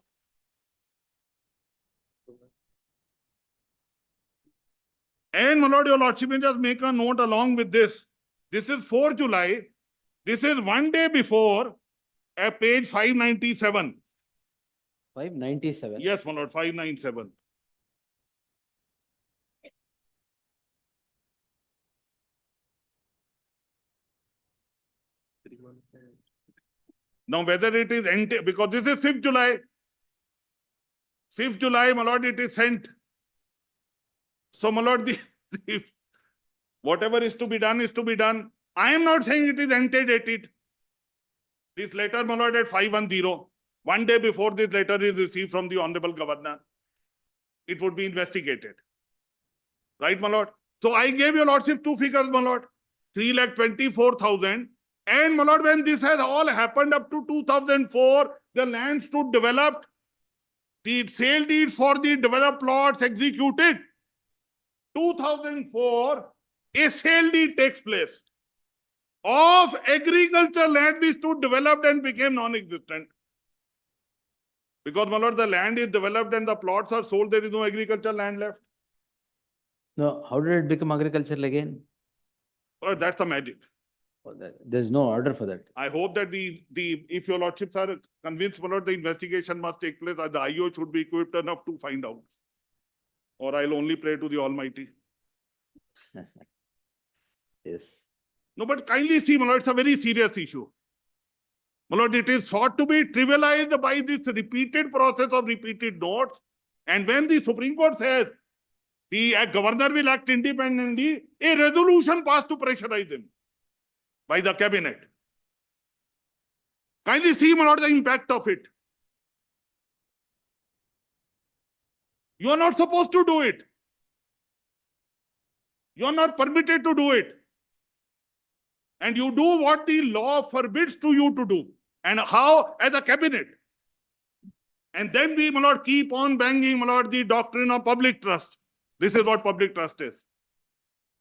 And, my lord, your lordship may just make a note along with this. This is 4 July. This is one day before page 597. 597. Yes, my lord, 597. Now, whether it is because this is 5th July. 5th July, my lord, it is sent. So, my lord, whatever is to be done is to be done. I am not saying it is antedated. This letter, my lord, at 510, 1 day before this letter is received from the Honorable Governor, it would be investigated. Right, my lord? So I gave your lordship two figures, my lord. 3,24,000. And my lord, when this has all happened up to 2004, the land stood developed. The sale deeds for the developed plots executed. 2004, a sale deed takes place of agriculture land which stood developed and became non-existent. Because, my lord, the land is developed and the plots are sold, there is no agricultural land left. No, how did it become agricultural again? Well, that's the magic. Oh, there's no order for that. I hope that if your lordships are convinced, my lord, the investigation must take place, the IO should be equipped enough to find out. Or I'll only pray to the Almighty. Yes. No, but kindly see, my lord, it's a very serious issue. My lord, it is thought to be trivialized by this repeated process of repeated notes. And when the Supreme Court says the governor will act independently, a resolution passed to pressurize him by the cabinet. Kindly see, my lord, the impact of it. You are not supposed to do it. You are not permitted to do it. And you do what the law forbids to you to do. And how? As a cabinet. And then we, my lord, keep on banging, my lord, the doctrine of public trust. This is what public trust is,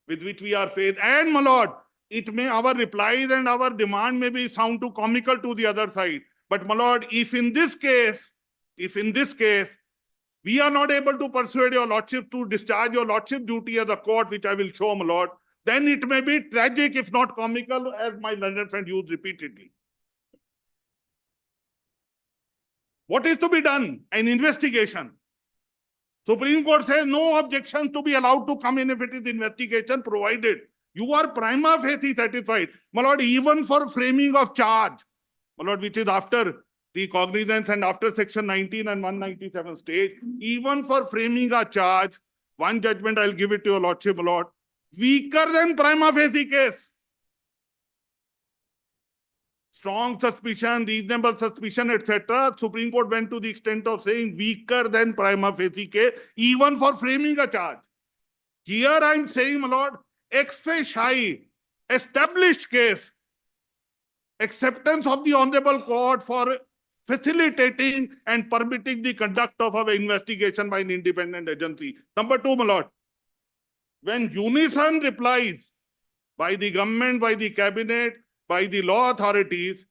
with which we are faced. And, my lord, it may, our replies and our demand may be sound too comical to the other side. But, my lord, if in this case, we are not able to persuade your lordship to discharge your lordship duty as a court, which I will show, my lord, then it may be tragic, if not comical, as my learned friend used repeatedly. What is to be done? An investigation. Supreme Court says no objections to be allowed to come in if it is investigation, provided you are prima facie satisfied. My lord, even for framing of charge, my lord, which is after the cognizance and after section 19 and 197 stage, even for framing a charge, one judgment I'll give it to your lordship, my lord, weaker than prima facie case. Strong suspicion, reasonable suspicion, etc. Supreme Court went to the extent of saying weaker than prima facie case, even for framing a charge. Here I'm saying, my lord, ex facie, established case, acceptance of the Honorable Court for facilitating and permitting the conduct of an investigation by an independent agency. Number two, my lord, when unison replies by the government, by the cabinet, by the law authorities,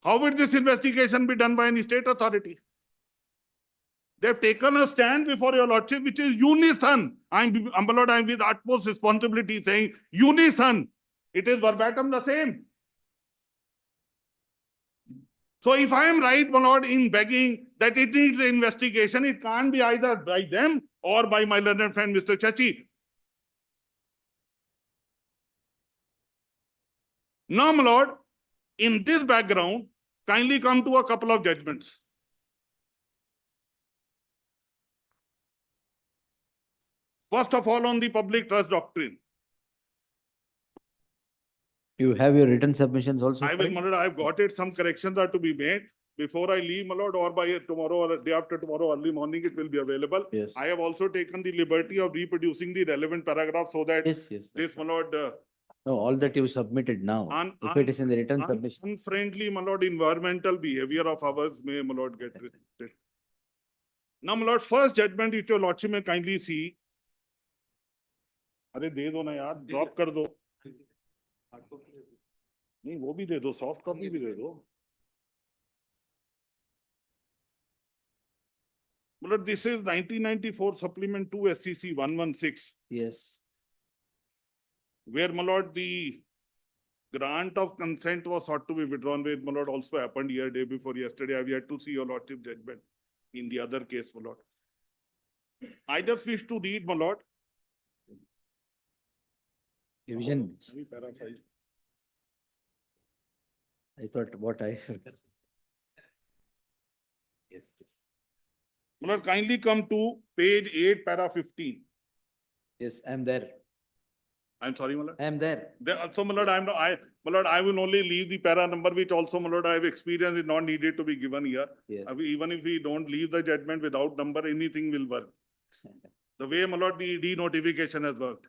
how would this investigation be done by any state authority? They have taken a stand before your lordship, which is unison. I'm with utmost responsibility saying unison. It is verbatim the same. So if I am right, my lord, in begging that it needs an investigation, it can't be either by them or by my learned friend, Mr. Chachi. Now, my lord, in this background, kindly come to a couple of judgments. First of all, on the public trust doctrine. You have your written submissions also? I will, my lord, I've got it. Some corrections are to be made. Before I leave, my lord, or by tomorrow or day after tomorrow, early morning, it will be available. Yes. I have also taken the liberty of reproducing the relevant paragraph so that Yes. this, my lord, No, all that you submitted now. If it is in the written submission. unfriendly, my lord, environmental behavior of ours may, my lord, get restricted. Now, my lord, first judgment which your lordship may kindly see. अरे दे दो ना यार, drop कर दो. नहीं, वो भी दे दो, सॉफ्ट कॉपी भी दे दो. मतलब this is 1994 supplement 2 SCC 116. Yes. Where, my lord, the grant of consent was sought to be withdrawn, with, my lord, also happened here day before yesterday. I've yet to see your lordship judgment in the other case, my lord. I just wish to read, my lord. Division. Paraphrase. I thought what I heard. Yes. My lord, kindly come to page 8, para 15. Yes, I'm there. I'm sorry, my lord. I'm there. So, my lord, my My lord, I will only leave the para number, which also, my lord, I have experienced is not needed to be given here. Yes. Even if we don't leave the judgment without number, anything will work. The way, my lord, the denotification has worked.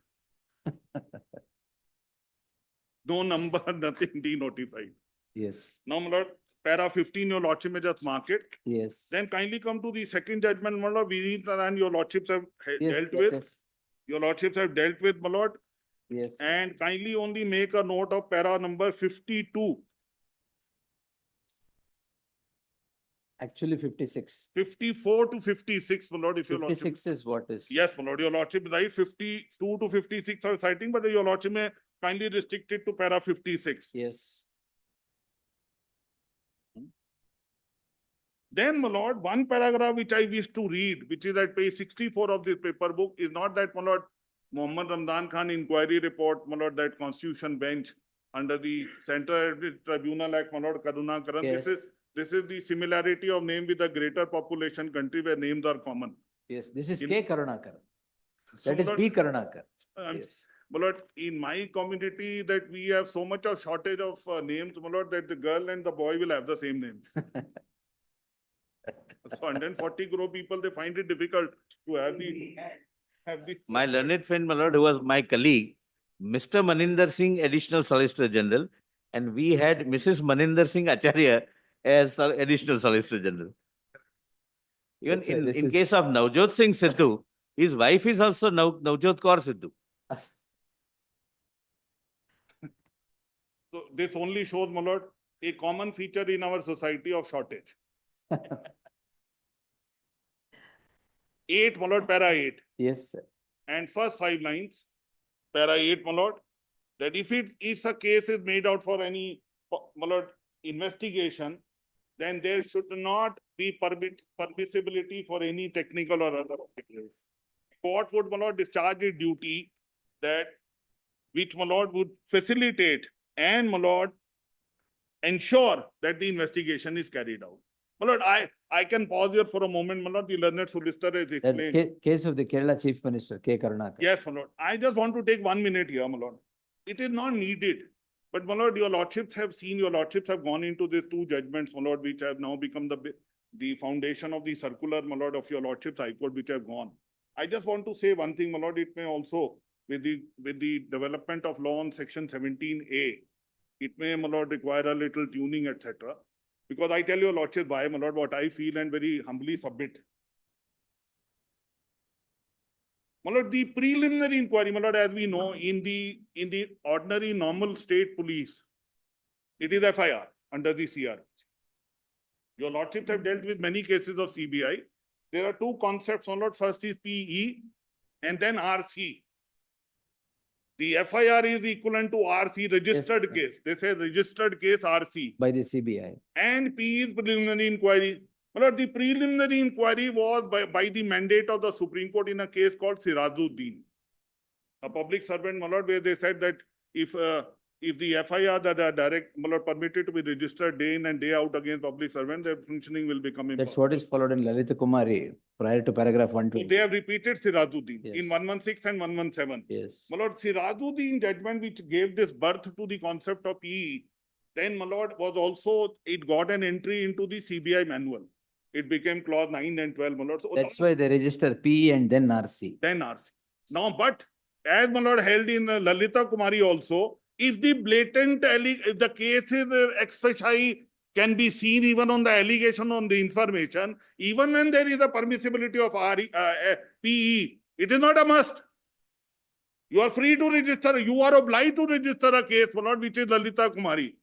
No number, nothing denotified. Yes. Now, my lord, para 15, your lordship may just mark it. Yes. Then kindly come to the second judgment, my lord, we need and your lordships have Yes. dealt with. Yes. Your lordships have dealt with, my lord. Yes. And kindly only make a note of para number 52. Actually 56. 54 to 56, my lord, if your lordship. 56 is what is. Yes, my lord, your lordship, right, 52 to 56 are citing, but your lordship may kindly restrict it to para 56. Yes. Then, my lord, one paragraph which I wish to read, which is at page 64 of this paper book, is not that, my lord, Mohammed Ramzan Khan inquiry report, my lord, that constitution bench under the Central Tribunal Act, my lord, Karuna Karan. Yes. This is the similarity of name with a greater population country where names are common. Yes. This is In- K. Karunakar. So, That is my P. lord, Karunakar. Yes. my lord, in my community that we have so much of shortage of names, my lord, that the girl and the boy will have the same names. So 140 crore people, they find it difficult to have the. My learned friend, my lord, who was my colleague, Mr. Maninder Singh, Additional Solicitor General, and we had Mrs. Maninder Singh Acharya as Additional Solicitor General. Even That's why in, this in is- case of Navjot Singh Sidhu, his wife is also Navjot Kaur Sidhu. So this only shows, my lord, a common feature in our society of shortage. 8, my lord, para 8. Yes, sir. And first 5 lines, para 8, my lord, that if a case is made out for any, my lord, investigation, then there should not be permissibility for any technical or other activities. Court would, my lord, discharge its duty that which, my lord, would facilitate and, my lord, ensure that the investigation is carried out. My lord, I can pause here for a moment, my lord. The learned solicitor has That explained. case of the Kerala Chief Minister, K. Karunakar. Yes, my lord. I just want to take 1 minute here, my lord. It is not needed. But, my lord, your lordships have seen, your lordships have gone into these 2 judgments, my lord, which have now become the foundation of the circular, my lord, of your lordships High Court, which have gone. I just want to say one thing, my lord. It may also, with the development of law on section 17A, it may, my lord, require a little tuning, etc. Because I tell your lordship why, my lord, what I feel and very humbly submit. My lord, the preliminary inquiry, my lord, as we know, in the ordinary normal state police, it is FIR under the CR. Your lordships have dealt with many cases of CBI. There are 2 concepts, my lord. First is PE and then RC. The FIR is equivalent to RC, registered Yes. case. They say registered case RC. By the CBI. And P is preliminary inquiry. My lord, the preliminary inquiry was by the mandate of the Supreme Court in a case called Sirajuddin, a public servant, my lord, where they said that if the FIR that are direct, my lord, permitted to be registered day in and day out against public servants, their functioning will become impossible. That's what is followed in Lalita Kumari prior to paragraph So 120. they have repeated Sirajuddin in Yes. 116 and 117. Yes. My lord, Sirajuddin judgment which gave this birth to the concept of PE, then, my lord, was also, it got an entry into the CBI manual. It became clause 9 and 12, my lord. So That's why they register P and then RC. then RC. Now, but as my lord held in Lalita Kumari also, if the blatant, if the case is ex officio can be seen even on the allegation on the information, even when there is a permissibility of PE, it is not a must. You are free to register, you are obliged to register a case, my lord, which is Lalita Kumari.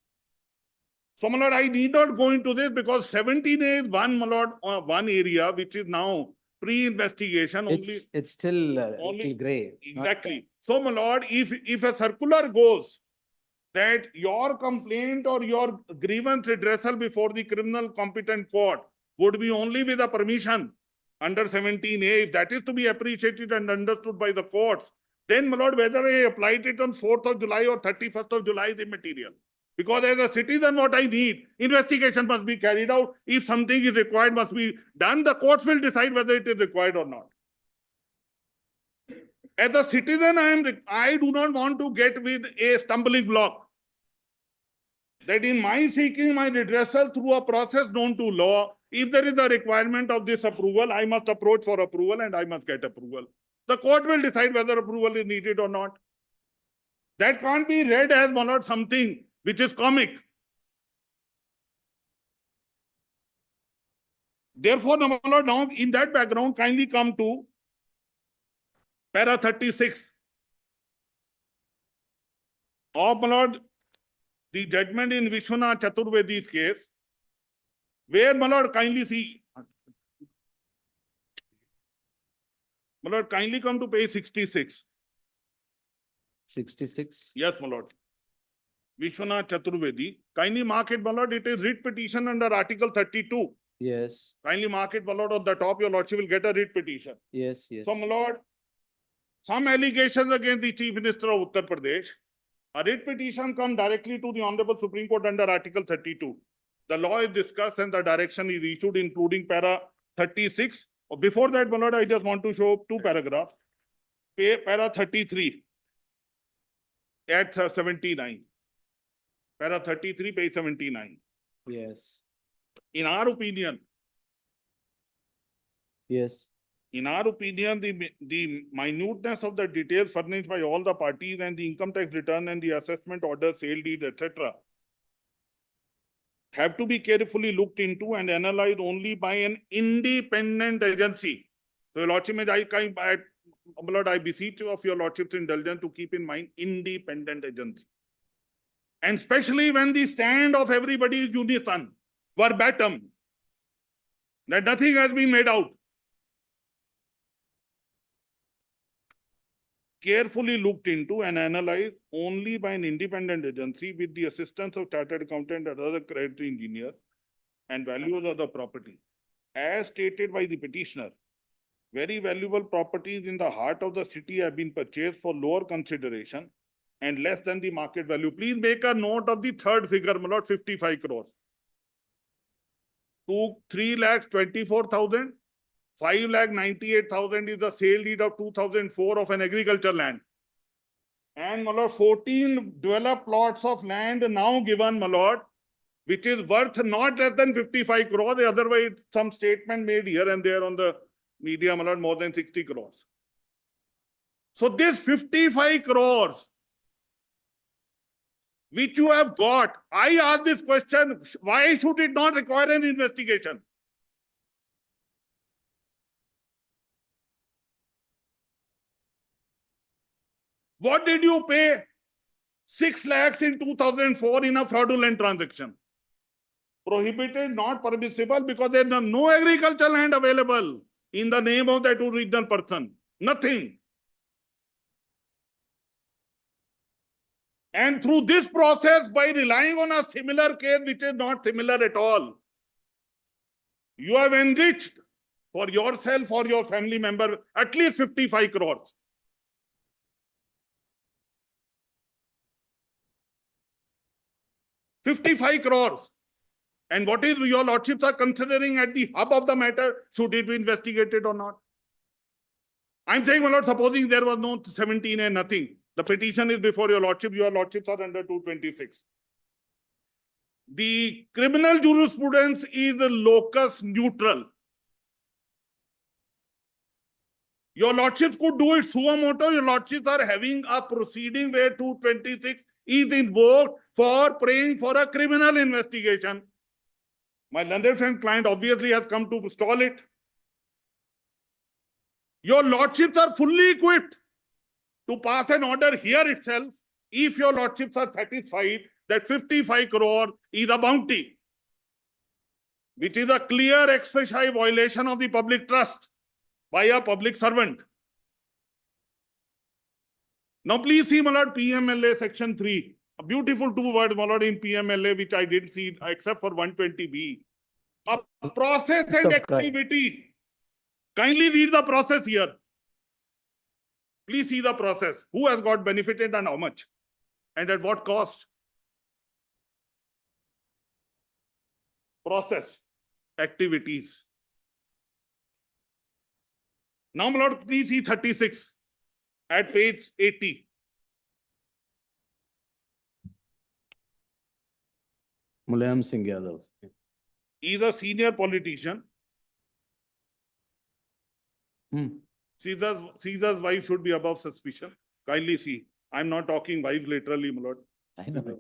So, my lord, I need not go into this because 17A is one, my lord, one area which is now pre-investigation only. It's still only- little gray. Exactly. So, my lord, if a circular goes that your complaint or your grievance redressal before the criminal competent court would be only with a permission under 17A, if that is to be appreciated and understood by the courts, then, my lord, whether I applied it on 4th of July or 31st of July is immaterial. Because as a citizen, what I need, investigation must be carried out. If something is required, must be done. The courts will decide whether it is required or not. As a citizen, I do not want to get with a stumbling block. that in my seeking my redressal through a process known to law, if there is a requirement of this approval, I must approach for approval and I must get approval. The court will decide whether approval is needed or not. That can't be read as, my lord, something which is comic. Therefore, my lord, now in that background, kindly come to para 36 of, my lord, the judgment in Vishwanath Chaturvedi's case, where, my lord, kindly see, my lord, kindly come to page 66. 66. Yes, my lord. Vishwanath Chaturvedi. Kindly mark it, my lord. It is writ petition under Article 32. Yes, Kindly mark it, my lord, on the top. Your lordship will get a writ petition. yes, yes. So, my lord, some allegations against the Chief Minister of Uttar Pradesh. A writ petition come directly to the Honorable Supreme Court under Article 32. The law is discussed and the direction is issued, including para 36. Before that, my lord, I just want to show two paragraphs. Para 33 at 79. Para 33, page 79. Yes, In our opinion, yes, the minuteness of the details furnished by all the parties and the income tax return and the assessment order, sale deed, etc., have to be carefully looked into and analyzed only by an independent agency. So, your lordship, I beseech you of your lordship's indulgence to keep in mind independent agency. And especially when the stand of everybody is unison, verbatim, that nothing has been made out. Carefully looked into and analyzed only by an independent agency with the assistance of chartered accountant and other credit engineers and valuers of the property. As stated by the petitioner, very valuable properties in the heart of the city have been purchased for lower consideration and less than the market value. Please make a note of the third figure, my lord, 55 crores. 3,24,000. 5,98,000 is the sale deed of 2004 of an agriculture land. And, my lord, 14 developed plots of land now given, my lord, which is worth not less than 55 crores. Otherwise, some statement made here and there on the media, my lord, more than 60 crores. So this 55 crores, which you have got, I ask this question, why should it not require an investigation? What did you pay? 6 lakhs in 2004 in a fraudulent transaction. Prohibited, not permissible, because there is no agricultural land available in the name of that original person. Nothing. And through this process, by relying on a similar case which is not similar at all, you have enriched for yourself or your family member at least 55 crores. 55 crores. And what is your lordships are considering at the hub of the matter? Should it be investigated or not? I'm saying, my lord, supposing there was no 17 and nothing. The petition is before your lordships are under 226. The criminal jurisprudence is locus neutral. Your lordships could do it suo motu. Your lordships are having a proceeding where 226 is invoked for praying for a criminal investigation. My learned friend client obviously has come to stall it. Your lordships are fully equipped to pass an order here itself if your lordships are satisfied that 55 crore is a bounty, which is a clear ex officio violation of the public trust by a public servant. Now please see, my lord, PMLA section 3. A beautiful two words, my lord, in PMLA, which I didn't see except for 120B. A process and activity. Kindly read the process here. Please see the process. Who has got benefited and how much? And at what cost? Process, activities. Now, my lord, please see 36 at page 80. Mulayam Singh Yadav. He's a senior politician. Hmm. Caesar's wife should be above suspicion. Kindly see. I'm not talking wife literally, my lord. I know.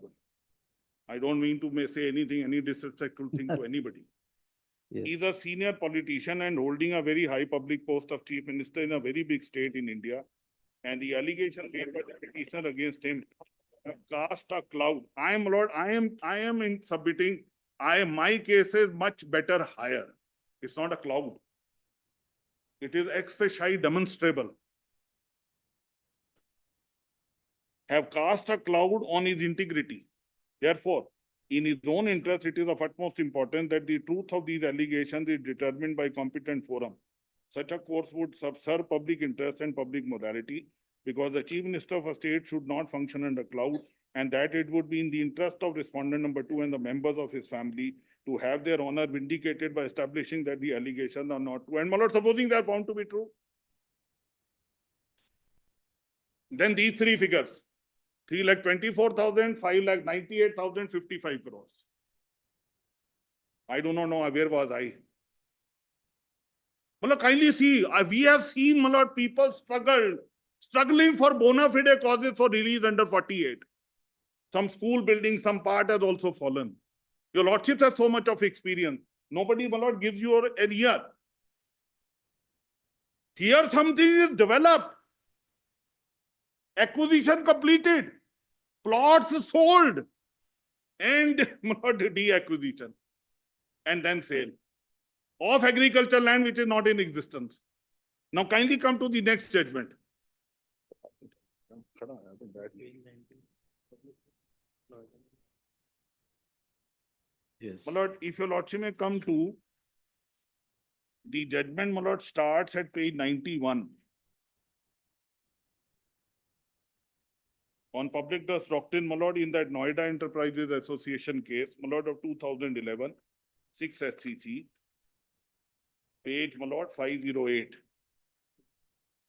I don't mean to say anything, any disrespectful thing to anybody. Yes. He's a senior politician and holding a very high public post of chief minister in a very big state in India. And the allegation made by the petitioner against him cast a cloud. I am in submitting. My case is much better higher. It's not a cloud. It is ex facie demonstrable. Have cast a cloud on his integrity. Therefore, in his own interest, it is of utmost importance that the truth of these allegations is determined by competent forum. Such a course would subserve public interest and public morality, because the chief minister of a state should not function under cloud, and that it would be in the interest of respondent number 2 and the members of his family to have their honor vindicated by establishing that the allegations are not true. And my lord, supposing they are found to be true, then these three figures, 3,24,000, 5,98,000, 55 crores. I do not know where was I. Malad, kindly see, we have seen, my lord, people struggling for bona fide causes for release under 48. Some school buildings, some part has also fallen. Your lordship has so much of experience. Nobody, my lord, gives you an ear. Here something is developed. Acquisition completed. Plots sold. And my lord, deacquisition. And then sale of agricultural land which is not in existence. Now kindly come to the next judgment. Yes. My lord, if your lordship may come to the judgment, my lord, starts at page 91. On public trust doctrine, my lord, in that Noida Enterprises Association case, my lord, of 2011, 6 SCC, page, my lord, 508.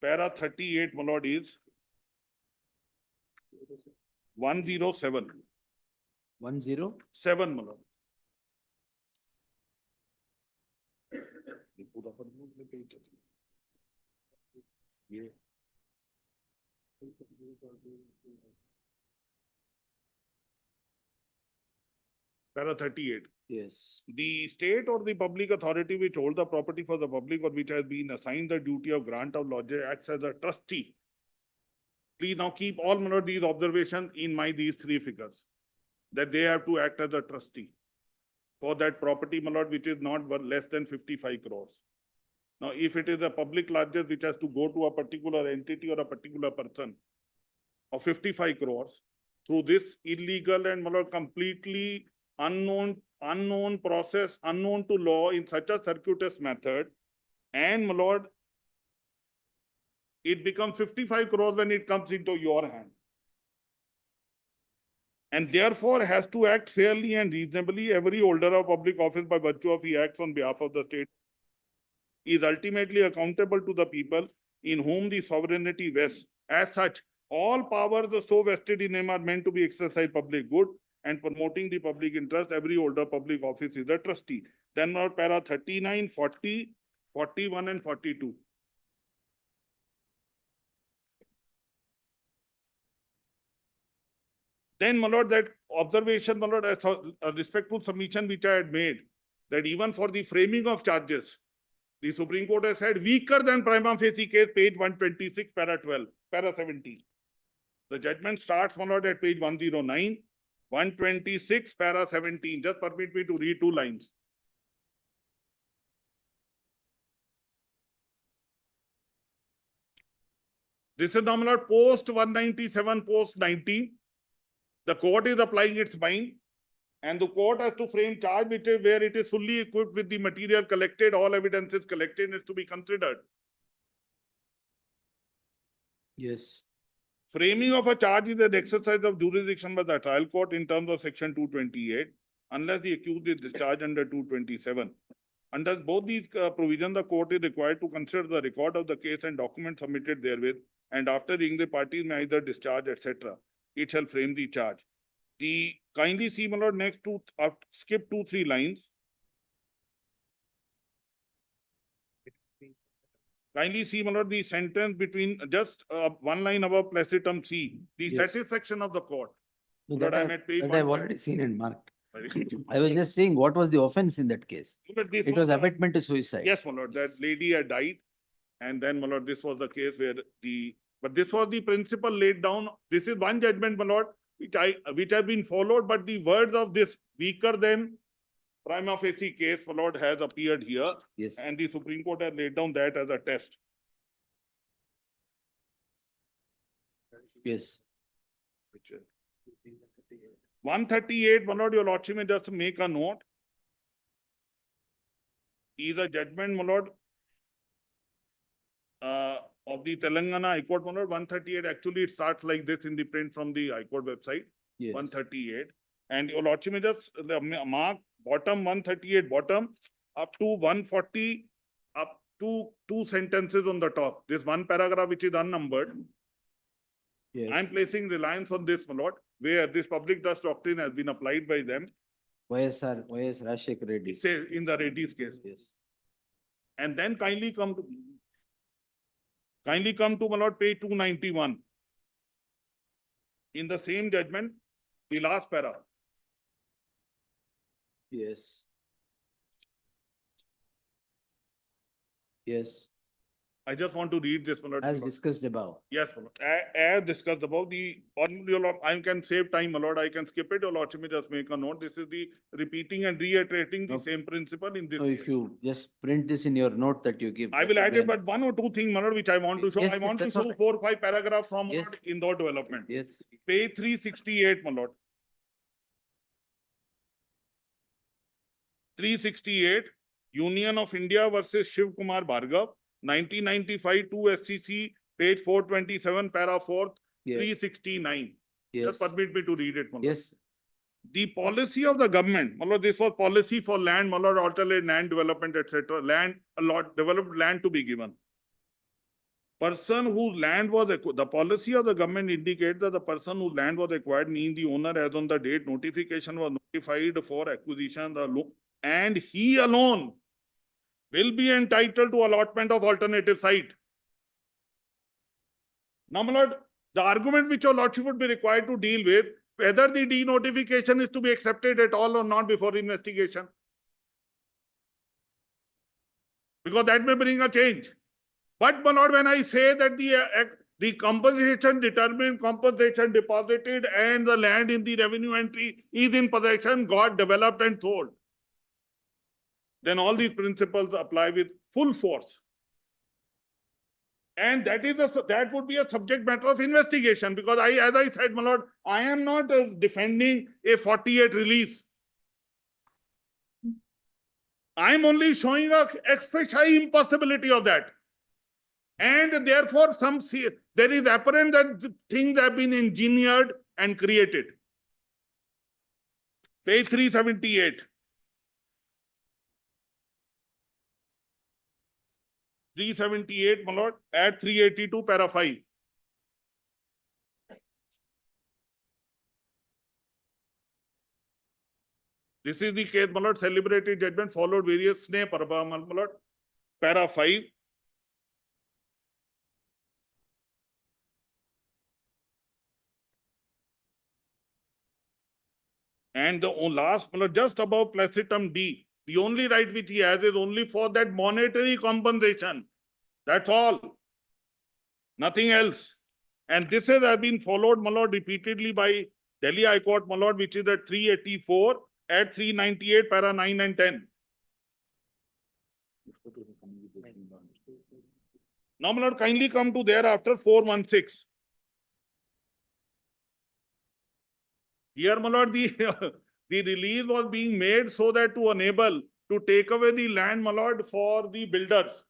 Para 38, my lord, is 107. 107. My lord. Para 38. Yes. The state or the public authority which hold the property for the public or which has been assigned the duty of grant of lodging acts as a trustee. Please now keep all, my lord, these observations in mind, these three figures, that they have to act as a trustee for that property, my lord, which is not less than 55 crores. Now, if it is a public largesse which has to go to a particular entity or a particular person of 55 crores, through this illegal and, my lord, completely unknown process, unknown to law in such a circuitous method, and, my lord, it becomes 55 crores when it comes into your hand. And therefore has to act fairly and reasonably. Every holder of public office by virtue of he acts on behalf of the state is ultimately accountable to the people in whom the sovereignty vests. As such, all powers so vested in him are meant to be exercised public good and promoting the public interest. Every holder of public office is a trustee. Then our para 39, 40, 41 and 42. Then, my lord, that observation, my lord, a respectful submission which I had made, that even for the framing of charges, the Supreme Court has said weaker than prima facie case, page 126, para 12, para 17. The judgment starts, my lord, at page 109, 126, para 17. Just permit me to read 2 lines. This is nominal post 197, post 90. The court is applying its mind, and the court has to frame charge where it is fully equipped with the material collected, all evidences collected is to be considered. Yes. Framing of a charge is an exercise of jurisdiction by the trial court in terms of section 228, unless the accused is discharged under 227. Under both these provisions, the court is required to consider the record of the case and documents submitted therewith, and after hearing the parties may either discharge, etc. It shall frame the charge. The kindly see, my lord, next to skip 2-3 lines. Kindly see, my lord, the sentence between just one line above placetum C, the Yes. satisfaction of the court. No, Lord, that I'm at page I've one. already seen and marked. Sorry. I was just saying, what was the offense in that case? Look at this It was the- abetment to suicide. Yes, my lord, that lady had died. And then, my lord, this was the case where but this was the principle laid down. This is one judgment, my lord, which have been followed, but the words of this weaker than prima facie case, my lord, has appeared here. Yes. And the Supreme Court has laid down that as a test. Yes. 138, my lord, your lordship may just make a note. Is a judgment, my lord, of the Telangana High Court, my lord, 138. Actually, it starts like this in the print from the High Court website, Yes. 138. And your lordship may just mark bottom 138, bottom up to 140, up to 2 sentences on the top. This one paragraph which is unnumbered. Yes. I am placing reliance on this, my lord, where this public trust doctrine has been applied by them. YS Rajshekar Reddy. It says in the Reddy's case. Yes. And then kindly come to my lord, page 291. In the same judgment, the last para. Yes. Yes, I just want to read this, my lord. as discussed above. Yes, my lord. As discussed above, your lord, I can save time, my lord. I can skip it. Your lordship may just make a note. This is the repeating and reiterating the Okay. same principle in this. So if case. you just print this in your note that you give. I will add it, but one or two things, my lord, which I want to show. Yes, I yes, want to that's show all right. 4 or 5 paragraphs from Yes. Indore development. Yes. Page 368, my lord. 368, Union of India versus Shiv Kumar Bhargav, 1995, 2 SCC, page 427, para 4, Yes. 369. Yes. Just permit me to read it, my lord. Yes. The policy of the government, my lord, this was policy for land, my lord, alternate land development, etc. Land, a lot, developed land to be given. Person whose land was, the policy of the government indicates that the person whose land was acquired means the owner as on the date notification was notified for acquisition, and he alone will be entitled to allotment of alternative site. Now, my lord, the argument which your lordship would be required to deal with, whether the denotification is to be accepted at all or not before investigation. Because that may bring a change. But, my lord, when I say that the compensation determined, compensation deposited, and the land in the revenue entry is in possession, got developed and sold, then all these principles apply with full force. And that would be a subject matter of investigation, because as I said, my lord, I am not defending a 48 release. I am only showing a ex facie impossibility of that. And therefore, there is apparent that things have been engineered and created. Page 378. 378, my lord, at 382, para 5. This is the case, my lord, celebrated judgment followed various my lord, para 5. And the last, my lord, just above placetum D, the only right which he has is only for that monetary compensation. That's all. Nothing else. And this has been followed, my lord, repeatedly by Delhi High Court, my lord, which is at 384, at 398, para 9 and 10. Now, my lord, kindly come to thereafter 416. Here, my lord, the release was being made so that to enable to take away the land, my lord, for the builders.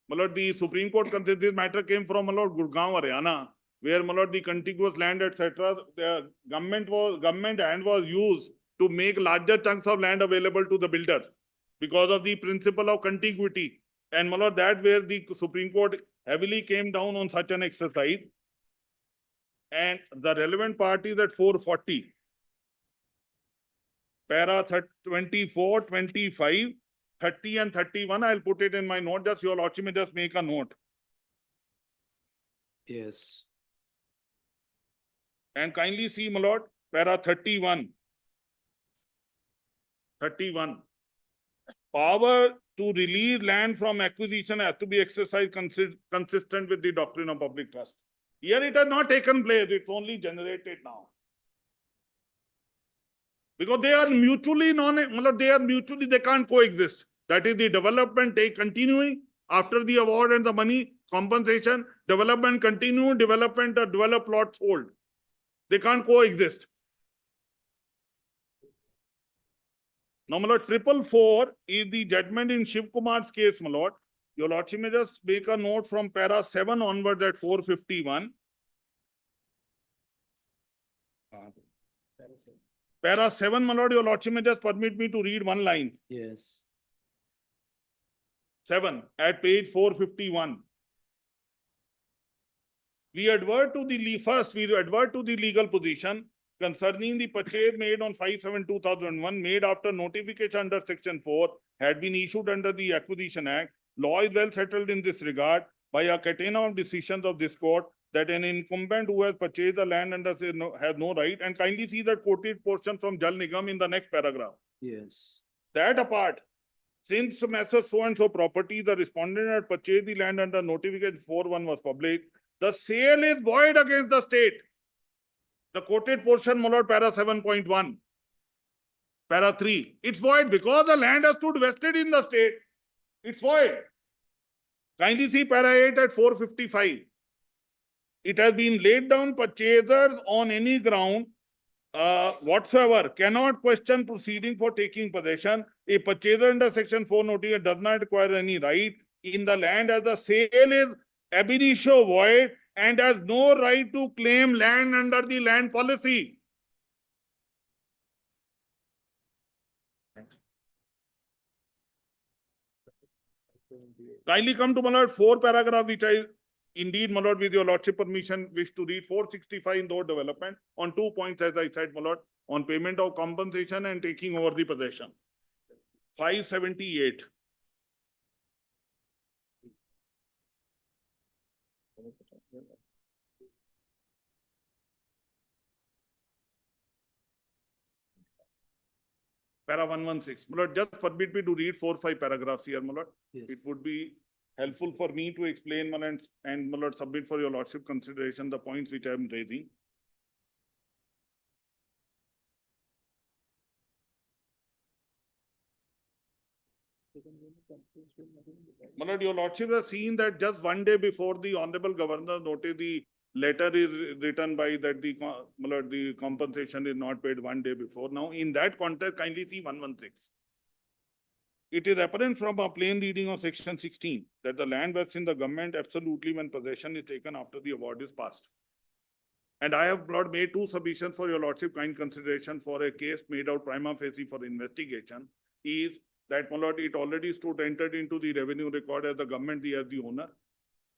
My lord, the Supreme Court considered this matter came from, my lord, Gurgaon, Haryana, where, my lord, the contiguous land, etc., the government was used to make larger chunks of land available to the builders because of the principle of contiguity. And, my lord, that where the Supreme Court heavily came down on such an exercise. And the relevant part is at 440. para 24, 25, 30 and 31. I'll put it in my note. Just your lordship may just make a note. Yes. And kindly see, my lord, para 31. 31. Power to release land from acquisition has to be exercised consistent with the doctrine of public trust. Here it has not taken place, it's only generated now. Because they are mutually they can't coexist. That is the development continuing after the award and the money, compensation, development continue, development or develop plots hold. They can't coexist. Now, my lord, 444 is the judgment in Shiv Kumar's case, my lord. Your lordship may just make a note from para 7 onward at 451. Para 7, my lord, your lordship may just permit me to read one line. Yes. 7 at page 451. We advert to the legal position concerning the purchase made on 5/7/2001 made after notification under section 4 had been issued under the Acquisition Act. Law is well settled in this regard by a catena of decisions of this court that an incumbent who has purchased the land under has no right, and kindly see that quoted portion from Jal Nigam in the next paragraph. Yes. That apart, since Messrs. So and so property, the respondent had purchased the land under notification 4/1 was published, the sale is void against the state. The quoted portion, my lord, para 7.1, para 3. It's void because the land has stood vested in the state. It's void. Kindly see para 8 at 455. It has been laid down purchasers on any ground whatsoever cannot question proceeding for taking possession. A purchaser under section 4 notice does not acquire any right in the land as the sale is ab initio void and has no right to claim land under the land policy. Kindly come to my lord 4 paragraph, which I indeed, my lord, with your lordship permission, wish to read 465 in the development on 2 points, as I said, my lord, on payment of compensation and taking over the possession. 578. Para 116. My lord, just permit me to read 4-5 paragraphs here, my lord. Yes. It would be helpful for me to explain, my lord, and my lord, submit for your lordship consideration the points which I am raising. My lord, your lordship has seen that just one day before the honorable governor noted the letter is written by that my lord, the compensation is not paid one day before. Now, in that context, kindly see 116. It is apparent from a plain reading of section 16 that the land vests in the government absolutely when possession is taken after the award is passed. And I have, Lord, made 2 submissions for your lordship kind consideration for a case made out prima facie for investigation is that, my lord, it already stood entered into the revenue record as the government as the owner.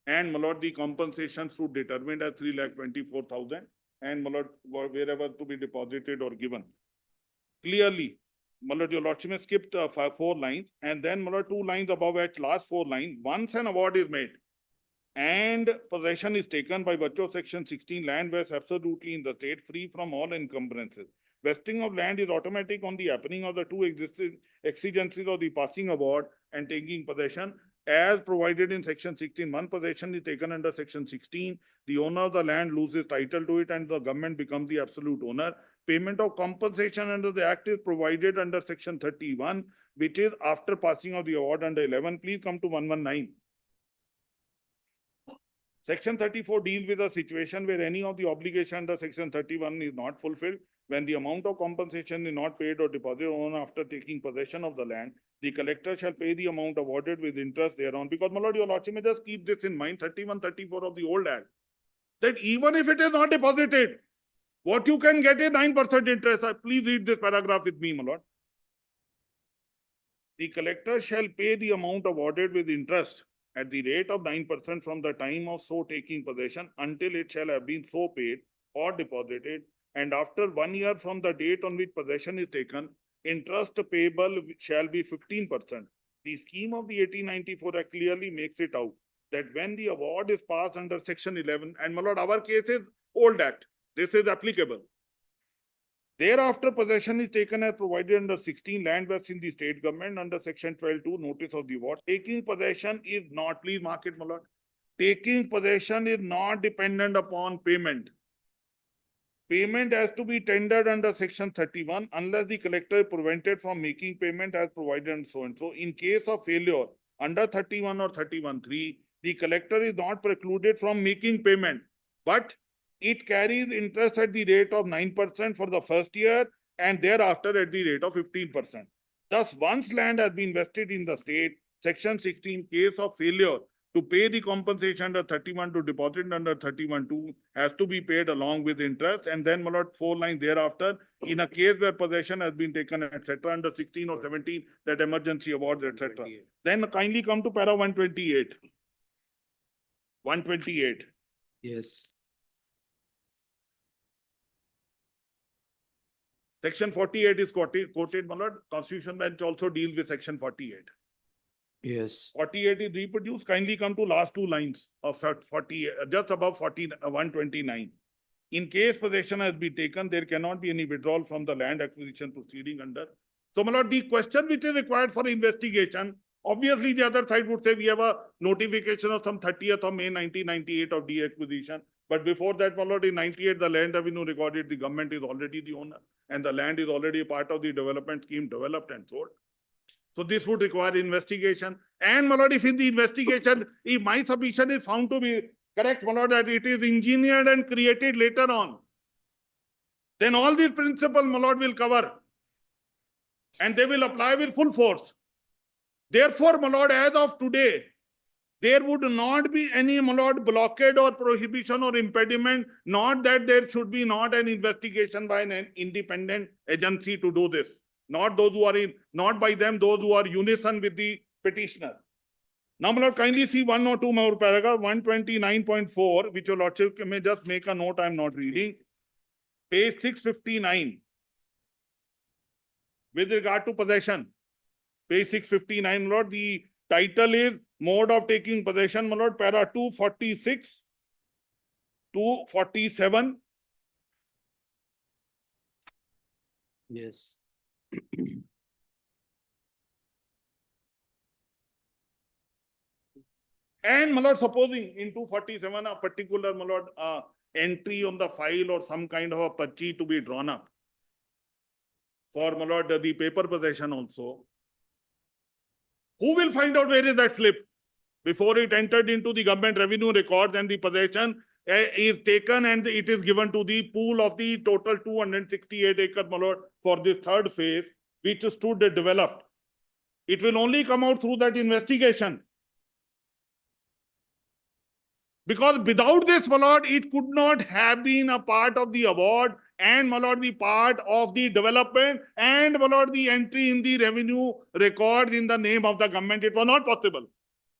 And, my lord, the compensation stood determined as 3,24,000 and, my lord, wherever to be deposited or given. Clearly, my lord, your lordship has skipped 4 lines, and then, my lord, 2 lines above at last 4 lines. Once an award is made and possession is taken by virtue of section 16, land vests absolutely in the state, free from all encumbrances. Vesting of land is automatic on the happening of the 2 existing exigencies of the passing award and taking possession, as provided in section 16. One possession is taken under section 16, the owner of the land loses title to it and the government becomes the absolute owner. Payment of compensation under the act is provided under section 31, which is after passing of the award under 11. Please come to 119. Section 34 deals with a situation where any of the obligation under section 31 is not fulfilled. When the amount of compensation is not paid or deposited on after taking possession of the land, the collector shall pay the amount awarded with interest thereon. Because, my lord, your lordship may just keep this in mind, 31, 34 of the old act, that even if it is not deposited, what you can get is 9% interest. Please read this paragraph with me, my lord. The collector shall pay the amount awarded with interest at the rate of 9% from the time of so taking possession until it shall have been so paid or deposited, and after 1 year from the date on which possession is taken, interest payable shall be 15%. The scheme of the 1894 Act clearly makes it out that when the award is passed under section 11, and my lord, our case is old act, this is applicable. Thereafter, possession is taken as provided under 16, land vests in the state government under section 12(2), notice of the award. Taking possession is not, please mark it, my lord. Taking possession is not dependent upon payment. Payment has to be tendered under section 31 unless the collector is prevented from making payment as provided and so and so. In case of failure under 31 or 31(3), the collector is not precluded from making payment, but it carries interest at the rate of 9% for the first year and thereafter at the rate of 15%. Thus, once land has been vested in the state, section 16, case of failure to pay the compensation under 31 to deposit under 31(2) has to be paid along with interest. And then, my lord, 4 lines thereafter, in a case where possession has been taken, etc., under 16 or 17, that emergency awards, etc. Then kindly come to para 128. 128. Yes. Section 48 is quoted, my lord. Constitution bench also deals with section 48. Yes. 48 is reproduced. Kindly come to last 2 lines of 40, just above 129. In case possession has been taken, there cannot be any withdrawal from the land acquisition proceeding under. So, my lord, the question which is required for investigation, obviously the other side would say we have a notification of some 30th of May 1998 of deacquisition. But before that, my lord, in 98, the land revenue recorded the government is already the owner and the land is already a part of the development scheme developed and sold. So this would require investigation. And, my lord, if in the investigation, if my submission is found to be correct, my lord, that it is engineered and created later on, then all these principles, my lord, will cover. And they will apply with full force. Therefore, my lord, as of today, there would not be any, my lord, blockade or prohibition or impediment, not that there should be not an investigation by an independent agency to do this. Not those who are in, not by them, those who are unison with the petitioner. Now, my lord, kindly see 1 or 2 more paragraph, 129.4, which your lordship may just make a note, I am not reading. Page 659. With regard to possession, page 659, my lord, the title is Mode of Taking Possession, my lord, para 246, 247. Yes. And, my lord, supposing in 247 a particular, my lord, entry on the file or some kind of a parchi to be drawn up for, my lord, the paper possession also, who will find out where is that slip before it entered into the government revenue records and the possession is taken and it is given to the pool of the total 268 acres, my lord, for this third phase, which stood developed. It will only come out through that investigation. Because without this, my lord, it could not have been a part of the award and, my lord, the part of the development and, my lord, the entry in the revenue records in the name of the government. It was not possible.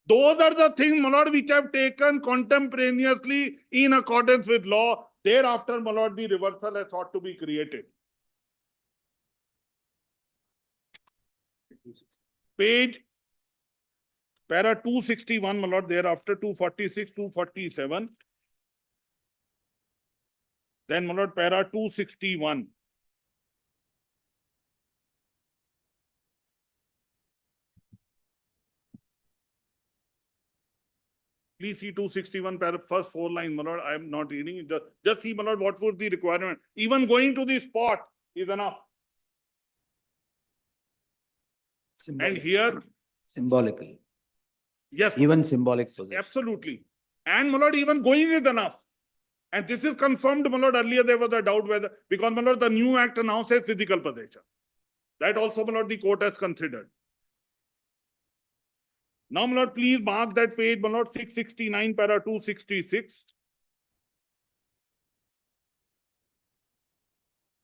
Those are the things, my lord, which have taken contemporaneously in accordance with law. Thereafter, my lord, the reversal has sought to be created. Page para 261, my lord, thereafter 246, 247. Then, my lord, para 261. Please see 261, first 4 lines, my lord. I am not reading it. Just see, my lord, what would the requirement. Even going to the spot is enough. And here, Symbolical. yes. Even symbolic possession. Absolutely. And, my lord, even going is enough. And this is confirmed, my lord. Earlier there was a doubt whether, because, my lord, the new act now says physical possession. That also, my lord, the court has considered. Now, my lord, please mark that page, my lord, 669, para 266.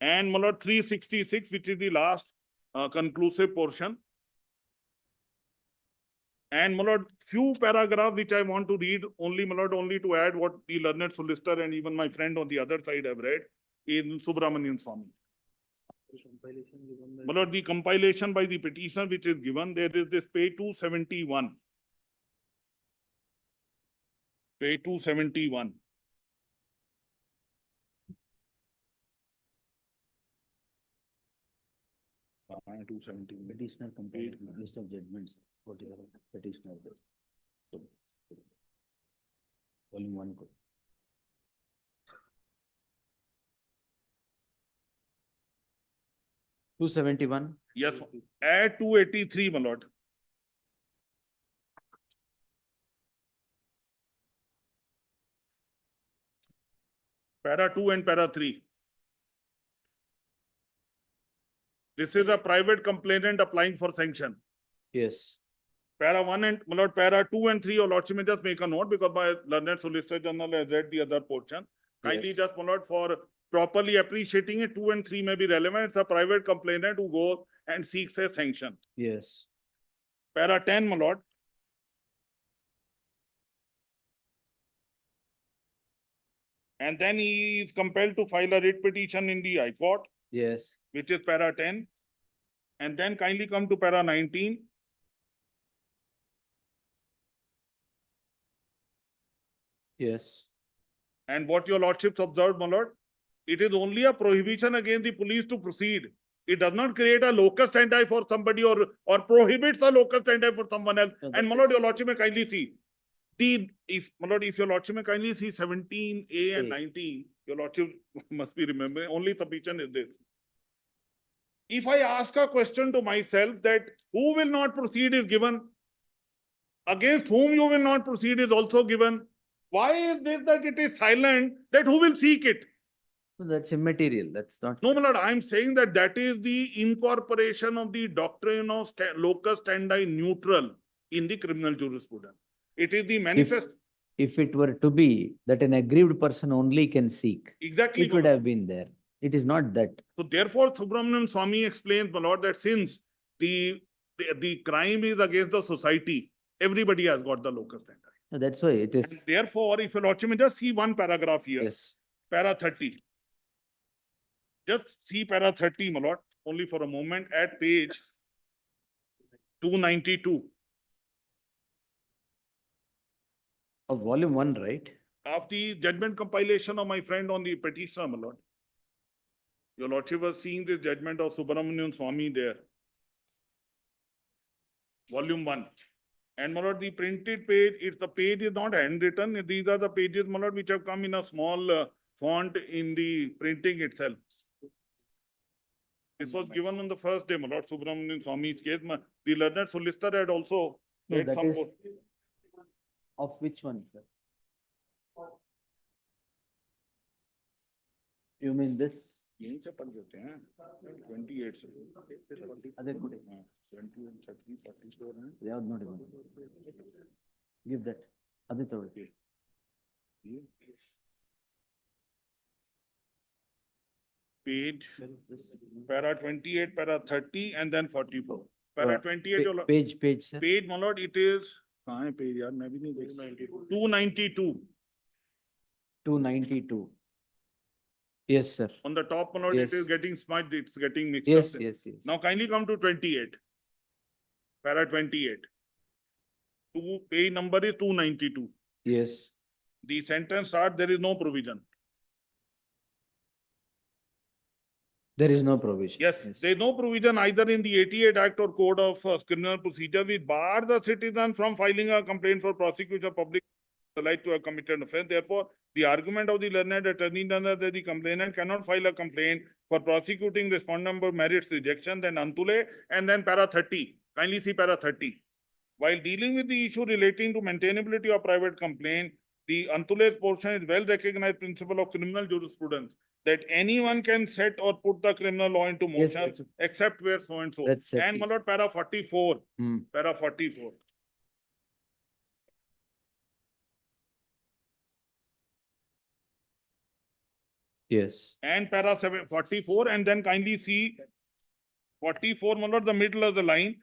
And, my lord, 366, which is the last conclusive portion. And, my lord, few paragraphs which I want to read only, my lord, only to add what the learned solicitor and even my friend on the other side have read in Subramanian Swami. My lord, the compilation by the petitioner which is given, there is this page 271. Page 271. Petitioner complaint, list of judgments, whatever petitioner. Volume 1. 271. Yes, add 283, my lord. Para 2 and para 3. This is a private complainant applying for sanction. Yes. Para 1 and, my lord, para 2 and 3, your lordship may just make a note because my learned solicitor general has read the other portion. Kindly Yes. just, my lord, for properly appreciating it, 2 and 3 may be relevant. It's a private complainant who goes and seeks a sanction. Yes. Para 10, my lord. And then he is compelled to file a writ petition in the High Court, Yes. which is para 10. And then kindly come to para 19. Yes. And what your lordships observed, my lord, it is only a prohibition against the police to proceed. It does not create a locus standi for somebody or prohibits a locus standi for someone else. No, And my lord, your lordship may kindly see. If your lordship may kindly see 17A and A. 19, your lordship must be remembering, only submission is this. If I ask a question to myself that who will not proceed is given, against whom you will not proceed is also given. Why is this that it is silent, that who will seek it? No, that's immaterial. That's not. No, my lord, I am saying that that is the incorporation of the doctrine of locus standi neutral in the criminal jurisprudence. It is the manifest. If it were to be that an aggrieved person only can seek, Exactly. it my would lord. have been there. It is not that. So therefore, Subramanian Swami explains, my lord, that since the crime is against the society, everybody has got the locus standi. No, that's why it is. And therefore, if your lordship may just see one paragraph here, Yes. para 30. Just see para 30, my lord, only for a moment at page 292 Of volume 1, right? of the judgment compilation of my friend on the petitioner, my lord. Your lordship was seeing the judgment of Subramanian Swami there. Volume 1. And my lord, the printed page, the page is not handwritten. These are the pages, my lord, which have come in a small font in the printing itself. This was given on the first day, my lord, Subramanian Swami's case. The learned solicitor had also No, read that some is- more. Of which one, sir? You mean this? यहीं से पढ़ देते हैं 28 से Other good. 28 30 44 हैं They are not even. Give that. Other third. page Where is this? para 28 para 30 and then 44 para 28 your lord- Page, sir. page my lord it is कहाँ है page यार मैं भी नहीं देख 292 292. Yes, sir. on the top my lord it is Yes. getting smudged, it's getting mixed Yes, up. yes, yes. Now kindly come to 28 para 28 page number is 292. Yes. The sentence starts, there is no provision. There is no provision. Yes, there is no provision either in the 88 Act or Code of Criminal Procedure which bar the citizen from filing a complaint for prosecution of public alleged to have committed offence. Therefore, the argument of the learned attorney general that the complainant cannot file a complaint for prosecuting respondent for merits rejection, then Antule, and then para 30. Kindly see para 30. While dealing with the issue relating to maintainability of private complaint, the Antule's portion is well recognized principle of criminal jurisprudence that anyone can set or put the criminal law into Yes, motion that's- except where so and so. That's And settled. my lord, para 44. Hmm. Para 44. Yes. And para 44, and then kindly see 44, my lord, the middle of the line.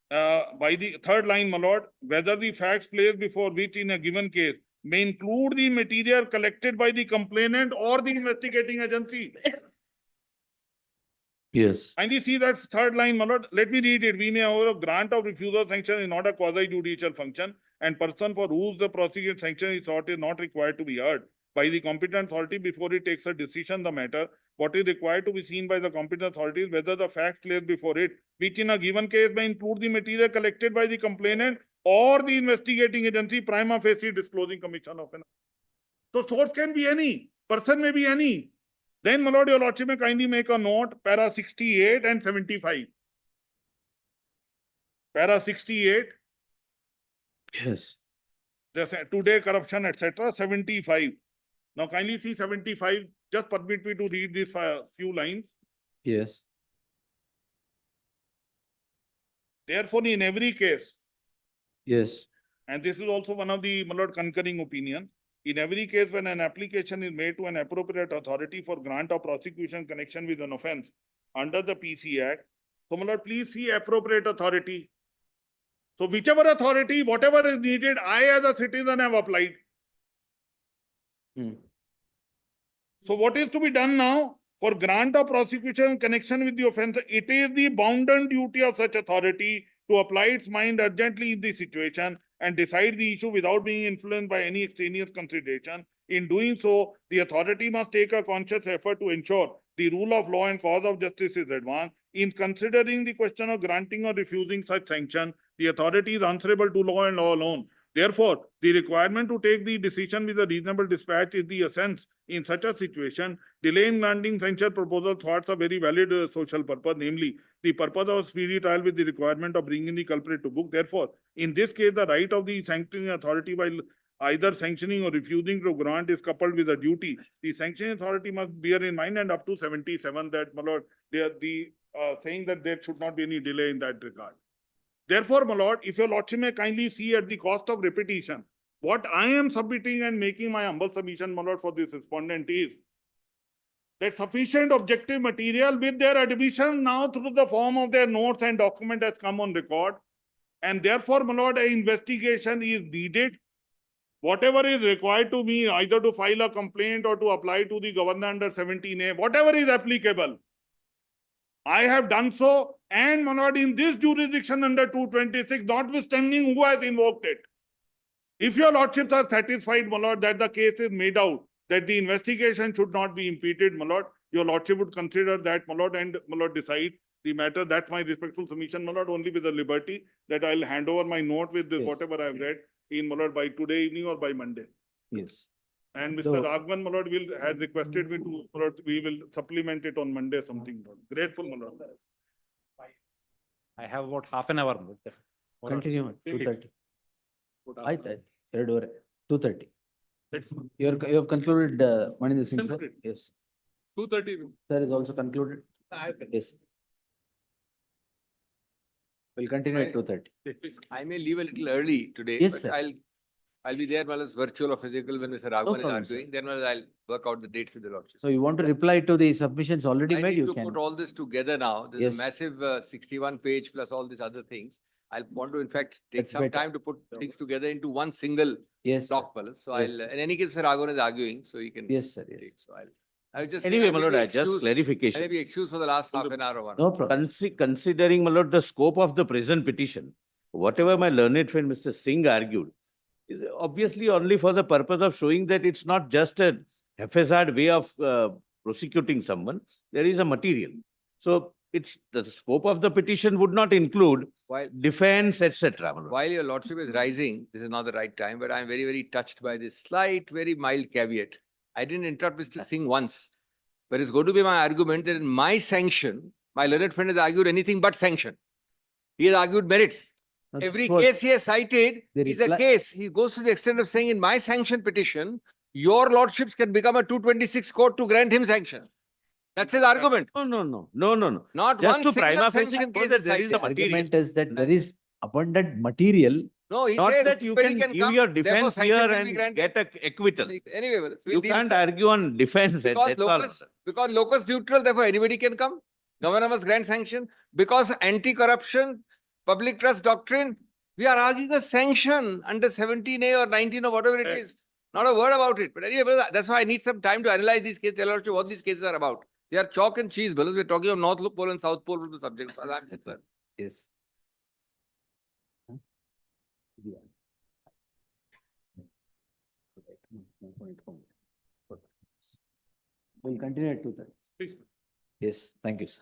By the third line, my lord, whether the facts placed before which in a given case may include the material collected by the complainant or the investigating agency. Yes. Kindly see that third line, my lord. Let me read it. We may, however, grant of refusal sanction is not a quasi-judicial function, and person for whose the prosecution sanction is sought is not required to be heard by the competent authority before it takes a decision the matter. What is required to be seen by the competent authority is whether the facts placed before it, which in a given case may include the material collected by the complainant or the investigating agency, prima facie disclosing commission of an. So source can be any, person may be any. Then, my lord, your lordship may kindly make a note, para 68 and 75. Para 68, Yes. today corruption, etc. 75. Now, kindly see 75. Just permit me to read these few lines. Yes. Therefore, in every case, Yes. and this is also one of the, my lord, concurring opinion, in every case when an application is made to an appropriate authority for grant of prosecution connection with an offence under the PC Act, so, my lord, please see appropriate authority. So, whichever authority, whatever is needed, I as a citizen have applied. Hmm. So, what is to be done now? For grant of prosecution in connection with the offence, it is the bounden duty of such authority to apply its mind urgently in the situation and decide the issue without being influenced by any extraneous consideration. In doing so, the authority must take a conscious effort to ensure the rule of law and cause of justice is advanced. In considering the question of granting or refusing such sanction, the authority is answerable to law and law alone. Therefore, the requirement to take the decision with a reasonable dispatch is the essence. In such a situation, delay in granting censure proposal thwarts a very valid social purpose, namely the purpose of a speedy trial with the requirement of bringing the culprit to book. Therefore, in this case, the right of the sanctioning authority while either sanctioning or refusing to grant is coupled with a duty. The sanctioning authority must bear in mind, and up to 77 that, my lord, they are saying that there should not be any delay in that regard. Therefore, my lord, if your lordship may kindly see at the cost of repetition, what I am submitting and making my humble submission, my lord, for this respondent is that sufficient objective material with their admission now through the form of their notes and document has come on record. And therefore, my lord, an investigation is needed. Whatever is required to me, either to file a complaint or to apply to the governor under 17A, whatever is applicable, I have done so, and, my lord, in this jurisdiction under 226, notwithstanding who has invoked it. If your lordships are satisfied, my lord, that the case is made out, that the investigation should not be impeded, my lord, your lordship would consider that, my lord, and, my lord, decide the matter. That's my respectful submission, my lord, only with the liberty that I'll hand over my note with Yes. whatever I've read in, my lord, by today evening or by Monday. Yes. And Mr. So- Raghavan, my lord, has requested me to, my lord, we will supplement it on Monday, something. My lord. Grateful, my lord. I have about half an hour. Continue at 2:30. ಆಯ್ತು 2:30. Let's- You have concluded, Maninder Singh, sir? Concluded. Yes. 2:30. Sir is also concluded? Yes. We'll continue at 2:30. I may leave a little early today, Yes, but sir. I'll be there while it's virtual or physical when Mr. Raghavan is problem, sir. arguing, then I'll work out the dates with the lordship. So you want to reply to the submissions already I made, need you to can. put all this together now. There's a Yes. massive 61 page plus all these other things. I'll want to in fact take That's some better. time to put things together into one single Yes, sir. block palace. So Yes. in any case, Mr. Raghavan is arguing, so he can Yes, sir, yes. take. So I was just. Anyway, my lord, I just may clarification. be excused for the last half an hour or 1 No hour. problem. Considering, my lord, the scope of the present petition, whatever my learned friend Mr. Singh argued, is obviously only for the purpose of showing that it's not just a haphazard way of prosecuting someone. There is a material. So it's the scope of the petition would not include While defense, etc. my lord. While your lordship is rising, this is not the right time, but I'm very, very touched by this slight, very mild caveat. I didn't interrupt Mr. Singh once, but it's going to be my argument that in my sanction, my learned friend has argued anything but sanction. He has argued merits. Now, Every this was- case he has cited the is a reply- case. He goes to the extent of saying in my sanction petition, your lordships can become a 226 court to grant him sanction. That's his argument. No. Not Just one to single prima facie sanction show case that is there is a cited. material. Argument is that there is abundant material. No, he Not says that you anybody can give come, your therefore defense sanction here can be and granted. get a acquittal. Anyway, we'll You deal can't with that. argue on defense. Because locus neutral, therefore anybody can come. Governor must grant sanction. Because anti-corruption, public trust doctrine, we are arguing a sanction under 17A or 19 or whatever it is. Not a word about it. But anyway, that's why I need some time to analyze these cases, tell you what these cases are about. They are chalk and cheese balloons. We're talking of North Pole and South Pole of the subject. As I'm concerned. Yes. We'll continue at 2:30. Please. Yes, thank you, sir.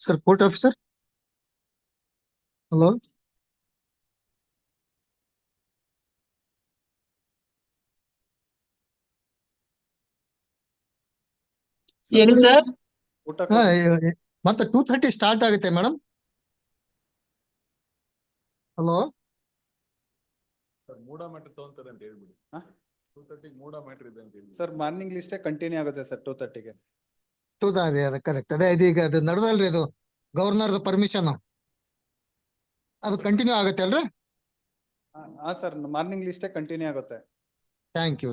Sir, court officer? Hello? ಹೇಳಿ sir. ಮತ್ತೆ 2:30 start ಆಗುತ್ತೆ madam. Hello? Sir morning ಲಿಸ್ಟೇ continue ಆಗುತ್ತೆ sir 2:30ಗೆ. ಅದೇ correct. ಅದೇ ಇದೀಗ ಅದು ನಡೆದಲ್ರಿ ಇದು ಗವರ್ನರ್ ಪರ್ಮಿಷನ್ ಅದು ಕಂಟಿನ್ಯೂ ಆಗುತ್ತೆ ಅಲ್ರಿ? ಹಾ ಸರ್ ಮಾರ್ನಿಂಗ್ ಲಿಸ್ಟೇ ಕಂಟಿನ್ಯೂ ಆಗುತ್ತೆ. Thank you.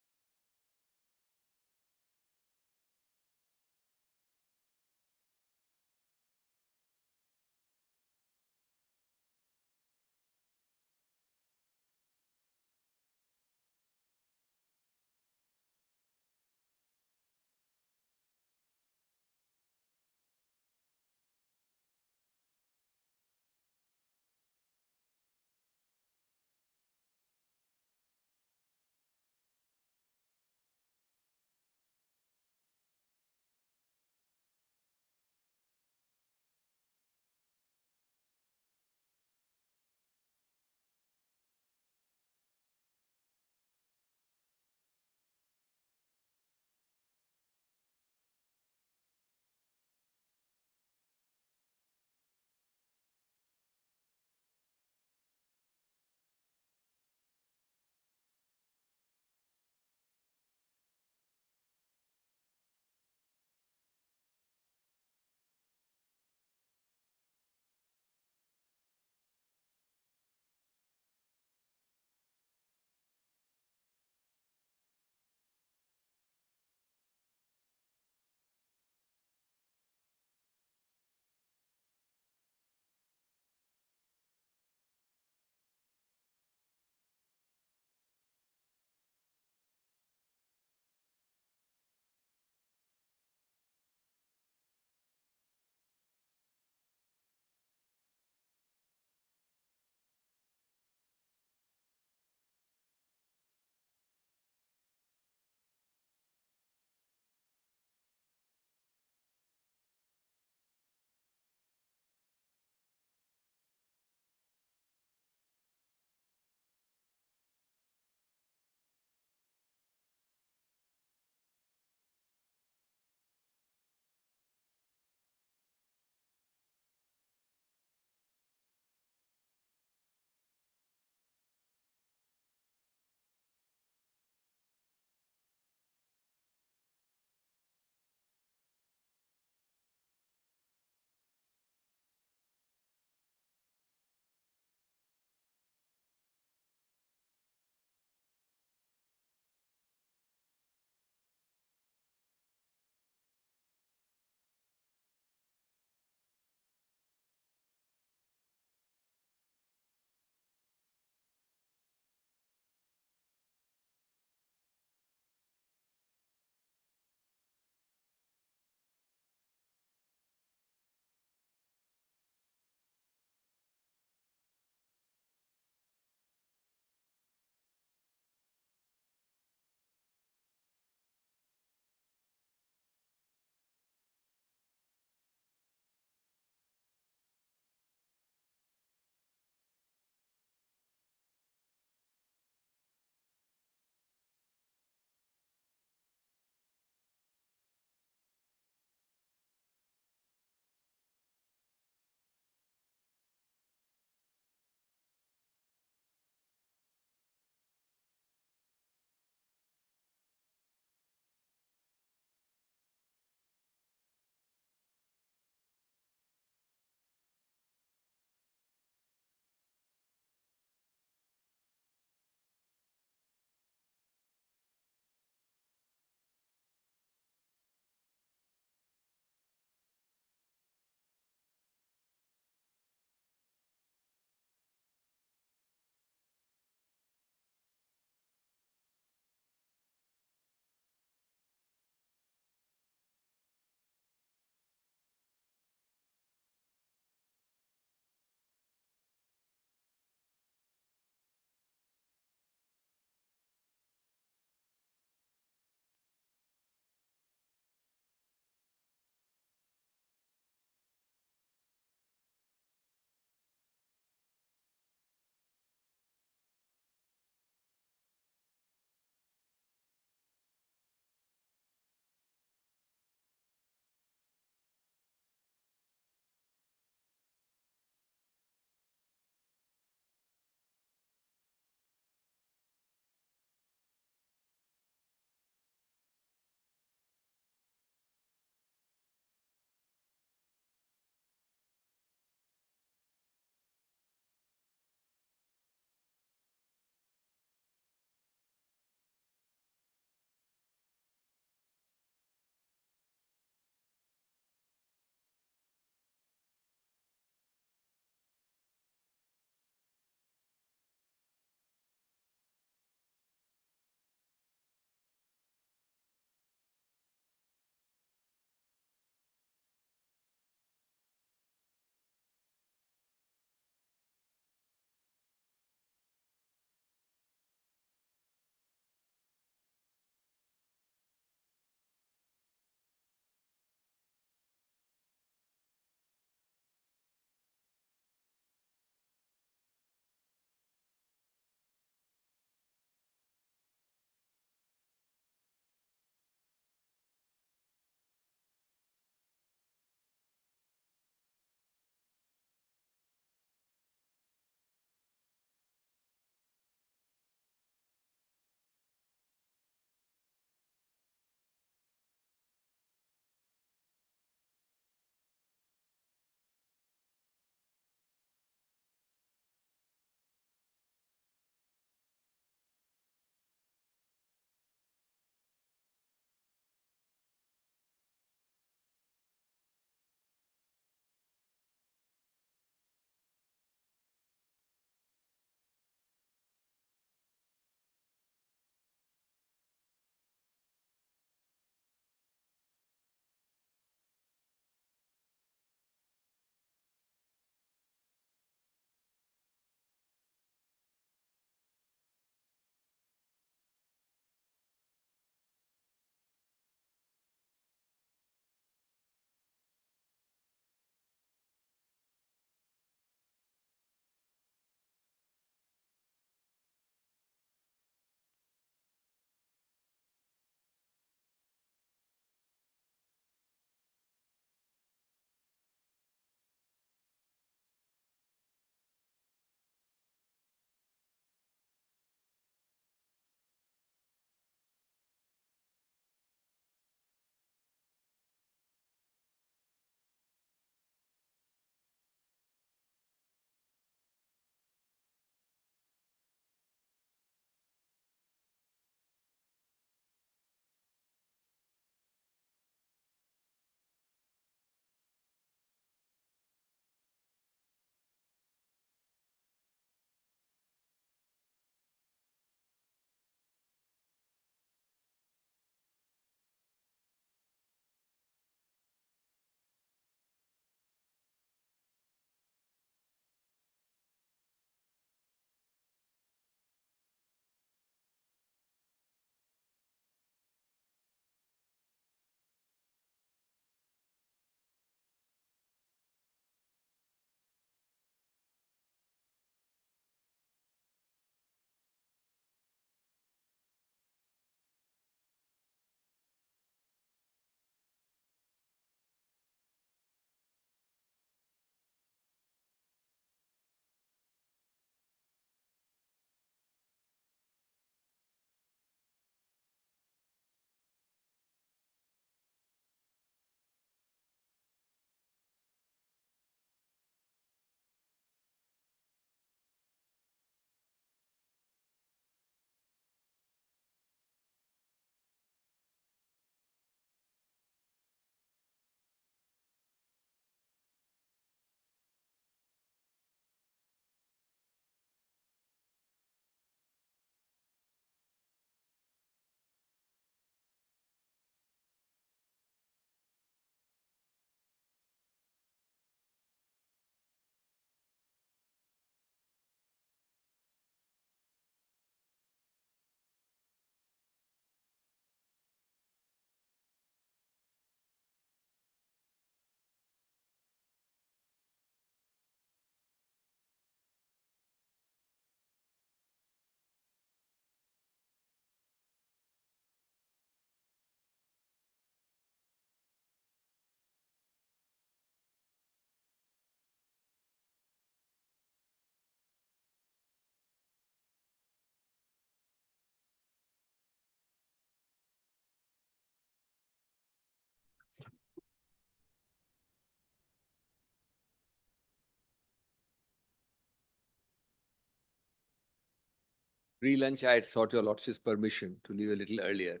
Pre-lunch, I had sought your lordship's permission to leave a little earlier.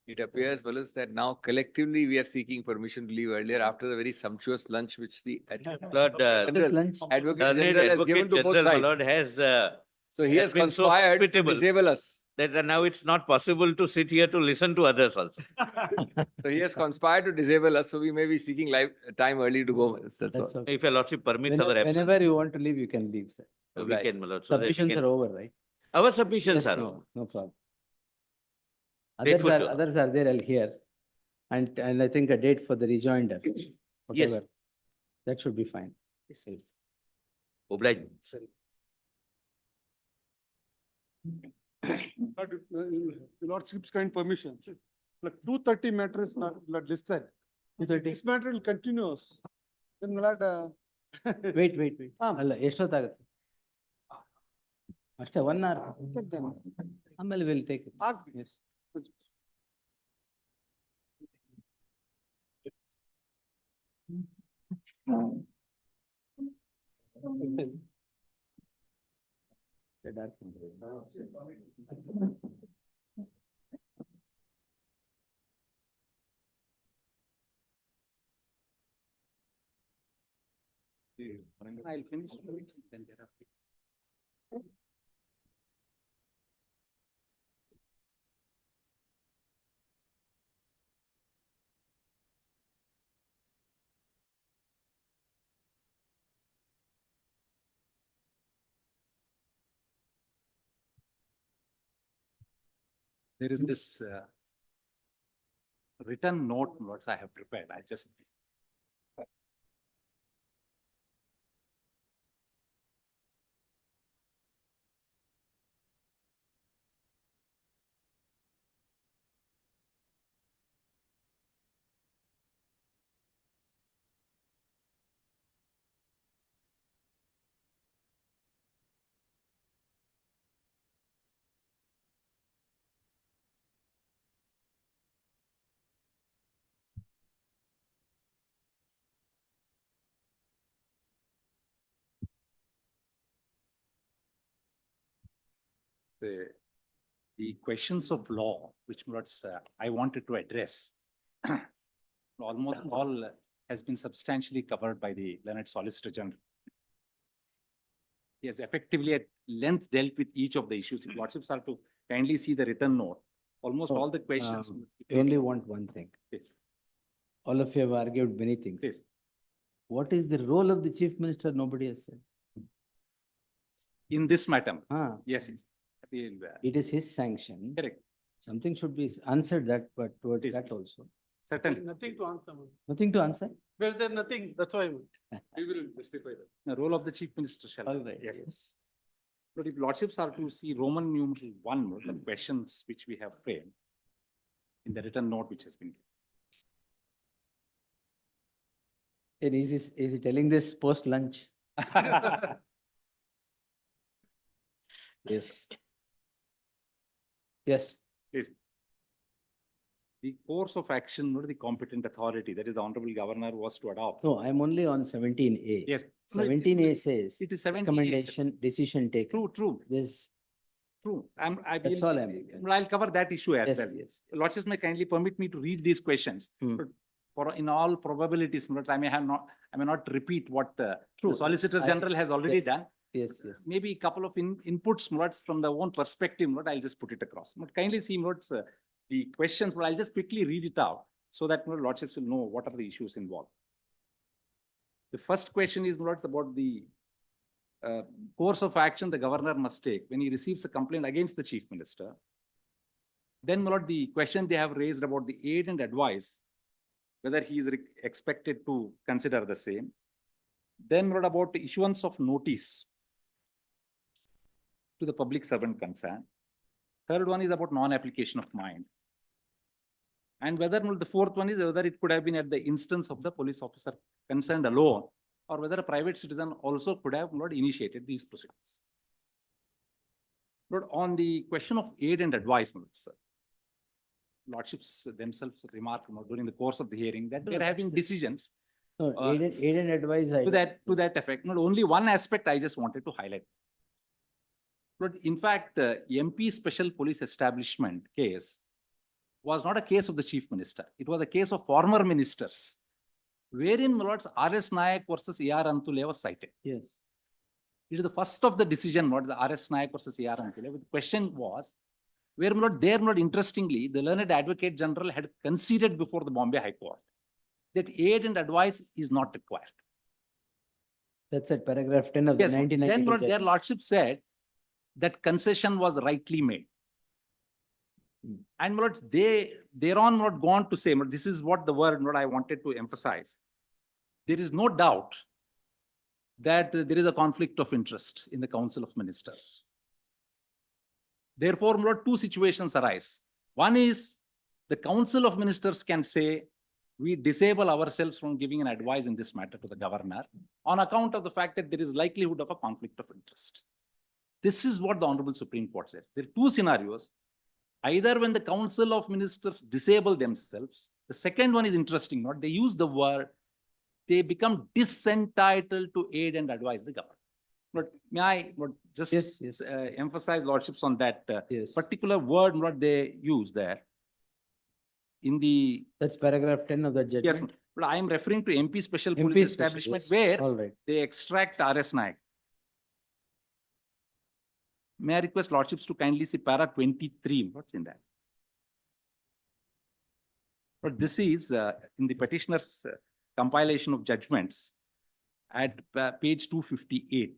It appears, my lords, that now collectively we are seeking permission to leave earlier after the very sumptuous lunch which the Lord, General- lunch. Advocate Learned General has given Advocate to both General, my lord, sides. has So he has been so conspired to hospitable. disable us. that now it's not possible to sit here to listen to others also. So he has conspired to disable us, so we may be seeking time early to go. That's all. That's okay. If your lordship permits our absence, Whenever you want to leave, you can leave, sir. we Right. can, my lord. So that we Submissions can- are over, right? Our submissions Yes, are over. no problem. Date for two. Others are there, I'll hear. And I think a date for the rejoinder, whatever. That should be fine. Yes. Obliged. But Lordship's kind permission. Like 230 matter is not listed. 2:30. This matter will continue. Then we'll have, Wait. Ah. ಅಲ್ಲ ಎಷ್ಟೊತ್ತಾಗುತ್ತೆ ಅಷ್ಟೇ 1 hour ಆಮೇಲೆ will take it ಆಗ್ಲಿ. Yes I'll finish. Then thereafter. There is this written note what I have prepared. I just. The questions of law, which I wanted to address, almost all has been substantially covered by the learned Solicitor General. He has effectively at length dealt with each of the issues. If Lordships are to kindly see the written note, almost all the questions. You only want one thing. Yes, All of you have argued many things. yes. What is the role of the chief minister? Nobody has said. In this matter, Ah, yes, yes. We'll, it is his sanction. correct, Something should be answered that, but towards Yes. that also. certainly. Nothing to answer. Nothing to answer? Well, there's nothing, that's why. We will justify that. The role of the chief minister shall. All right, Yes. yes. But if Lordships are to see Roman numeral 1, the questions which we have framed in the written note which has been. And is he telling this post lunch? Yes. Yes, Yes. The course of action, not the competent authority, that is the Honorable Governor was to adopt. no, I'm only on 17A. Yes. No, it- 17A says It is 17. recommendation, decision taken. True. This, I That's will- all I'm- well, I'll cover that issue as yes, well. yes. Lordships may kindly permit me to read these questions. Hmm. But for in all probabilities, I may not repeat what the True. Solicitor I- General has already yes. done. Yes, yes. Maybe a couple of inputs, from the own perspective, I'll just put it across. But kindly see, the questions, but I'll just quickly read it out so that Lordships will know what are the issues involved. The first question is about the course of action the governor must take when he receives a complaint against the chief minister. Then, the question they have raised about the aid and advice, whether he is expected to consider the same. Then, about the issuance of notice to the public servant concerned. Third one is about non-application of mind. And whether the fourth one is whether it could have been at the instance of the police officer concerned alone, or whether a private citizen also could have initiated these proceedings. But on the question of aid and advice, Lordships themselves remarked during the course of the hearing that they're having decisions No, Uh, aid and advice. to that effect. Not only one aspect I just wanted to highlight. But in fact, MP Special Police Establishment case was not a case of the Chief Minister. It was a case of former ministers, wherein, my lords, R.S. Nayak versus A.R. Antule was cited. Yes. It is the first of the decision, what the R.S. Nayak versus A.R. Antule. The question was, where, my lord, there, my lord, interestingly, the learned Advocate General had conceded before the Bombay High Court that aid and advice is not required. That's at paragraph 10 of the Yes, then, 1992 my lord, their judgment. lordship said that concession was rightly made. And, my lords, they thereon not gone to say, my lord, this is what the word, what I wanted to emphasize. There is no doubt that there is a conflict of interest in the Council of Ministers. Therefore, my lord, two situations arise. One is the Council of Ministers can say, we disable ourselves from giving an advice in this matter to the governor on account of the fact that there is likelihood of a conflict of interest. This is what the Honorable Supreme Court says. There are two scenarios. Either when the Council of Ministers disable themselves, the second one is interesting, not they use the word, they become disentitled to aid and advise the government. But may I just Yes, yes. emphasize lordships on that Yes. particular word what they use there in the, That's paragraph 10 of the judgment. yes, but I am referring to MP Special MP Police special, Establishment yes. where All right. they extract R.S. Nayak. May I request lordships to kindly see para 23, what's in that? But this is in the petitioner's compilation of judgments at page 258.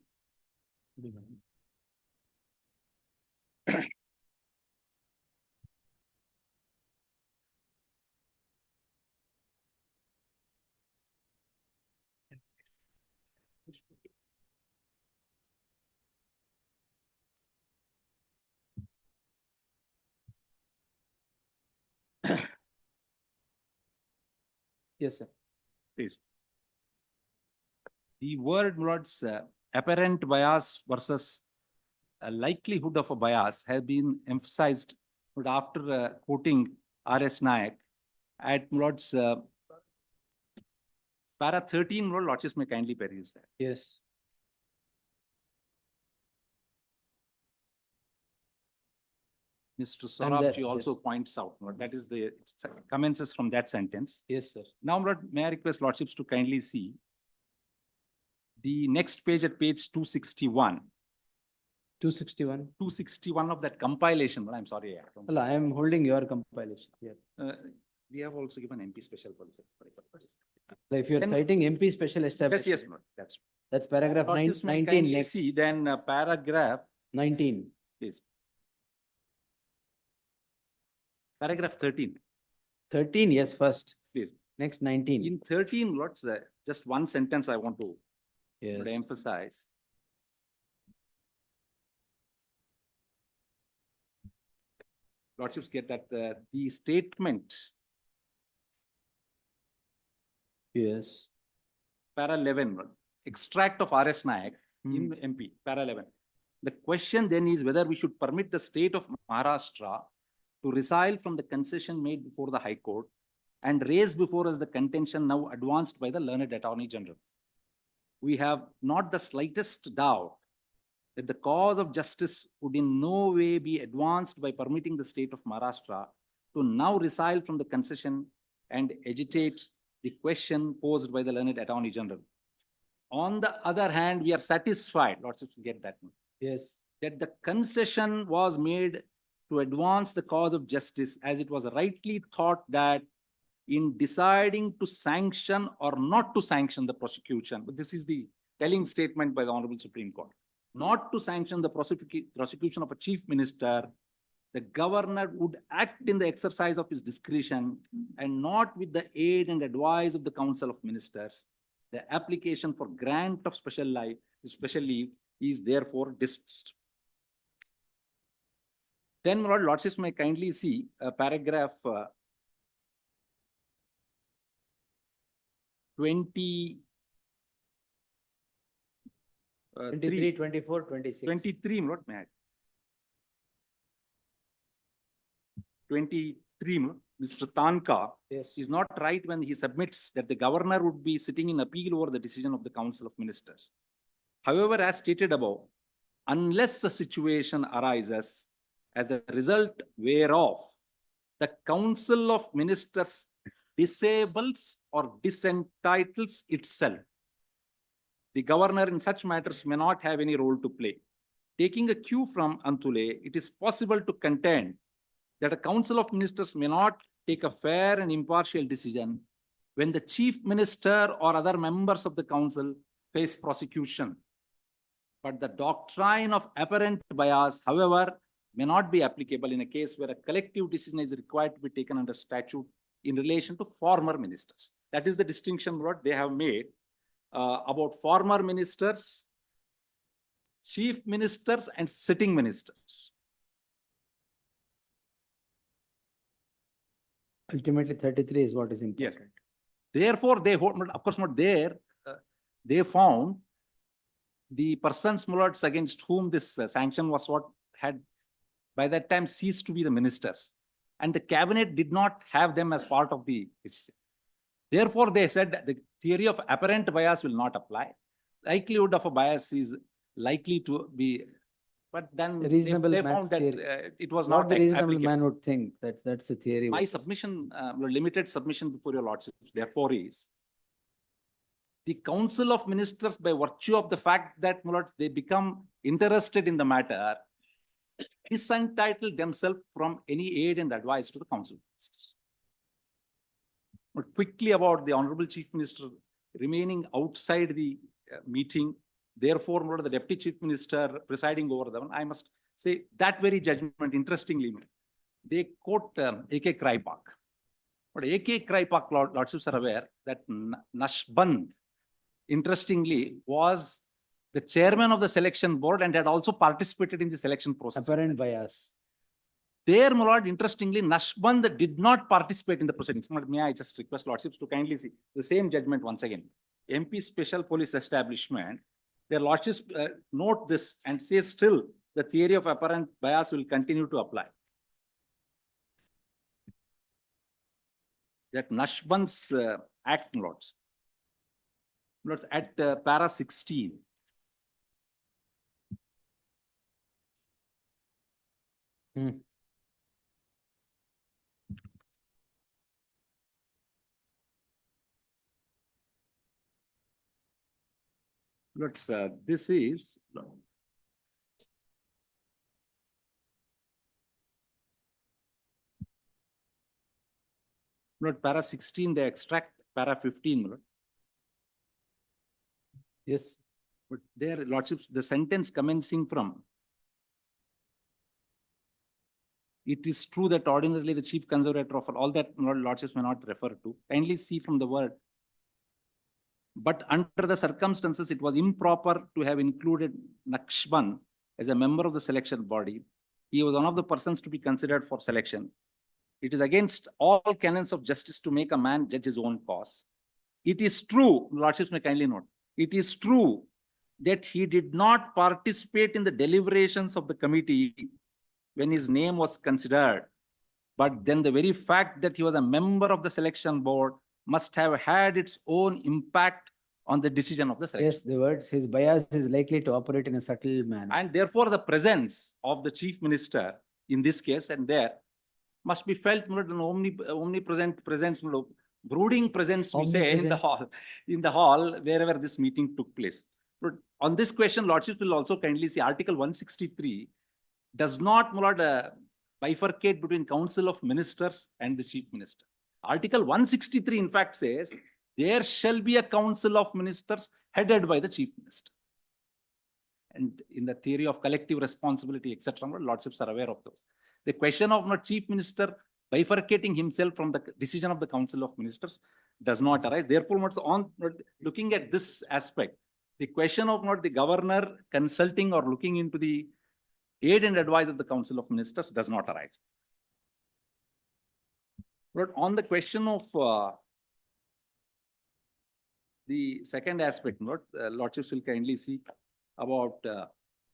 Yes, sir. Please. The word, lords, apparent bias versus a likelihood of a bias has been emphasized but after quoting R.S. Nayak at lords para 13, lord, lordships may kindly peruse that. Yes. Mr. And that- Sorabji also points out, lord, that is the commences from that sentence. Yes, sir. Now, lord, may I request lordships to kindly see the next page at page 261. 261. 261 of that compilation, but I'm sorry. Well, I am holding your compilation here. We have also given MP special policy. Like, if you're Then- citing MP special Yes, establishment. yes, lord, that's. That's paragraph Lordships may 19 kindly next. see then paragraph, 19. please. Paragraph 13, 13, yes, first. please. Next 19. In 13, lords, just one sentence I want to Yes. emphasize. Lordships get that the statement, Yes. para 11, lord, extract of R.S. Nayak in MP, para 11. The question then is whether we should permit the state of Maharashtra to resile from the concession made before the High Court and raise before us the contention now advanced by the learned Attorney General. We have not the slightest doubt that the cause of justice would in no way be advanced by permitting the state of Maharashtra to now resile from the concession and agitate the question posed by the learned Attorney General. On the other hand, we are satisfied, lots of get that, Yes. that the concession was made to advance the cause of justice, as it was rightly thought that in deciding to sanction or not to sanction the prosecution, but this is the telling statement by the Honorable Supreme Court, not to sanction the prosecution of a chief minister, the governor would act in the exercise of his discretion and not with the aid and advice of the Council of Ministers. The application for grant of special leave is therefore dismissed. Then, my lord, lordships may kindly see paragraph 23, 23, 24, 26. 23, lord, may I? 23, Mr. Tanka Yes. is not right when he submits that the governor would be sitting in appeal over the decision of the Council of Ministers. However, as stated above, unless a situation arises as a result whereof the Council of Ministers disables or disentitles itself. The governor in such matters may not have any role to play. Taking a cue from Antule, it is possible to contend that a Council of Ministers may not take a fair and impartial decision when the Chief Minister or other members of the Council face prosecution. But the doctrine of apparent bias, however, may not be applicable in a case where a collective decision is required to be taken under statute in relation to former ministers. That is the distinction what they have made about former ministers, chief ministers, and sitting ministers. Ultimately, 33 is what is important. Therefore, they hold, of course, not there. They found the persons, my lords, against whom this sanction was what had by that time ceased to be the ministers, and the cabinet did not have them as part of the decision. Therefore, they said that the theory of apparent bias will not apply. Likelihood of a bias is likely to be, but then Reasonable they maths found that theory. it was What not the reasonable applicable. man would think, that's the theory. My submission, limited submission before your lordships, therefore, is the Council of Ministers, by virtue of the fact that, my lords, they become interested in the matter, disentitle themselves from any aid and advice to the Council of Ministers. But quickly about the Honorable Chief Minister remaining outside the meeting, therefore, my lord, the Deputy Chief Minister presiding over them, I must say that very judgment, interestingly, they quote A.K. Kraipak. But A.K. Kraipak, lordships are aware that Nashband, interestingly, was the chairman of the selection board and had also participated in the selection process. Apparent bias. There, my lord, interestingly, Nashband did not participate in the proceedings. May I just request lordships to kindly see the same judgment once again. MP Special Police Establishment, their lordships note this and say still the theory of apparent bias will continue to apply. That Nashband's act, lords, at para 16. This is para 16, they extract para 15. Lord. Yes. But their lordships, the sentence commencing from, it is true that ordinarily the chief conservator of all that lordships may not refer to. Kindly see from the word. But under the circumstances, it was improper to have included Nashband as a member of the selection body. He was one of the persons to be considered for selection. It is against all canons of justice to make a man judge his own cause. It is true, lordships may kindly note, it is true that he did not participate in the deliberations of the committee when his name was considered. But then the very fact that he was a member of the selection board must have had its own impact on the decision of the selection. Yes, the words, his bias is likely to operate in a subtle manner. And therefore, the presence of the chief minister in this case and there must be felt, an omnipresent presence, brooding presence, we say, in the hall, wherever this meeting took place. But on this question, lordships will also kindly see Article 163 does not, bifurcate between Council of Ministers and the Chief Minister. Article 163, in fact, says there shall be a Council of Ministers headed by the Chief Minister. And in the theory of collective responsibility, etc., lordships are aware of those. The question of Chief Minister bifurcating himself from the decision of the Council of Ministers does not arise. Therefore, on looking at this aspect, the question of the governor consulting or looking into the aid and advice of the Council of Ministers does not arise. But on the question of the second aspect, lordships will kindly see about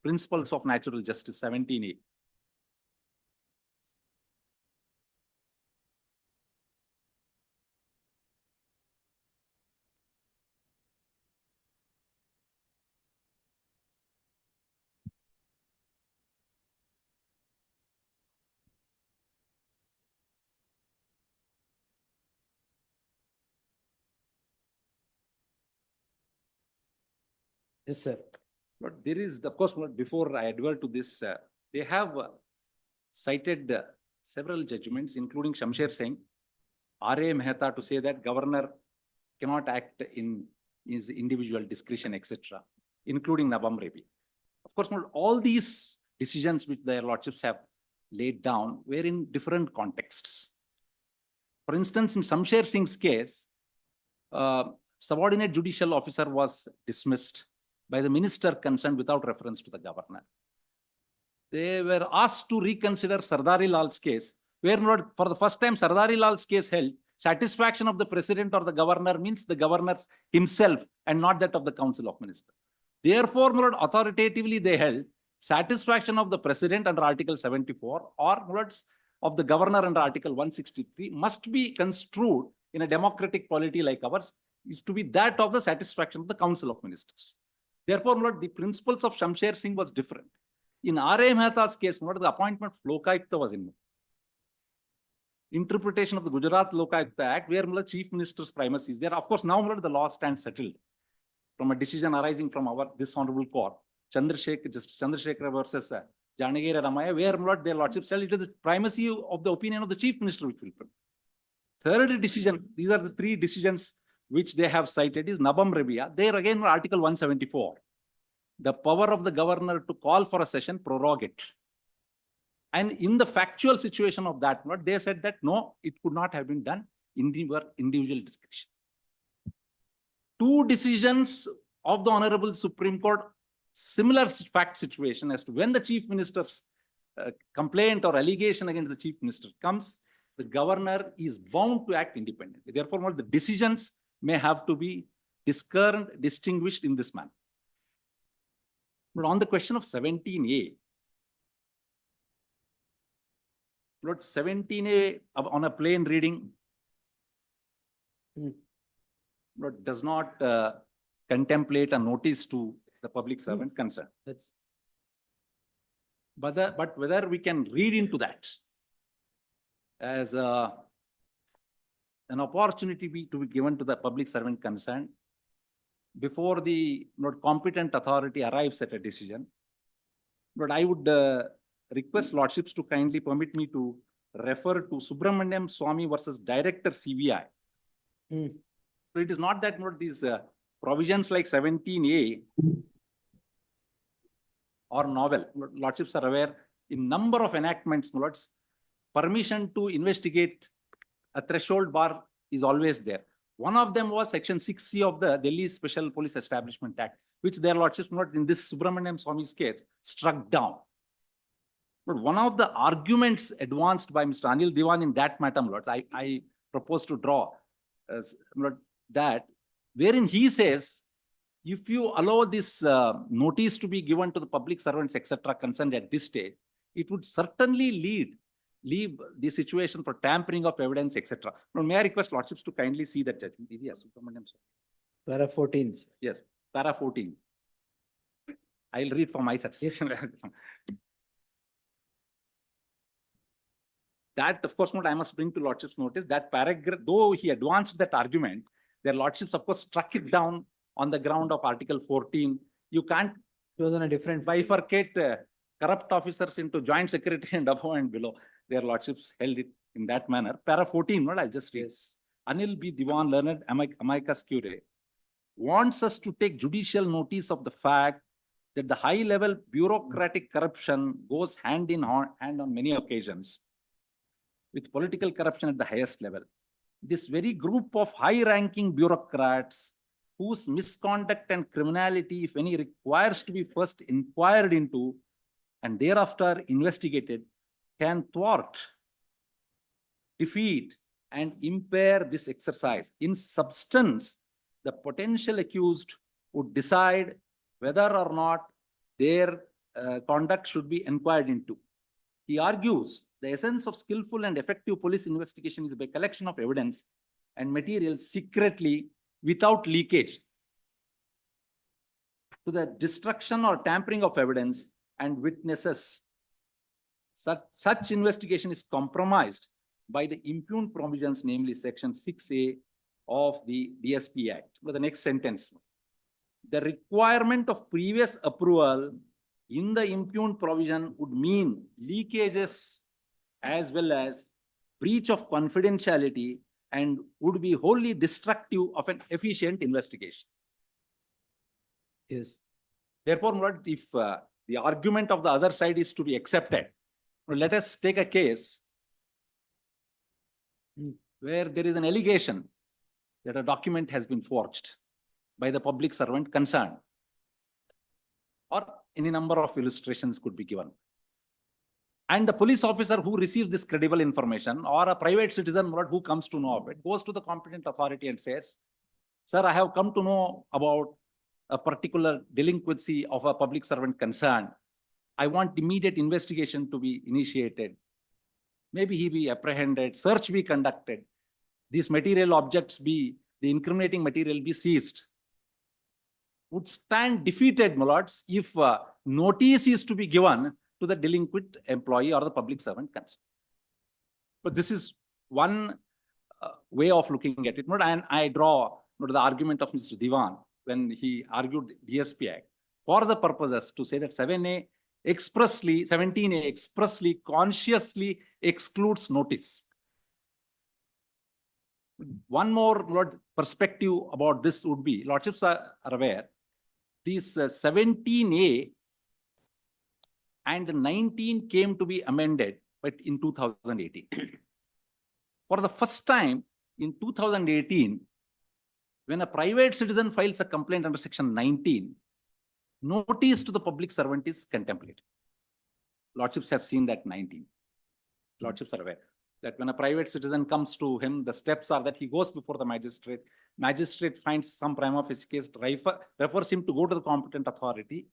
principles of natural justice, 17A. Yes, sir. But there is, of course, before I advert to this, they have cited several judgments, including Shamsher Singh, R.A. Mehta, to say that governor cannot act in his individual discretion, etc., including Nabam Rebi. Of course, all these decisions which their lordships have laid down were in different contexts. For instance, in Shamsher Singh's case, subordinate judicial officer was dismissed by the minister concerned without reference to the governor. They were asked to reconsider Sardari Lal's case, where for the first time Sardari Lal's case held satisfaction of the president or the governor means the governor himself and not that of the council of ministers. Therefore, authoritatively they held satisfaction of the president under Article 74 or of the governor under Article 163 must be construed in a democratic polity like ours is to be that of the satisfaction of the council of ministers. Therefore, the principles of Shamsher Singh was different. In R.A. Mehta's case, the appointment of Lokayukta was in interpretation of the Gujarat Lokayukta Act, where the chief minister's primacy is there. Of course, now the law stands settled from a decision arising from this honorable court, Justice Chandrasekhar versus Siddaramaiah, where their lordships tell it is the primacy of the opinion of the chief minister which will prevail. Third decision, these are the three decisions which they have cited, is Nabam Rebiya. There again, Article 174. The power of the governor to call for a session prorogate. And in the factual situation of that, they said that no, it could not have been done in your individual discretion. Two decisions of the Honorable Supreme Court, similar fact situation as to when the chief minister's complaint or allegation against the chief minister comes, the governor is bound to act independently. Therefore, the decisions may have to be discerned, distinguished in this manner. But on the question of 17A, 17A on a plain reading does not contemplate a notice to the public servant concerned. But whether we can read into that as an opportunity to be given to the public servant concerned before the competent authority arrives at a decision. But I would request lordships to kindly permit me to refer to Subramaniam Swamy versus Director CBI. So it is not that these provisions like 17A or novel. Lordships are aware in number of enactments, permission to investigate a threshold bar is always there. One of them was Section 6C of the Delhi Special Police Establishment Act, which their lordships, in this Subramaniam Swamy's case, struck down. But one of the arguments advanced by Mr. Anil Diwan in that matter, I propose to draw that, wherein he says, if you allow this notice to be given to the public servants, etc., concerned at this stage, it would certainly leave the situation for tampering of evidence, etc. Now, may I request lordships to kindly see that judgment? Yes, Para 14. Sir. Yes, para 14. I'll read for my satisfaction. Yes. That, of course, I must bring to lordships' notice that paragraph, though he advanced that argument, their lordships, of course, struck it down on the ground of Article 14. You can't bifurcate corrupt officers into joint secretary and above and below. Their lordships held it in that manner. Para 14, I'll just read. Yes. Anil B. Diwan, learned amicus curiae, wants us to take judicial notice of the fact that the high-level bureaucratic corruption goes hand in hand on many occasions with political corruption at the highest level. This very group of high-ranking bureaucrats whose misconduct and criminality, if any, requires to be first inquired into and thereafter investigated, can thwart, defeat, and impair this exercise. In substance, the potential accused would decide whether or not their conduct should be inquired into. He argues the essence of skillful and effective police investigation is by collection of evidence and materials secretly without leakage to the destruction or tampering of evidence and witnesses. Such investigation is compromised by the impugned provisions, namely Section 6A of the DSP Act. But the next sentence, the requirement of previous approval in the impugned provision would mean leakages as well as breach of confidentiality and would be wholly destructive of an efficient investigation. Yes. Therefore, my lord, if the argument of the other side is to be accepted, let us take a case where there is an allegation that a document has been forged by the public servant concerned, or any number of illustrations could be given. And the police officer who receives this credible information, or a private citizen who comes to know of it, goes to the competent authority and says, sir, I have come to know about a particular delinquency of a public servant concerned. I want immediate investigation to be initiated. Maybe he be apprehended, search be conducted, these material objects be, the incriminating material be seized. Would stand defeated, my lords, if notice is to be given to the delinquent employee or the public servant concerned. But this is one way of looking at it. And I draw the argument of Mr. Diwan when he argued the DSP Act for the purposes to say that 7A expressly, 17A expressly, consciously excludes notice. One more Lord, perspective about this would be, Lordships are aware, these 17A and 19 came to be amended, but in 2018. For the first time in 2018, when a private citizen files a complaint under section 19, notice to the public servant is contemplated. Lordships have seen that 19. Lordships are aware that when a private citizen comes to him, the steps are that he goes before the magistrate. Magistrate finds some prima facie case, refers him to go to the competent authority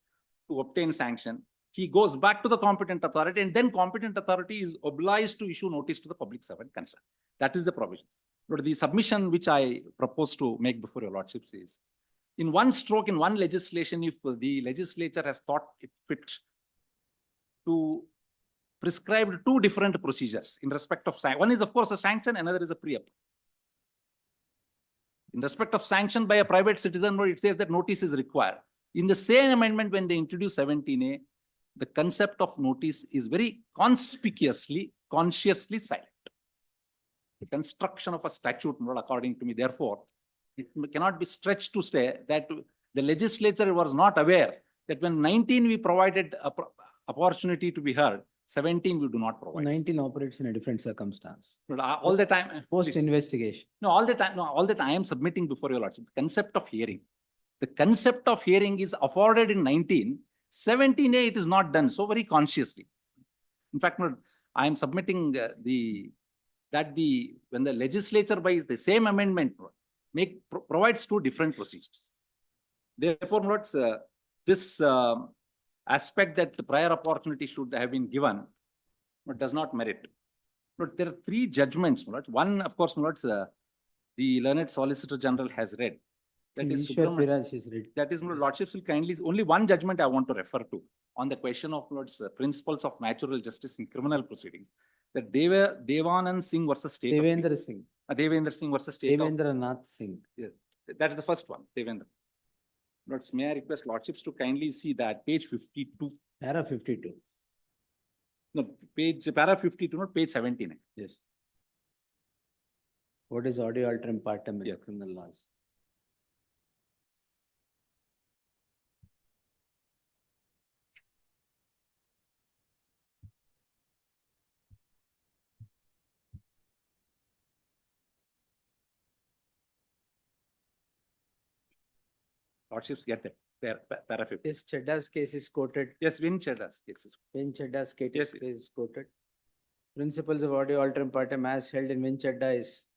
to obtain sanction. He goes back to the competent authority, and then competent authority is obliged to issue notice to the public servant concerned. That is the provision. But the submission which I propose to make before your lordships is, in one stroke, in one legislation, if the legislature has thought it fit to prescribe two different procedures in respect of sanction. One is, of course, a sanction, another is a pre-approval. In respect of sanction by a private citizen, it says that notice is required. In the same amendment, when they introduce 17A, the concept of notice is very conspicuously, consciously silent. The construction of a statute, according to me, therefore, it cannot be stretched to say that the legislature was not aware that when 19 we provided a opportunity to be heard, 17 we do not provide. 19 operates in a different circumstance. But all the time. Post investigation. No, all the time I am submitting before your lordship the concept of hearing. The concept of hearing is afforded in 19. 17A it is not done so very consciously. In fact, I am submitting when the legislature by the same amendment provides two different procedures. Therefore, this aspect that the prior opportunity should have been given does not merit. But there are three judgments. One, of course, the learned Solicitor General has read. That is, that is, lordships will kindly, only one judgment I want to refer to on the question of principles of natural justice in criminal proceedings. That Devanand Singh versus State Devendra Singh. Devendra Singh versus State Devendra Nath Singh. Yeah, that's the first one, Devendra. May I request lordships to kindly see that page 52. Para 52. No, para 52, not page 79. Yes. What is audio alterum partem in criminal laws? Lordships get that. There, para 50. Yes, Chedda's case is quoted. Yes, Vin Chedda's case is. Vin Chedda's case Yes. is quoted. Principles of audio alterum partem as held in Vin Chedda is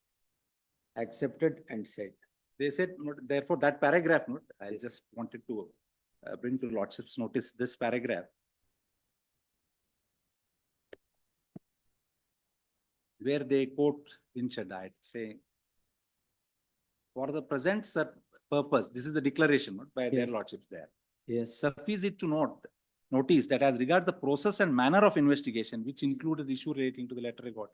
accepted and said. They said, therefore, that paragraph, I just wanted to bring to lordships notice this paragraph. Where they quote Vin Chedda, saying, for the present purpose, this is the declaration by their lordships there. Yes. Suffice it to notice that as regards the process and manner of investigation, which included the issue relating to the letter got,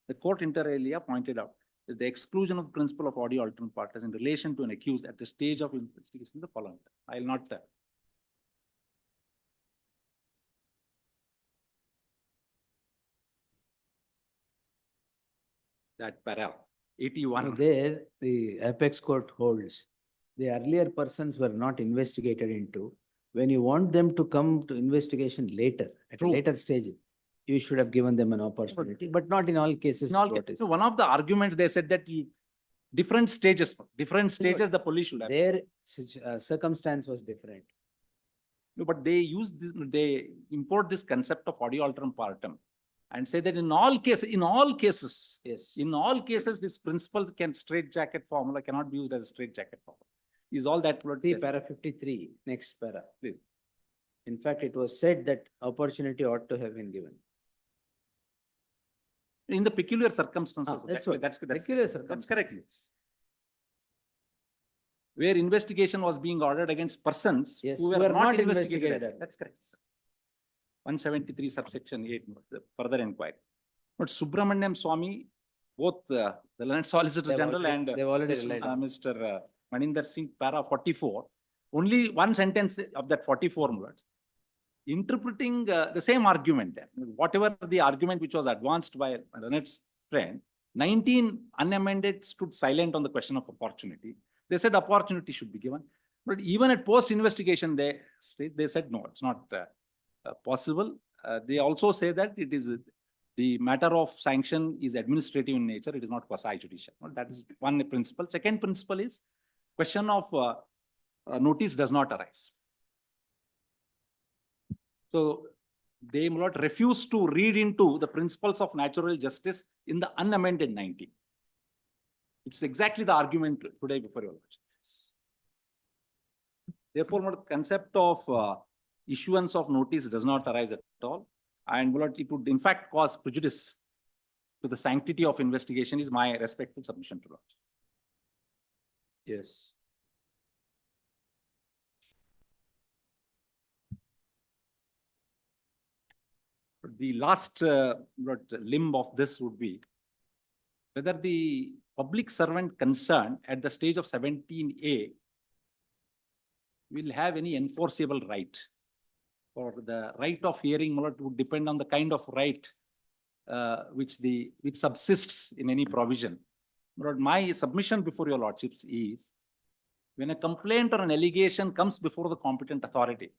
the court inter alia pointed out the exclusion of the principle of audio alternate parties in relation to an accused at the stage of investigation the following. I will not. That para, 81. There, the apex court holds, the earlier persons were not investigated into. When you want them to come to investigation later, at a True. later stage, you should have given them an opportunity, but not in all cases. In all what cases, is- one of the arguments they said that different stages the police should have. Their circumstance was different. No, but they use this, they import this concept of audio alternate partem and say that in all cases, Yes. in all cases, this principle straitjacket formula cannot be used as a straitjacket formula. Is all that. See para 53, next para. Please. In fact, it was said that opportunity ought to have been given. In the peculiar circumstances. That's that- what, That's peculiar That's correct. circumstances. Where investigation was being ordered against persons Yes, who who were are not not investigated. investigated. That's correct. 173 subsection 8, the further inquiry. But Subramaniam Swami, both the Learned Solicitor They've General already- and they've already relied on. Mr. Maninder Singh, para 44, only one sentence of that 44 words, interpreting the same argument there. Whatever the argument which was advanced by Leonard's friend, 19 unamended stood silent on the question of opportunity. They said opportunity should be given. But even at post-investigation, they said, no, it's not possible. They also say that it is the matter of sanction is administrative in nature. It is not quasi-judicial. That is one principle. Second principle is question of notice does not arise. So they will not refuse to read into the principles of natural justice in the unamended 19. It's exactly the argument today before your lordships. Therefore, the concept of issuance of notice does not arise at all, and it would in fact cause prejudice to the sanctity of investigation is my respectful submission to lordship. Yes. The last limb of this would be whether the public servant concerned at the stage of 17A will have any enforceable right, or the right of hearing would depend on the kind of right which subsists in any provision. But my submission before your lordships is when a complaint or an allegation comes before the competent authority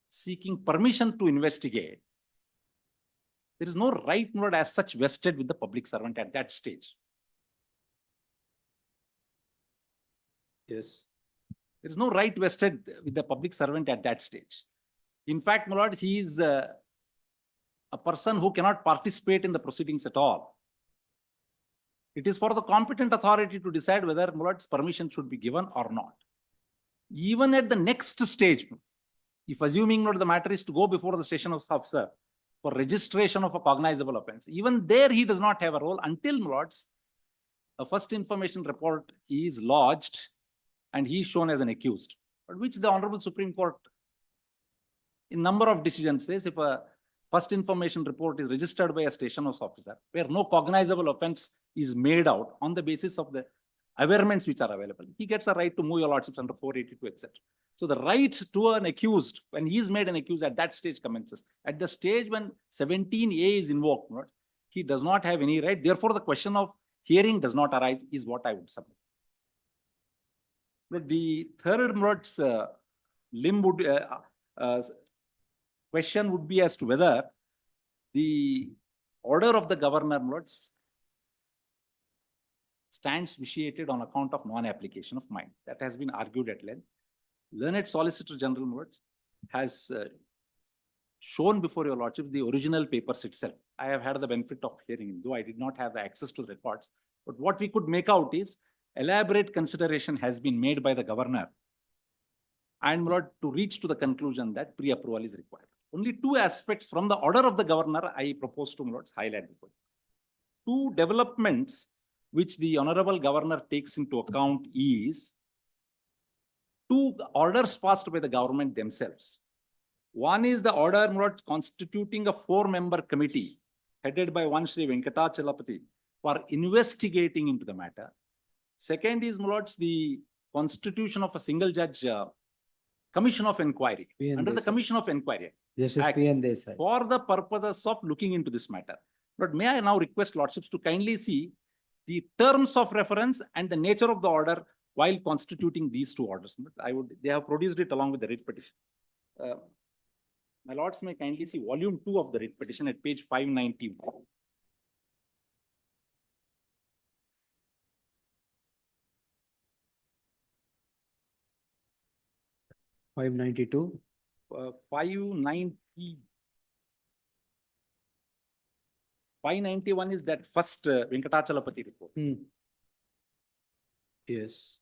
seeking permission to investigate, there is no right as such vested with the public servant at that stage. Yes. There is no right vested with the public servant at that stage. In fact, my lord, he is a person who cannot participate in the proceedings at all. It is for the competent authority to decide whether my lord's permission should be given or not. Even at the next stage, if assuming the matter is to go before the station house officer for registration of a cognizable offense, even there he does not have a role until, my lords, a first information report is lodged and he is shown as an accused, but which the Honorable Supreme Court in number of decisions says if a first information report is registered by a station house officer where no cognizable offense is made out on the basis of the averments which are available, he gets a right to move your lordships under 482, etc. So the right to an accused, when he is made an accused, at that stage commences. At the stage when 17A is invoked, he does not have any right. Therefore, the question of hearing does not arise is what I would submit. But the third limb would question would be as to whether the order of the governor stands vitiated on account of non-application of mind. That has been argued at length. Learned Solicitor General has shown before your lordship the original papers itself. I have had the benefit of hearing him, though I did not have the access to the records. But what we could make out is elaborate consideration has been made by the governor and to reach to the conclusion that pre-approval is required. Only two aspects from the order of the governor I propose to highlight before. Two developments which the honorable governor takes into account is two orders passed by the government themselves. One is the order constituting a 4-member committee headed by one Shri Venkatachalapati for investigating into the matter. Second is, my lords, the constitution of a single judge commission of inquiry. P.N. Under the Desai. commission of inquiry Justice Act. P.N. Desai. for the purposes of looking into this matter. But may I now request lordships to kindly see the terms of reference and the nature of the order while constituting these two orders. They have produced it along with the writ petition. My lords may kindly see volume 2 of the writ petition at page 591. Five 591 is that first Venkatachalapati report. Yes.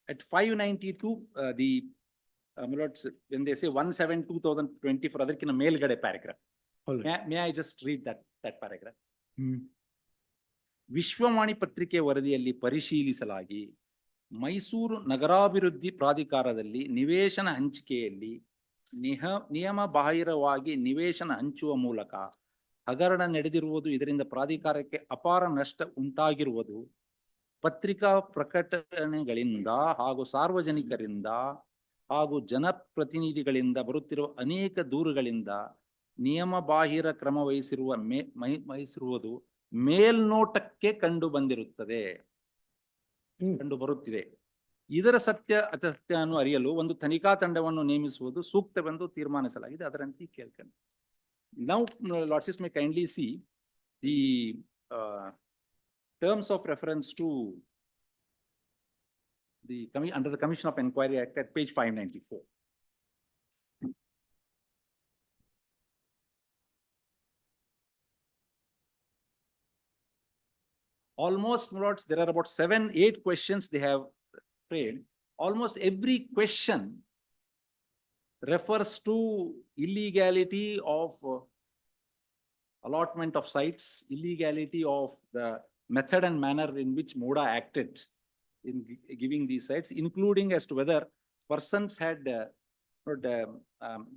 At 592, my lords, when they say 1/7/2020 for other ಮೇಲ್ಗಡೆ paragraph. All right. May I just read that paragraph? Vishwavani ಪತ್ರಿಕೆ ವರದಿಯಲ್ಲಿ ಪರಿಶೀಲಿಸಲಾಗಿ ಮೈಸೂರು ನಗರಾಭಿವೃದ್ಧಿ ಪ್ರಾಧಿಕಾರದಲ್ಲಿ ನಿವೇಶನ ಹಂಚಿಕೆಯಲ್ಲಿ ನಿಯಮ ಬಾಹಿರವಾಗಿ ನಿವೇಶನ ಹಂಚುವ ಮೂಲಕ ಹಗರಣ ನಡೆದಿರುವುದು, ಇದರಿಂದ ಪ್ರಾಧಿಕಾರಕ್ಕೆ ಅಪಾರ ನಷ್ಟ ಉಂಟಾಗಿರುವುದು, ಪತ್ರಿಕಾ ಪ್ರಕಟಣೆಗಳಿಂದ ಹಾಗೂ ಸಾರ್ವಜನಿಕರಿಂದ ಹಾಗೂ ಜನಪ್ರತಿನಿಧಿಗಳಿಂದ ಬರುತ್ತಿರುವ ಅನೇಕ ದೂರುಗಳಿಂದ ನಿಯಮ ಬಾಹಿರ ಕ್ರಮ ವಹಿಸಿರುವುದು ಮೇಲ್ನೋಟಕ್ಕೆ ಕಂಡು ಬರುತ್ತಿದೆ. ಇದರ ಸತ್ಯ ಅಸತ್ಯವನ್ನು ಅರಿಯಲು ಒಂದು ತನಿಖಾ ತಂಡವನ್ನು ನೇಮಿಸುವುದು ಸೂಕ್ತವೆಂದು ತೀರ್ಮಾನಿಸಲಾಗಿದೆ. ಅದರಂತೆ ಕೇಳ್ಕೊಂಡು now lordships may kindly see the terms of reference to the under the Commission of Inquiry Act at page 594. Almost, lords, there are about 7-8 questions they have framed. Almost every question refers to illegality of allotment of sites, illegality of the method and manner in which MUDA acted in giving these sites, including as to whether persons had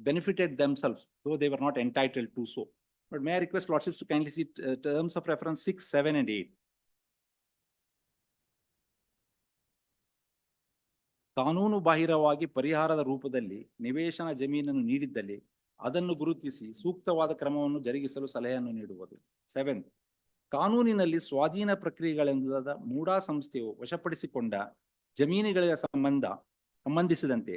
benefited themselves, though they were not entitled to so. But may I request lordships to kindly see terms of reference 6, 7, and 8. ಕಾನೂನು ಬಾಹಿರವಾಗಿ ಪರಿಹಾರದ ರೂಪದಲ್ಲಿ ನಿವೇಶನ ಜಮೀನನ್ನು ನೀಡಿದ್ದಲ್ಲಿ ಅದನ್ನು ಗುರುತಿಸಿ ಸೂಕ್ತವಾದ ಕ್ರಮವನ್ನು ಜರುಗಿಸಲು ಸಲಹೆಯನ್ನು ನೀಡುವುದು. 7. ಕಾನೂನಿನಲ್ಲಿ ಪ್ರಕ್ರಿಯೆಗಳಿಂದ ಮೂಡಾ ಸಂಸ್ಥೆಯು ವಶಪಡಿಸಿಕೊಂಡ ಜಮೀನುಗಳ ಸಂಬಂಧಿಸಿದಂತೆ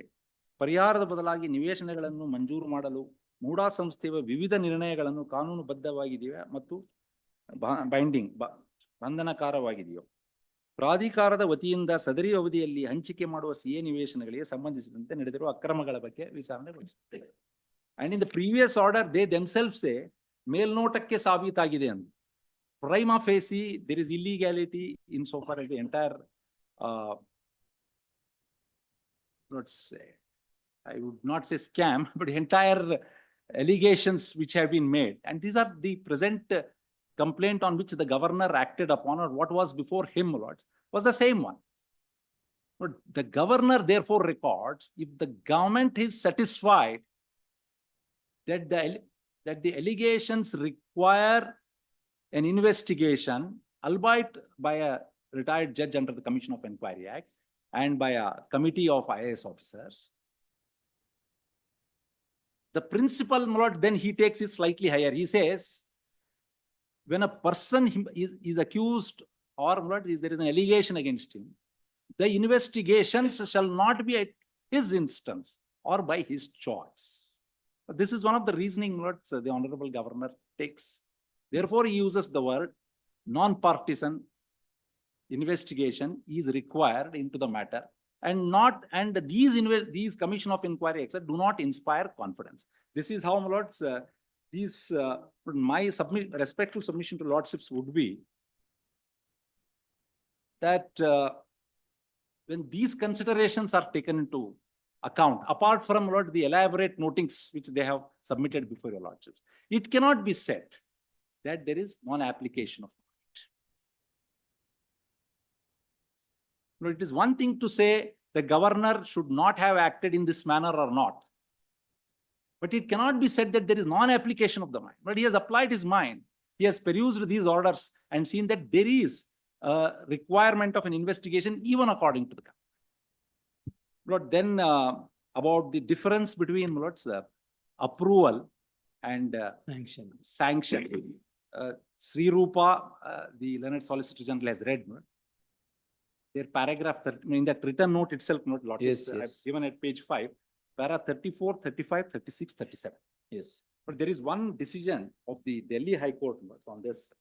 ಪರಿಹಾರದ ಬದಲಾಗಿ ನಿವೇಶನಗಳನ್ನು ಮಂಜೂರು ಮಾಡಲು ಮೂಡಾ ಸಂಸ್ಥೆಯ ವಿವಿಧ ನಿರ್ಣಯಗಳನ್ನು ಕಾನೂನುಬದ್ಧವಾಗಿದೆಯಾ ಮತ್ತು ಬಂಧನಕಾರವಾಗಿದೆಯೋ, ಪ್ರಾಧಿಕಾರದ ವತಿಯಿಂದ ಸದರಿ ಅವಧಿಯಲ್ಲಿ ಹಂಚಿಕೆ ಮಾಡುವ ಸಿಎ ನಿವೇಶನಗಳಿಗೆ ಸಂಬಂಧಿಸಿದಂತೆ ನಡೆದಿರುವ ಅಕ್ರಮಗಳ ಬಗ್ಗೆ ವಿಚಾರಣೆ ನಡೆಸುತ್ತದೆ. And in the previous order, they themselves say, ಮೇಲ್ನೋಟಕ್ಕೆ ಸಾಬೀತಾಗಿದೆ ಅಂತ. Prima facie, there is illegality insofar as the entire, let's say, I would not say scam, but entire allegations which have been made. And these are the present complaint on which the governor acted upon, or what was before him, lords, was the same one. But the governor therefore records, if the government is satisfied that the allegations require an investigation, albeit by a retired judge under the Commission of Inquiry Act and by a committee of IAS officers, the principal, lord, then he takes it slightly higher. He says, when a person is accused or there is an allegation against him, the investigations shall not be at his instance or by his choice. This is one of the reasoning words the Honorable Governor takes. Therefore, he uses the word non-partisan investigation is required into the matter, and these Commission of Inquiry etc. do not inspire confidence. This is how, lords, my respectful submission to lordships would be that when these considerations are taken into account, apart from, lord, the elaborate notings which they have submitted before your lordships, it cannot be said that there is non-application of it. No, it is one thing to say the governor should not have acted in this manner or not. But it cannot be said that there is non-application of the mind. But he has applied his mind. He has perused these orders and seen that there is a requirement of an investigation even according to the Constitution. Lord, then about the difference between Lord's approval and sanction. Sri Rupa, the learned Solicitor General has read, no? Their paragraph, in that written note itself, not lot, Yes, I've yes. given at page 5, para 34, 35, 36, 37. Yes. But there is one decision of the Delhi High Court on this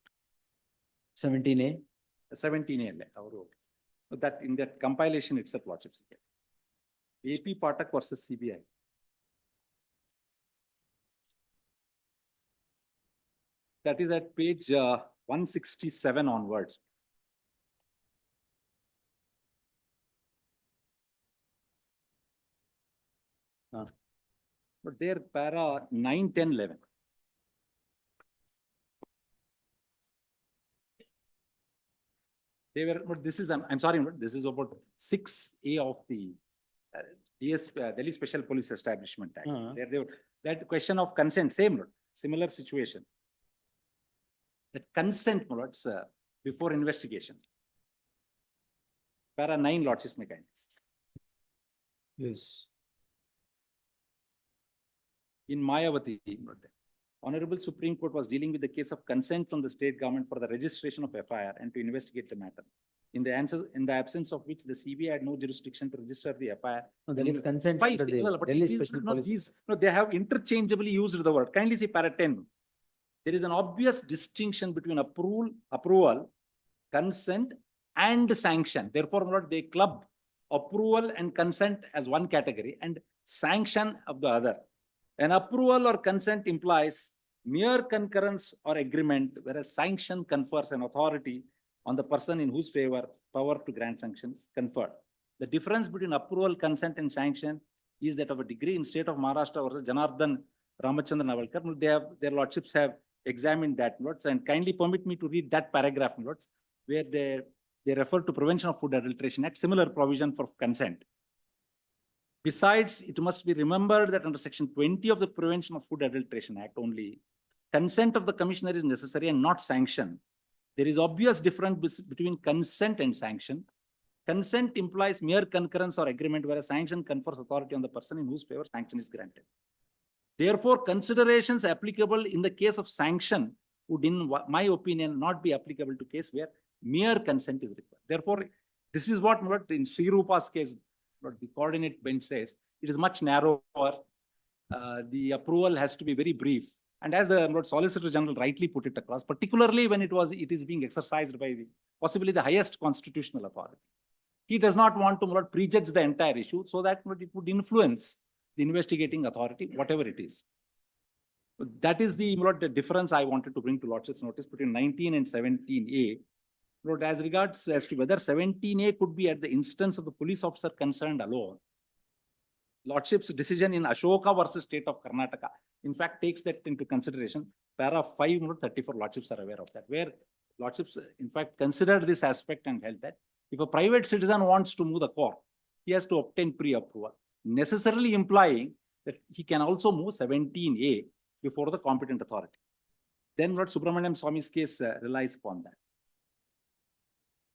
17A. 17A. That in that compilation itself, Lordships. AP Patak versus CBI. That is at page 167 onwards. But there para 9, 10, 11. They were, but this is, I'm sorry, but this is about 6A of the Delhi Special Police Establishment Act. There were, that question of consent, same, similar situation. That consent, before investigation. Para 9, Lordships mechanics. Yes. In Mayavati, Honorable Supreme Court was dealing with the case of consent from the state government for the registration of FIR and to investigate the matter. In the absence of which the CBI had no jurisdiction to register the FIR. No, there is consent. Five, under the well, but Delhi these- Special no, Police. these, no, they have interchangeably used the word. Kindly see para 10. There is an obvious distinction between approval, consent, and sanction. Therefore, Lord, they club approval and consent as one category and sanction of the other. An approval or consent implies mere concurrence or agreement, whereas sanction confers an authority on the person in whose favor power to grant sanctions conferred. The difference between approval, consent, and sanction is that of a degree. In state of Maharashtra versus Janardhan Ramachandra Navalkar, they have, their lordships have examined that, Lords, and kindly permit me to read that paragraph, Lords, where they refer to Prevention of Food Adulteration Act, similar provision for consent. Besides, it must be remembered that under Section 20 of the Prevention of Food Adulteration Act only, consent of the commissioner is necessary and not sanction. There is obvious difference between consent and sanction. Consent implies mere concurrence or agreement, whereas sanction confers authority on the person in whose favor sanction is granted. Therefore, considerations applicable in the case of sanction would, in my opinion, not be applicable to case where mere consent is required. Therefore, this is what in Sri Rupa's case, what the coordinate bench says, it is much narrower. The approval has to be very brief. And as the Solicitor General rightly put it across, particularly when it is being exercised by possibly the highest constitutional authority. He does not want to prejudge the entire issue so that it would influence the investigating authority, whatever it is. That is the difference I wanted to bring to Lordship's notice between 19 and 17A. As regards as to whether 17A could be at the instance of the police officer concerned alone, Lordship's decision in Ashoka versus State of Karnataka, in fact, takes that into consideration. Para 534 Lordships are aware of that, where Lordships, in fact, considered this aspect and held that if a private citizen wants to move the court, he has to obtain pre-approval, necessarily implying that he can also move 17A before the competent authority. Then Lord Subramaniam Swami's case relies upon that.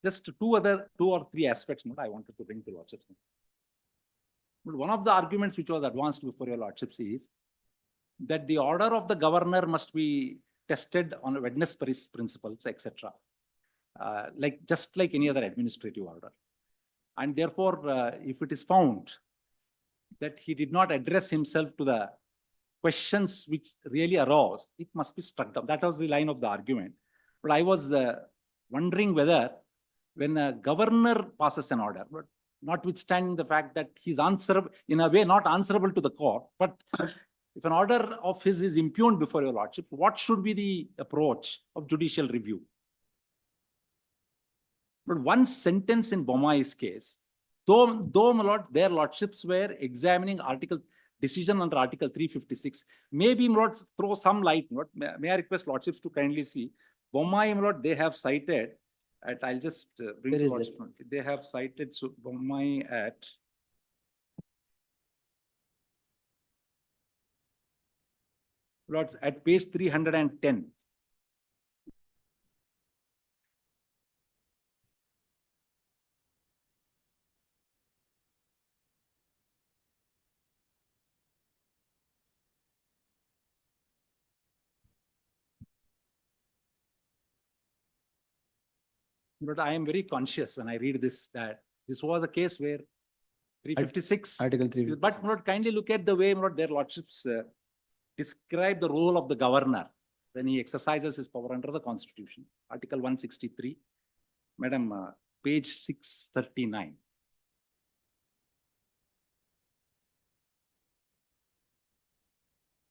Just two or three aspects I wanted to bring to Lordships. But one of the arguments which was advanced before your Lordships is that the order of the governor must be tested on witness principles, etc. Just like any other administrative order. And therefore, if it is found that he did not address himself to the questions which really arose, it must be struck down. That was the line of the argument. But I was wondering whether when a governor passes an order, but notwithstanding the fact that he's answerable, in a way not answerable to the court, but if an order of his is impugned before your Lordship, what should be the approach of judicial review? But one sentence in Bommai's case, though my lord, their Lordships were examining decision under Article 356, maybe my lord throw some light. May I request Lordships to kindly see Bommai, my lord, they have cited. I'll just bring the Lordship. They have cited Bommai at Lords at page 310. But I am very conscious when I read this, that this was a case where 356. Article 356. But Lord, kindly look at the way Lord, their lordships describe the role of the governor when he exercises his power under the Constitution. Article 163, Madam, page 639.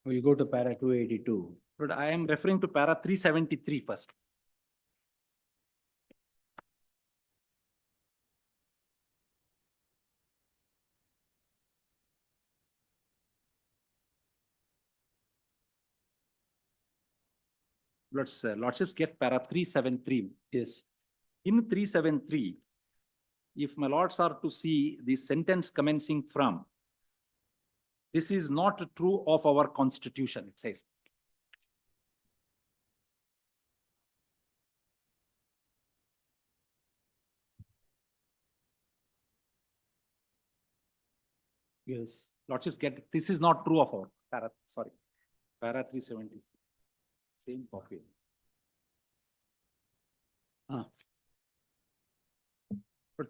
We'll go to para 282. But I am referring to para 373 first. Lordships get para 373. Yes. In 373, if my lords are to see the sentence commencing from, this is not true of our constitution, it says. Yes. Lordships get, this is not true of our, para 370. Same copy. But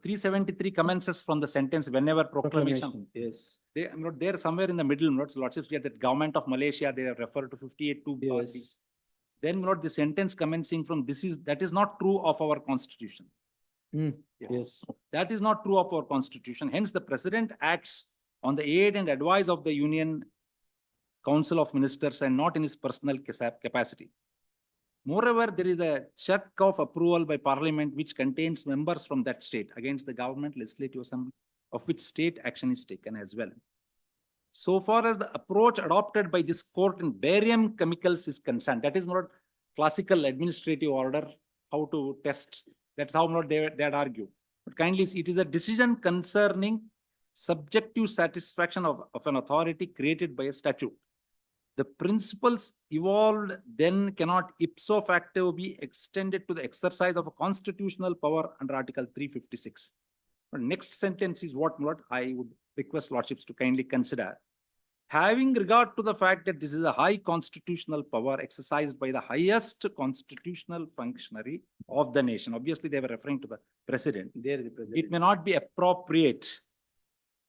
373 commences from the sentence whenever proclamation. Yes. They, they're somewhere in the middle, lordships get that government of Malaysia, they have referred to 58(2). Yes. Then the sentence commencing from that is not true of our constitution. Yes. That is not true of our constitution. Hence, the president acts on the aid and advice of the Union Council of Ministers and not in his personal capacity. Moreover, there is a check of approval by Parliament which contains members from that state against the government legislative assembly of which state action is taken as well. So far as the approach adopted by this court in barium chemicals is concerned, that is not classical administrative order, how to test. That's how not they'd argue. But kindly, it is a decision concerning subjective satisfaction of an authority created by a statute. The principles evolved then cannot ipso facto be extended to the exercise of a constitutional power under Article 356. The next sentence is what I would request lordships to kindly consider. Having regard to the fact that this is a high constitutional power exercised by the highest constitutional functionary of the nation. Obviously, they were referring to the president. It may not be appropriate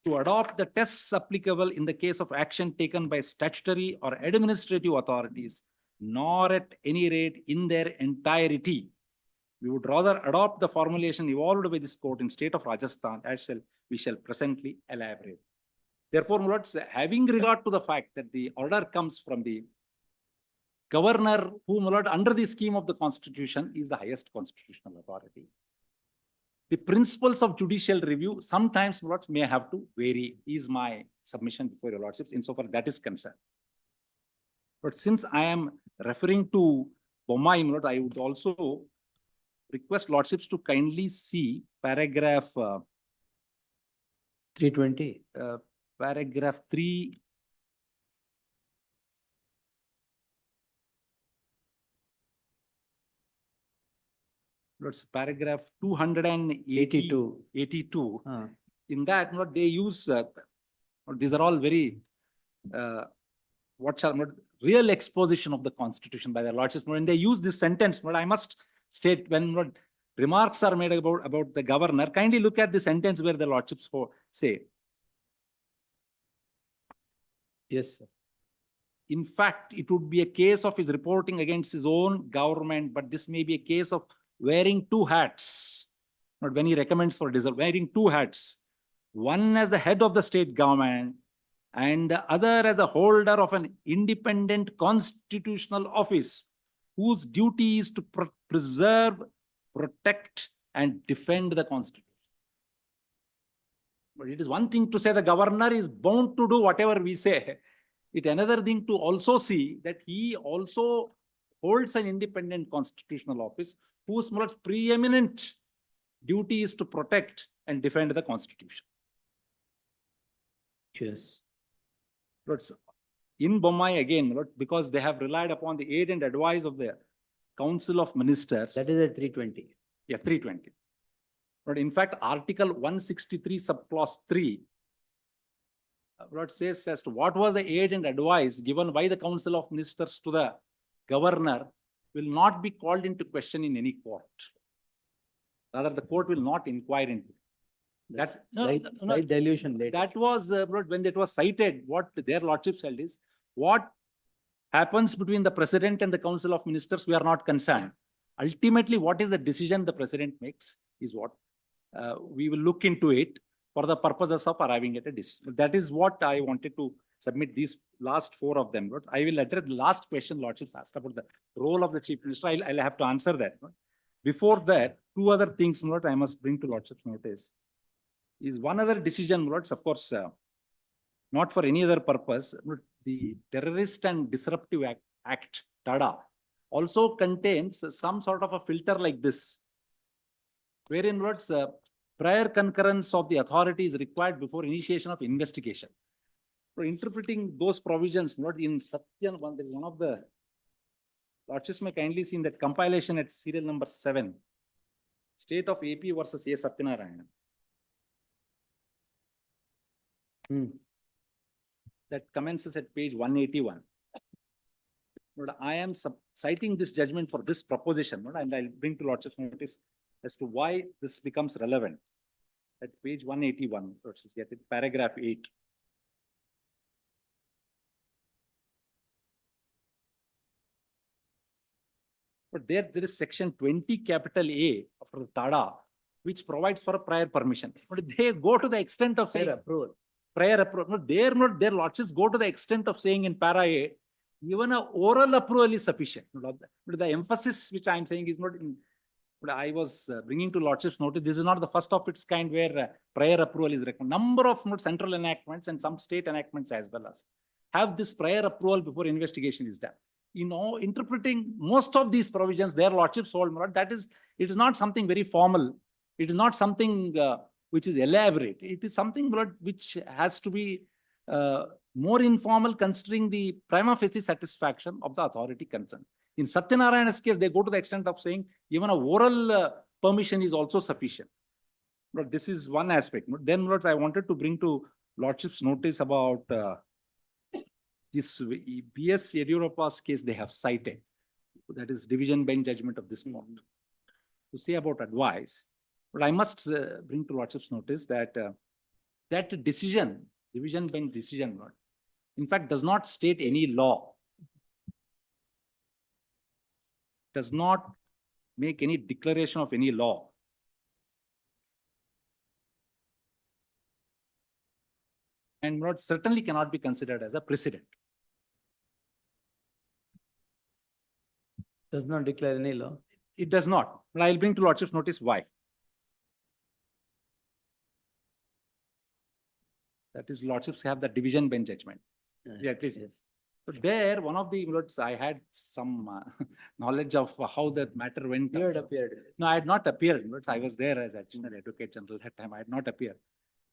to adopt the tests applicable in the case of action taken by statutory or administrative authorities, nor at any rate in their entirety. We would rather adopt the formulation evolved by this court in state of Rajasthan, as we shall presently elaborate. Therefore, my lords, having regard to the fact that the order comes from the governor, who, my lord, under the scheme of the constitution is the highest constitutional authority. The principles of judicial review sometimes, my lords, may have to vary, is my submission before your lordships, insofar that is concerned. But since I am referring to Bommai, my lord, I would also request lordships to kindly see paragraph 320. Paragraph 3. That's paragraph 282. 82. In that, they use, these are all very, real exposition of the constitution by the lordships. When they use this sentence, but I must state, when remarks are made about the governor, kindly look at the sentence where the lordships say. Yes, sir. In fact, it would be a case of his reporting against his own government, but this may be a case of wearing two hats. Not when he recommends for wearing two hats, one as the head of the state government and the other as a holder of an independent constitutional office whose duty is to preserve, protect, and defend the constitution. But it is one thing to say the governor is bound to do whatever we say. It's another thing to also see that he also holds an independent constitutional office whose most preeminent duty is to protect and defend the constitution. Yes. But in Bommai again, because they have relied upon the aid and advice of the Council of Ministers. That is at 320. Yeah, 320. But in fact, Article 163 subclause 3, what says as to what was the aid and advice given by the Council of Ministers to the governor will not be called into question in any court. Rather, the court will not inquire into it. That, no, Slight, no, slight dilution later. that was, when it was cited, what their lordships held is, what happens between the president and the council of ministers, we are not concerned. Ultimately, what is the decision the president makes is what we will look into it for the purposes of arriving at a decision. That is what I wanted to submit, these last four of them. But I will address the last question lordships asked about the role of the chief minister. I'll have to answer that. Before that, two other things, Lord, I must bring to lordships notice. Is one other decision, Lords, of course, not for any other purpose, but the Terrorist and Disruptive Act, TADA, also contains some sort of a filter like this, wherein, Lords, prior concurrence of the authority is required before initiation of investigation. For interpreting those provisions, Lord, in Satyan, there is one of the lordships may kindly see in that compilation at serial number 7, State of AP versus A. Satyanarayana. That commences at page 181. But I am citing this judgment for this proposition, and I'll bring to lordship's notice as to why this becomes relevant. At page 181, lordships get it, paragraph 8. But there is section 20 capital A of the TADA, which provides for a prior permission. But they go to the extent of saying approval. Prior approval. No, their lordships go to the extent of saying in para A, even an oral approval is sufficient. But the emphasis which I am saying is not in, but I was bringing to lordships notice, this is not the first of its kind where prior approval is required. Number of central enactments and some state enactments as well as have this prior approval before investigation is done. You know, interpreting most of these provisions, their lordships hold, that is, it is not something very formal. It is not something which is elaborate. It is something which has to be more informal, considering the prima facie satisfaction of the authority concerned. In Satyanarayana's case, they go to the extent of saying even a oral permission is also sufficient. But this is one aspect. Then, Lords, I wanted to bring to lordship's notice about this B.S. Yediyurappa's case they have cited. That is division bench judgment of this court. To say about advice. But I must bring to lordship's notice that that decision, division bench decision, in fact, does not state any law, does not make any declaration of any law. And certainly cannot be considered as a precedent. Does not declare any law. It does not. But I'll bring to lordship's notice why. That is, lordships have the division bench judgment. Yeah, please. Yes. So there, one of the lords, I had some knowledge of how that matter went. You had appeared. No, I had not appeared. Lords, I was there as additional advocate general that time. I had not appeared.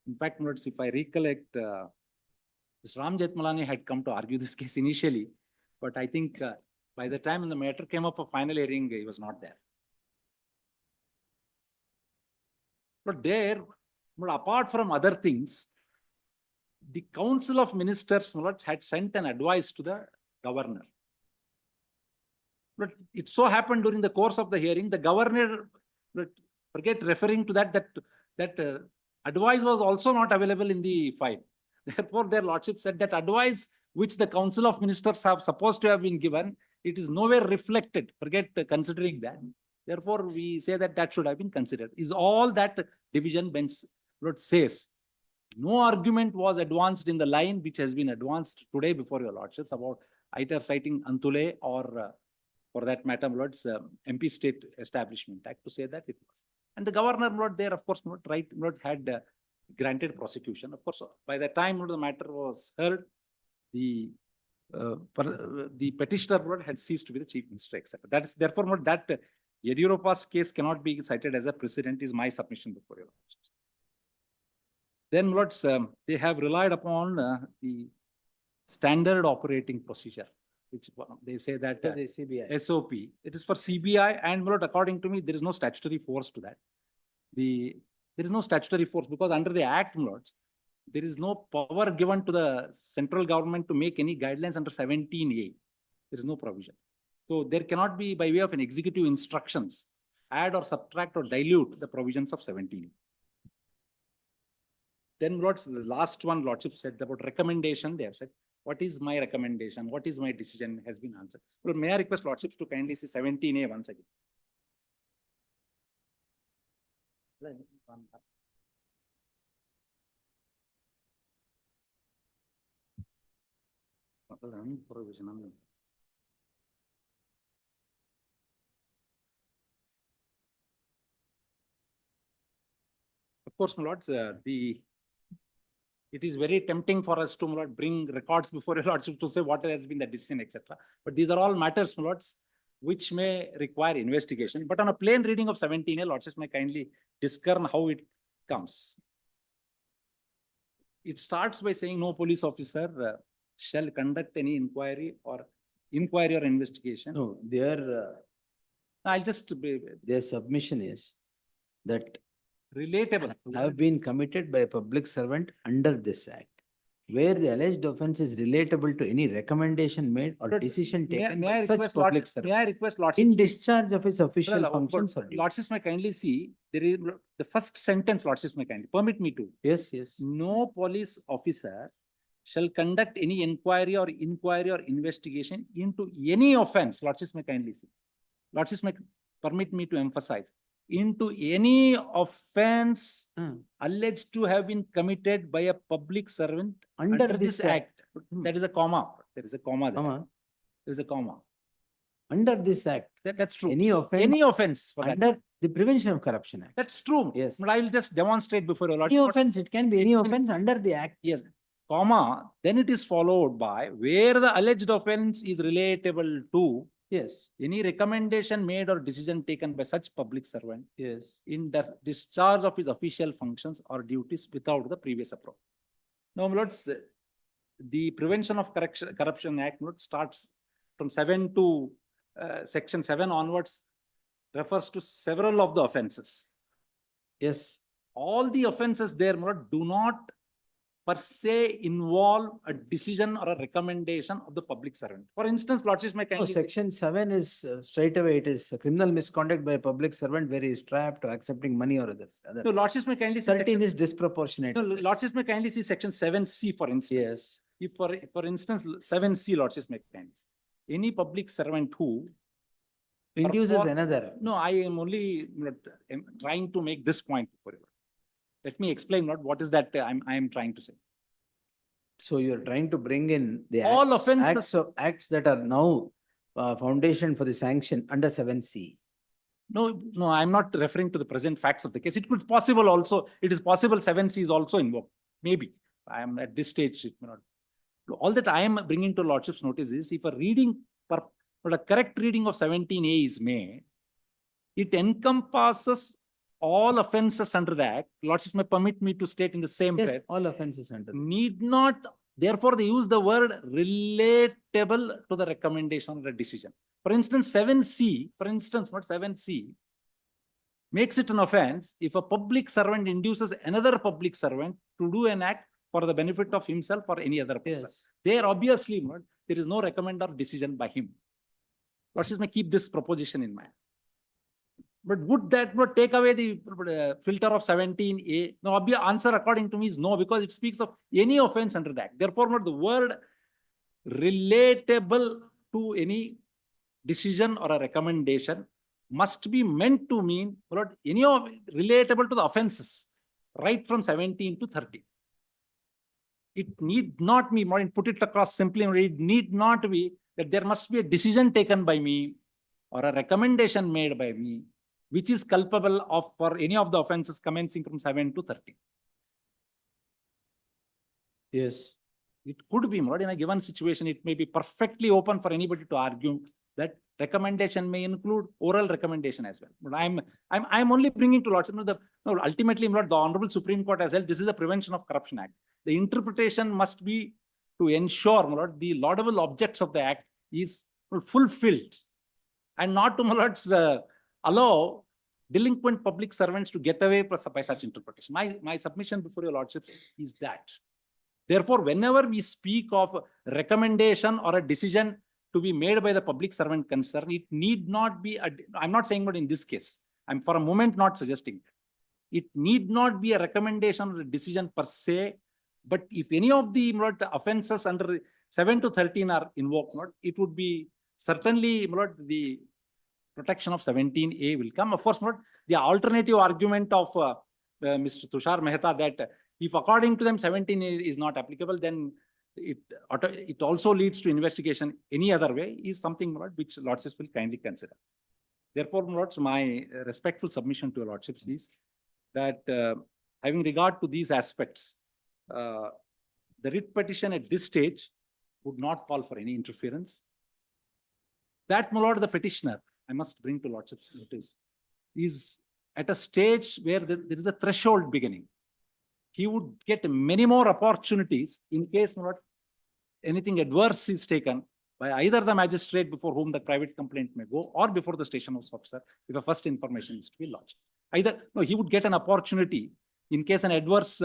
In fact, lords, if I recollect, Mr. Ram Jethmalani had come to argue this case initially, but I think by the time the matter came up for final hearing, he was not there. But there, but apart from other things, the Council of Ministers had sent an advice to the governor. But it so happened during the course of the hearing, the governor, forget referring to that advice was also not available in the file. Therefore, their lordship said that advice which the Council of Ministers have supposed to have been given, it is nowhere reflected. Forget considering that. Therefore, we say that that should have been considered. Is all that division bench says. No argument was advanced in the line which has been advanced today before your lordships about either citing Antule or for that matter, lords, MP State Establishment Act to say that it was. And the governor, lord, there, of course, had granted prosecution. Of course, by the time the matter was heard, the petitioner had ceased to be the chief minister, etc. That is therefore that Yediyurappa's case cannot be cited as a precedent is my submission before your lordships. Then, lords, they have relied upon the standard operating procedure, which they say that The CBI. SOP. It is for CBI, and lord, according to me, there is no statutory force to that. There is no statutory force because under the Act, lords, there is no power given to the central government to make any guidelines under 17A. There is no provision. So there cannot be by way of an executive instructions add or subtract or dilute the provisions of 17. Then Lord's, the last one Lordship said about recommendation, they have said, what is my recommendation? What is my decision has been answered. But may I request Lordships to kindly see 17A once again. Of course, my lords, it is very tempting for us to, my lord, bring records before your lordship to say what has been the decision, etc. But these are all matters, my lords, which may require investigation. But on a plain reading of 17A, lordships may kindly discern how it comes. It starts by saying no police officer shall conduct any inquiry or investigation. No, their I'll just their submission is that relatable. have been committed by a public servant under this act, where the alleged offence is relatable to any recommendation made or But decision taken May by I such request public lordships, may I servant request lordships? in discharge of his official Well, functions or but duties. lordships may kindly see, there is the first sentence, lordships may kindly, permit me to. Yes, yes. No police officer shall conduct any inquiry or investigation into any offence, lordships may kindly see. Lordships may permit me to emphasize, into any offence alleged to have been committed by a public servant Under under this this act. Hmm. That is a comma. There is a comma there. Comma. There is a comma. Under this act, That's true. any offence Any offence for that. under the Prevention of Corruption Act. That's true. Yes. But I will just demonstrate before your Any lordship. offence, it can be any It can- offence under the act. Yes, comma, then it is followed by where the alleged offence is relatable to Yes, any recommendation made or decision taken by such public servant yes. in the discharge of his official functions or duties without the previous approval. Now, my lords, the Prevention of Corruption Act starts from 7 to section 7 onwards, refers to several of the offences. Yes, All the offences there, my lord, do not per se involve a decision or a recommendation of the public servant. For instance, lordships may no, kindly. section 7 is straight away, it is a criminal misconduct by a public servant where he is trapped or accepting money or others. No, lordships may kindly see. 13 is disproportionate. No, lordships may kindly see section 7C, for instance. Yes, If for instance, 7C, lordships may kindly see. Any public servant who. induces perform- another. No, I am only trying to make this point for you. Let me explain what is that I am trying to say. So you're trying to bring in the All acts, offences- acts that are now foundation for the sanction under 7C. No, I'm not referring to the present facts of the case. It could possible also, it is possible 7C is also invoked. Maybe. I am at this stage, it may not. All that I am bringing to lordship's notice is if a correct reading of 17A is made, it encompasses all offences under the act. Lordships may permit me to state in the same Yes, breath. all offences under. Need not, therefore they use the word relatable to the recommendation or the decision. For instance, 7C, for instance, what 7C makes it an offense if a public servant induces another public servant to do an act for the benefit of himself or any other person. Yes, There obviously, there is no recommend or decision by him. Lordships may keep this proposition in mind. But would that not take away the filter of 17A? No, obvious answer according to me is no, because it speaks of any offense under that. Therefore, not the word relatable to any decision or a recommendation must be meant to mean any relatable to the offenses, right from 17 to 30. It need not be, put it across simply, it need not be that there must be a decision taken by me or a recommendation made by me, which is culpable of for any of the offenses commencing from 7 to 30. yes. It could be in a given situation, it may be perfectly open for anybody to argue that recommendation may include oral recommendation as well. But I'm only bringing to lordship, ultimately, the Honorable Supreme Court as well, this is the Prevention of Corruption Act. The interpretation must be to ensure the laudable objects of the act is fulfilled and not to allow delinquent public servants to get away by such interpretation. My submission before your lordships is that. Therefore, whenever we speak of recommendation or a decision to be made by the public servant concerned, it need not be, I'm not saying that in this case, I'm for a moment not suggesting that. It need not be a recommendation or a decision per se, but if any of the offences under 7 to 13 are invoked, it would be certainly the protection of 17A will come. Of course, the alternative argument of Mr. Tushar Mehta that if according to them 17A is not applicable, then it also leads to investigation any other way is something which Lordships will kindly consider. Therefore, Lords, my respectful submission to Lordships is that having regard to these aspects, the writ petition at this stage would not call for any interference. That, my lord, the petitioner, I must bring to Lordship's notice, is at a stage where there is a threshold beginning. He would get many more opportunities in case, my lord, anything adverse is taken by either the magistrate before whom the private complaint may go or before the station house officer if a first information is to be lodged. He would get an opportunity in case an adverse,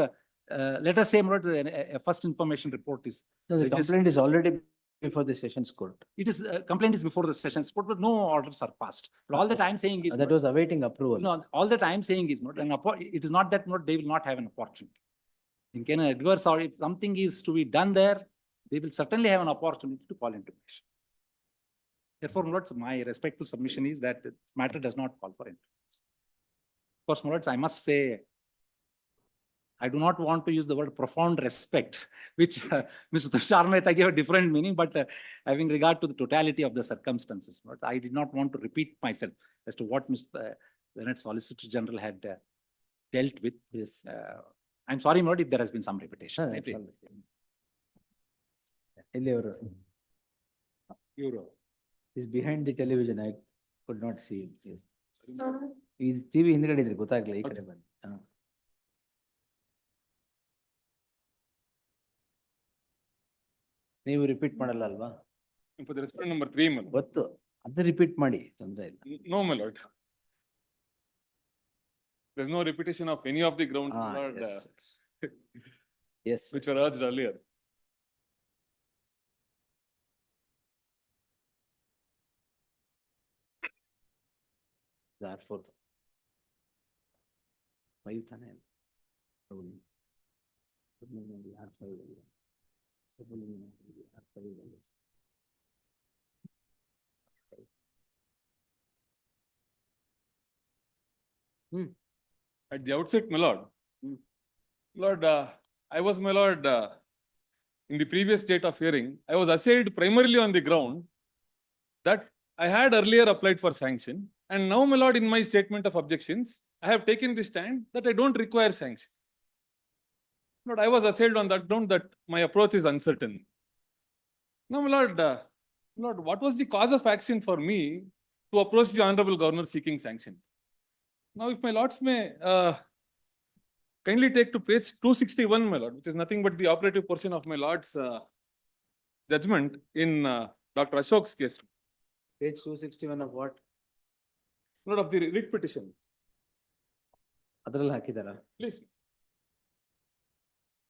let us say, a first information report is. So the complaint is already before the sessions court. It is, complaint is before the sessions court, but no orders are passed. But all that I'm saying is. That was awaiting approval. No, all that I'm saying is it is not that they will not have an opportunity. In case an adverse or if something is to be done there, they will certainly have an opportunity to call into question. Therefore, Lords, my respectful submission is that this matter does not call for interference. Of course, Lords, I must say, I do not want to use the word profound respect, which Mr. Tushar Mehta gave a different meaning, but having regard to the totality of the circumstances, Lords, I did not want to repeat myself as to what Mr. Leonard Solicitor General had dealt with. Yes. I'm sorry, Lord, if there has been some repetition. No, that's all right. Euro. He's behind the television. I could not see him. Yes. He's TV ಹಿಂದ್ಗಡೆ ಇದ್ರೆ ಗೊತ್ತಾಗ್ಲಿಲ್ಲ ಈ ಕಡೆ ಬಂದು. ನೀವು repeat ಮಾಡಲ್ಲ ಅಲ್ವಾ? For the respondent number 3, my lord. ಗೊತ್ತು, ಅದು ರಿಪೀಟ್ ಮಾಡಿ, ತೊಂದ್ರೆ ಇಲ್ಲ. No, my lord. There's no repetition of any of the grounds, my lord, Yes. Yes. which were urged earlier. R4. Five ತಾನೇ? ಹೌದು. At the outset, my lord, Lord, I was, my lord, in the previous state of hearing, I was assailed primarily on the ground that I had earlier applied for sanction, and now, my lord, in my statement of objections, I have taken the stand that I don't require sanction. Lord, I was assailed on that ground that my approach is uncertain. Now, my lord, Lord, what was the cause of action for me to approach the Honorable Governor seeking sanction? Now, if my lords may kindly take to page 261, my lord, which is nothing but the operative portion of my lord's judgment in Dr. Ashok's case. Page 261 of what? Lord, of the writ petition. ಅದ್ರಲ್ಲಿ ಹಾಕಿದಾರ? Please.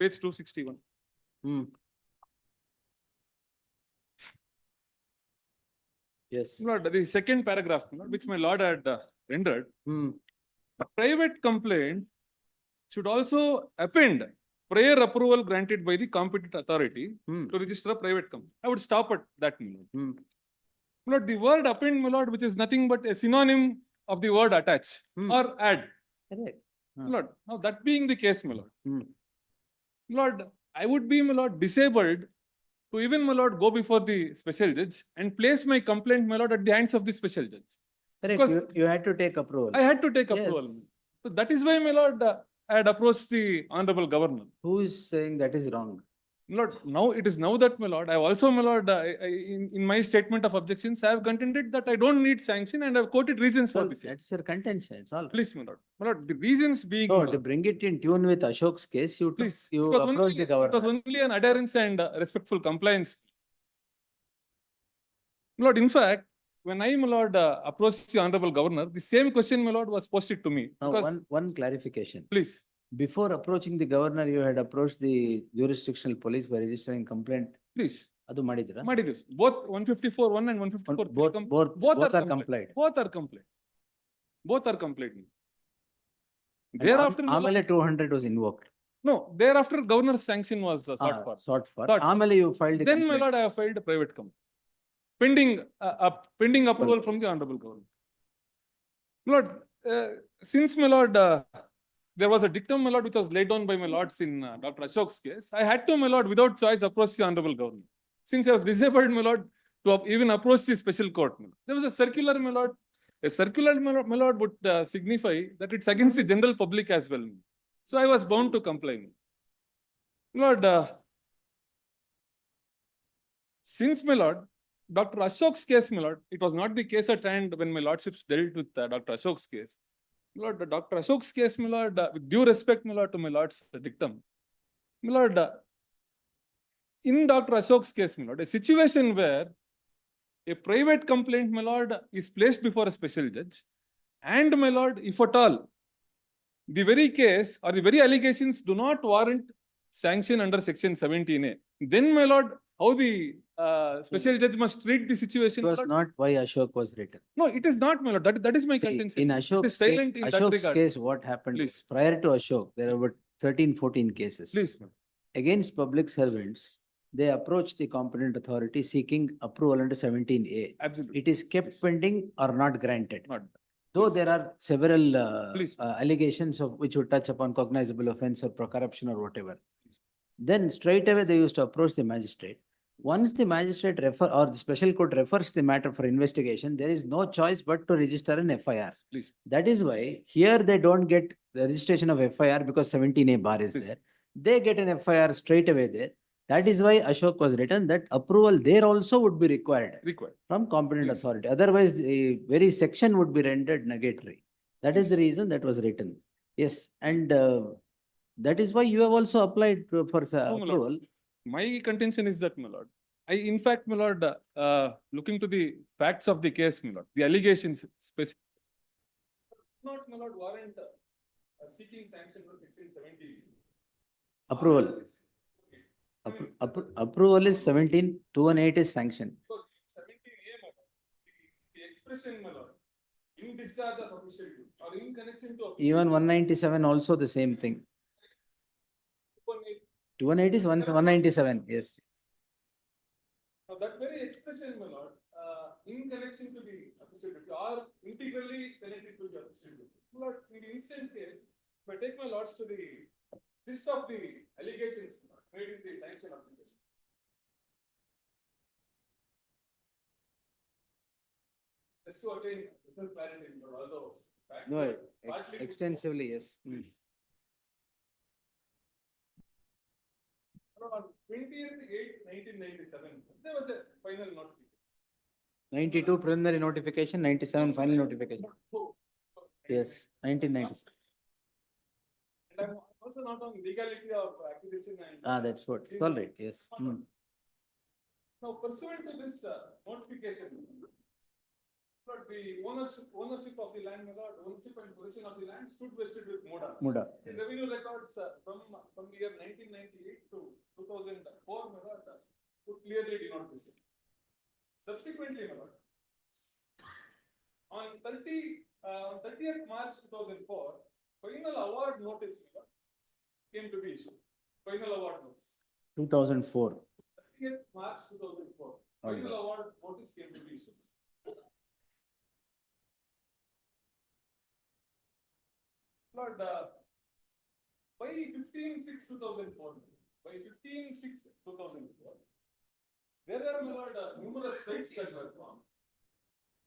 Page 261. Yes. Lord, the second paragraph, Lord, which my lord had rendered, a private complaint should also append prior approval granted by the competent authority to register a private company. I would stop at that, my lord. Lord, the word append, my lord, which is nothing but a synonym of the word attach or add. Correct. Lord, now that being the case, my lord, Lord, I would be, my lord, disabled to even, my lord, go before the special judge and place my complaint, my lord, at the hands of the special judge. Correct. Because You had to take approval. I had to take Yes. approval. So that is why, my lord, I had approached the Honorable Governor. Who is saying that is wrong? Lord, now it is now that, my lord, I also, my lord, in my statement of objections, I have contended that I don't need sanction and I have quoted reasons for Well, this. that's your contention. It's all. Please, my lord. My lord, the reasons being, No, my to lord, bring it in tune with Ashok's case, please, you it was approach the it was governor. only an adherence and respectful compliance. My lord, in fact, when I, my lord, approached the Honorable Governor, the same question, my lord, was posted to me. Now, Because, one clarification. please, Before approaching the governor, you had approached the jurisdictional police by registering complaint. please, ಅದು ಮಾಡಿದ್ರಾ? both 154(1) and 154(3) Both are complied. Both are complied. Both are complaining. And Thereafter, my lord- ಆಮೇಲೆ 200 was invoked. no, thereafter governor's sanction was sought for. Sought for. Sought for. ಆಮೇಲೆ you filed the Then, my complaint. lord, I have filed a private complaint. Pending approval from the honorable government. My lord, since, my lord, there was a dictum, my lord, which was laid down by my lords in Dr. Ashok's case, I had to, my lord, without choice, approach the honorable government. Since I was disabled, my lord, to even approach the special court, my lord. There was a circular, my lord. A circular, my lord, would signify that it's against the general public as well. So I was bound to comply. My lord, since, my lord, Dr. Ashok's case, my lord, it was not the case at hand when my lordships dealt with Dr. Ashok's case. My lord, Dr. Ashok's case, my lord, with due respect, my lord, to my lord's dictum. My lord, in Dr. Ashok's case, my lord, a situation where a private complaint, my lord, is placed before a special judge, and, my lord, if at all, the very case or the very allegations do not warrant sanction under section 17A, then, my lord, how the special judge must treat the situation. It was my lord? not why Ashok was written. No, it is not, my lord. That is my contention. In It Ashok's is silent in that Ashok's regard. case, what happened? Please. Was prior to Ashok, there were 13, 14 cases. Please, my lord. Against public servants, they approached the competent authority seeking approval under 17A. Absolutely. It is kept pending or not granted. Not. Though there are several Please. allegations of which would touch upon cognizable offense or corruption or whatever. Then straight away they used to approach the magistrate. Once the magistrate or the special court refers the matter for investigation, there is no choice but to register an FIR. Please. That is why here they don't get the registration of FIR because 17A bar is Please. there. They get an FIR straight away there. That is why Ashok was written, that approval there also would be required Required. from competent Yes. authority. Otherwise, the very section would be rendered nugatory. That is the reason that was written. Yes, and that is why you have also applied for No, my lord. approval. My contention is that, my lord, in fact, my lord, looking to the facts of the case, my lord, the allegations specific. Not, my lord, warrant seeking sanction for section 17. Approval. Approval is 17, 218 is sanction. Because 17A, my lord, the expression, my lord, in discharge of official duty or in connection to. official Even duty. 197 also the same thing. 218 is 197, yes. Now, that very expression, my lord, in connection to the official duty or integrally connected to the official duty. My lord, in the instant case, if I take my lords to the gist of the allegations made in the sanction application. Just to attain little clarity, my lord, although. facts No, are partly- extensively, yes. On 20th/8/1997, there was a final notification. 92 preliminary notification, 97 final notification. Yes, 1997. And I'm also not on legality of acquisition and. That's what. It's all right, yes. Now pursuant to this notification, but the ownership of the land, my lord, ownership and possession of the land stood vested with MUDA. MUDA. The revenue records from the year 1998 to 2004, my lord, would clearly denote this. Subsequently, my lord, on 30th March 2004, final award notice, my lord, came to be issued. Final award notice. 2004. 30th March 2004, Alright. final award notice came to be issued. Lord, by 15/6/2004, there are, my lord, numerous sites that were formed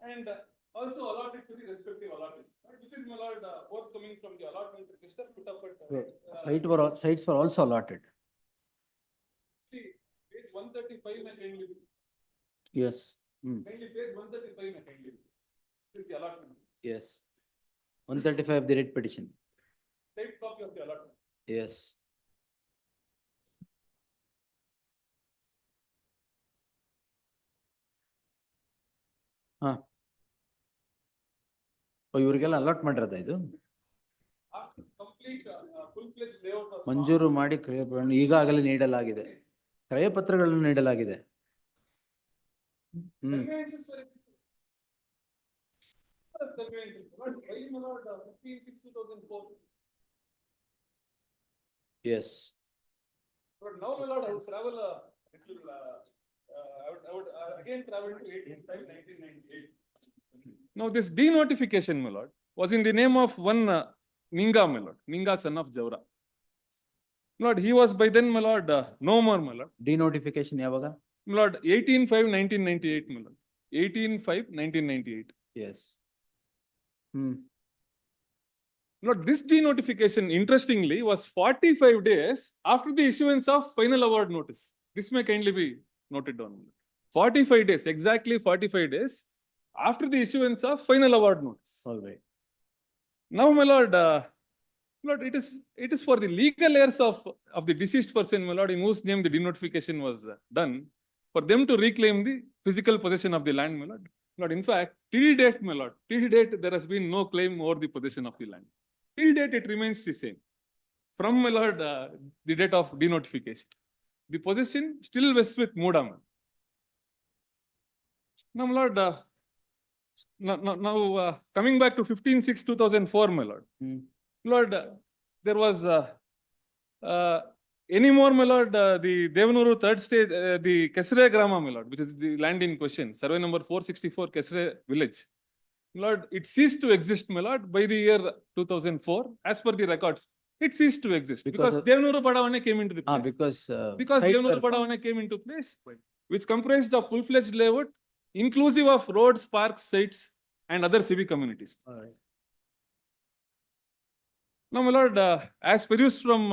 and also allotted to the respective allotments, right, which is, my lord, forthcoming from the allotment register put up at. Sites were also allotted. Page 135 and kindly, Yes. kindly page 135 and kindly. This is the allotment, Yes. 135 of the writ petition. type copy of the allotment. Yes. ಇವರಿಗೆಲ್ಲ allot ಮಾಡಿರೋದ ಇದು? After complete full-fledged layout was ಮಂಜೂರು ಮಾಡಿ ಕ್ರಯಪತ್ರಗಳನ್ನು ಈಗಾಗಲೇ ನೀಡಲಾಗಿದೆ. ಕ್ರಯಪತ್ರಗಳನ್ನು ನೀಡಲಾಗಿದೆ. conveyances were Yes. But now, my lord, I would travel little, I would again travel to 18/5/1998. Now, this denotification, my lord, was in the name of one Ninga, my lord, Ninga son of Javra. My lord, he was by then, my lord, no more, my lord. Denotification yavaga? My lord, 18/5/1998, my lord. 18/5/1998. Yes. Hmm. Lord, this denotification, interestingly, was 45 days after the issuance of final award notice. This may kindly be noted down. 45 days, exactly 45 days after the issuance of final award notice. All right. Now, my lord, Lord, it is for the legal heirs of the deceased person, my lord, in whose name the denotification was done, for them to reclaim the physical possession of the land, my lord. Lord, in fact, till date, my lord, till date, there has been no claim over the possession of the land. Till date, it remains the same. From, my lord, the date of denotification. The possession still vests with MUDA. Now, my lord, now coming back to 15/6/2004, my lord. Hmm. Lord, there was any more, my lord, the Devanuru third stage, the Kesre Grama, my lord, which is the land in question, survey number 464, Kesre village. Lord, it ceased to exist, my lord, by the year 2004, as per the records. It ceased to exist because Because of- Devanuru Padavane came into the place. Because height Devanuru were- Padavane came into place, which comprised of full-fledged layout, inclusive of roads, parks, sites, and other civic communities. All right. Now, my lord, as produced from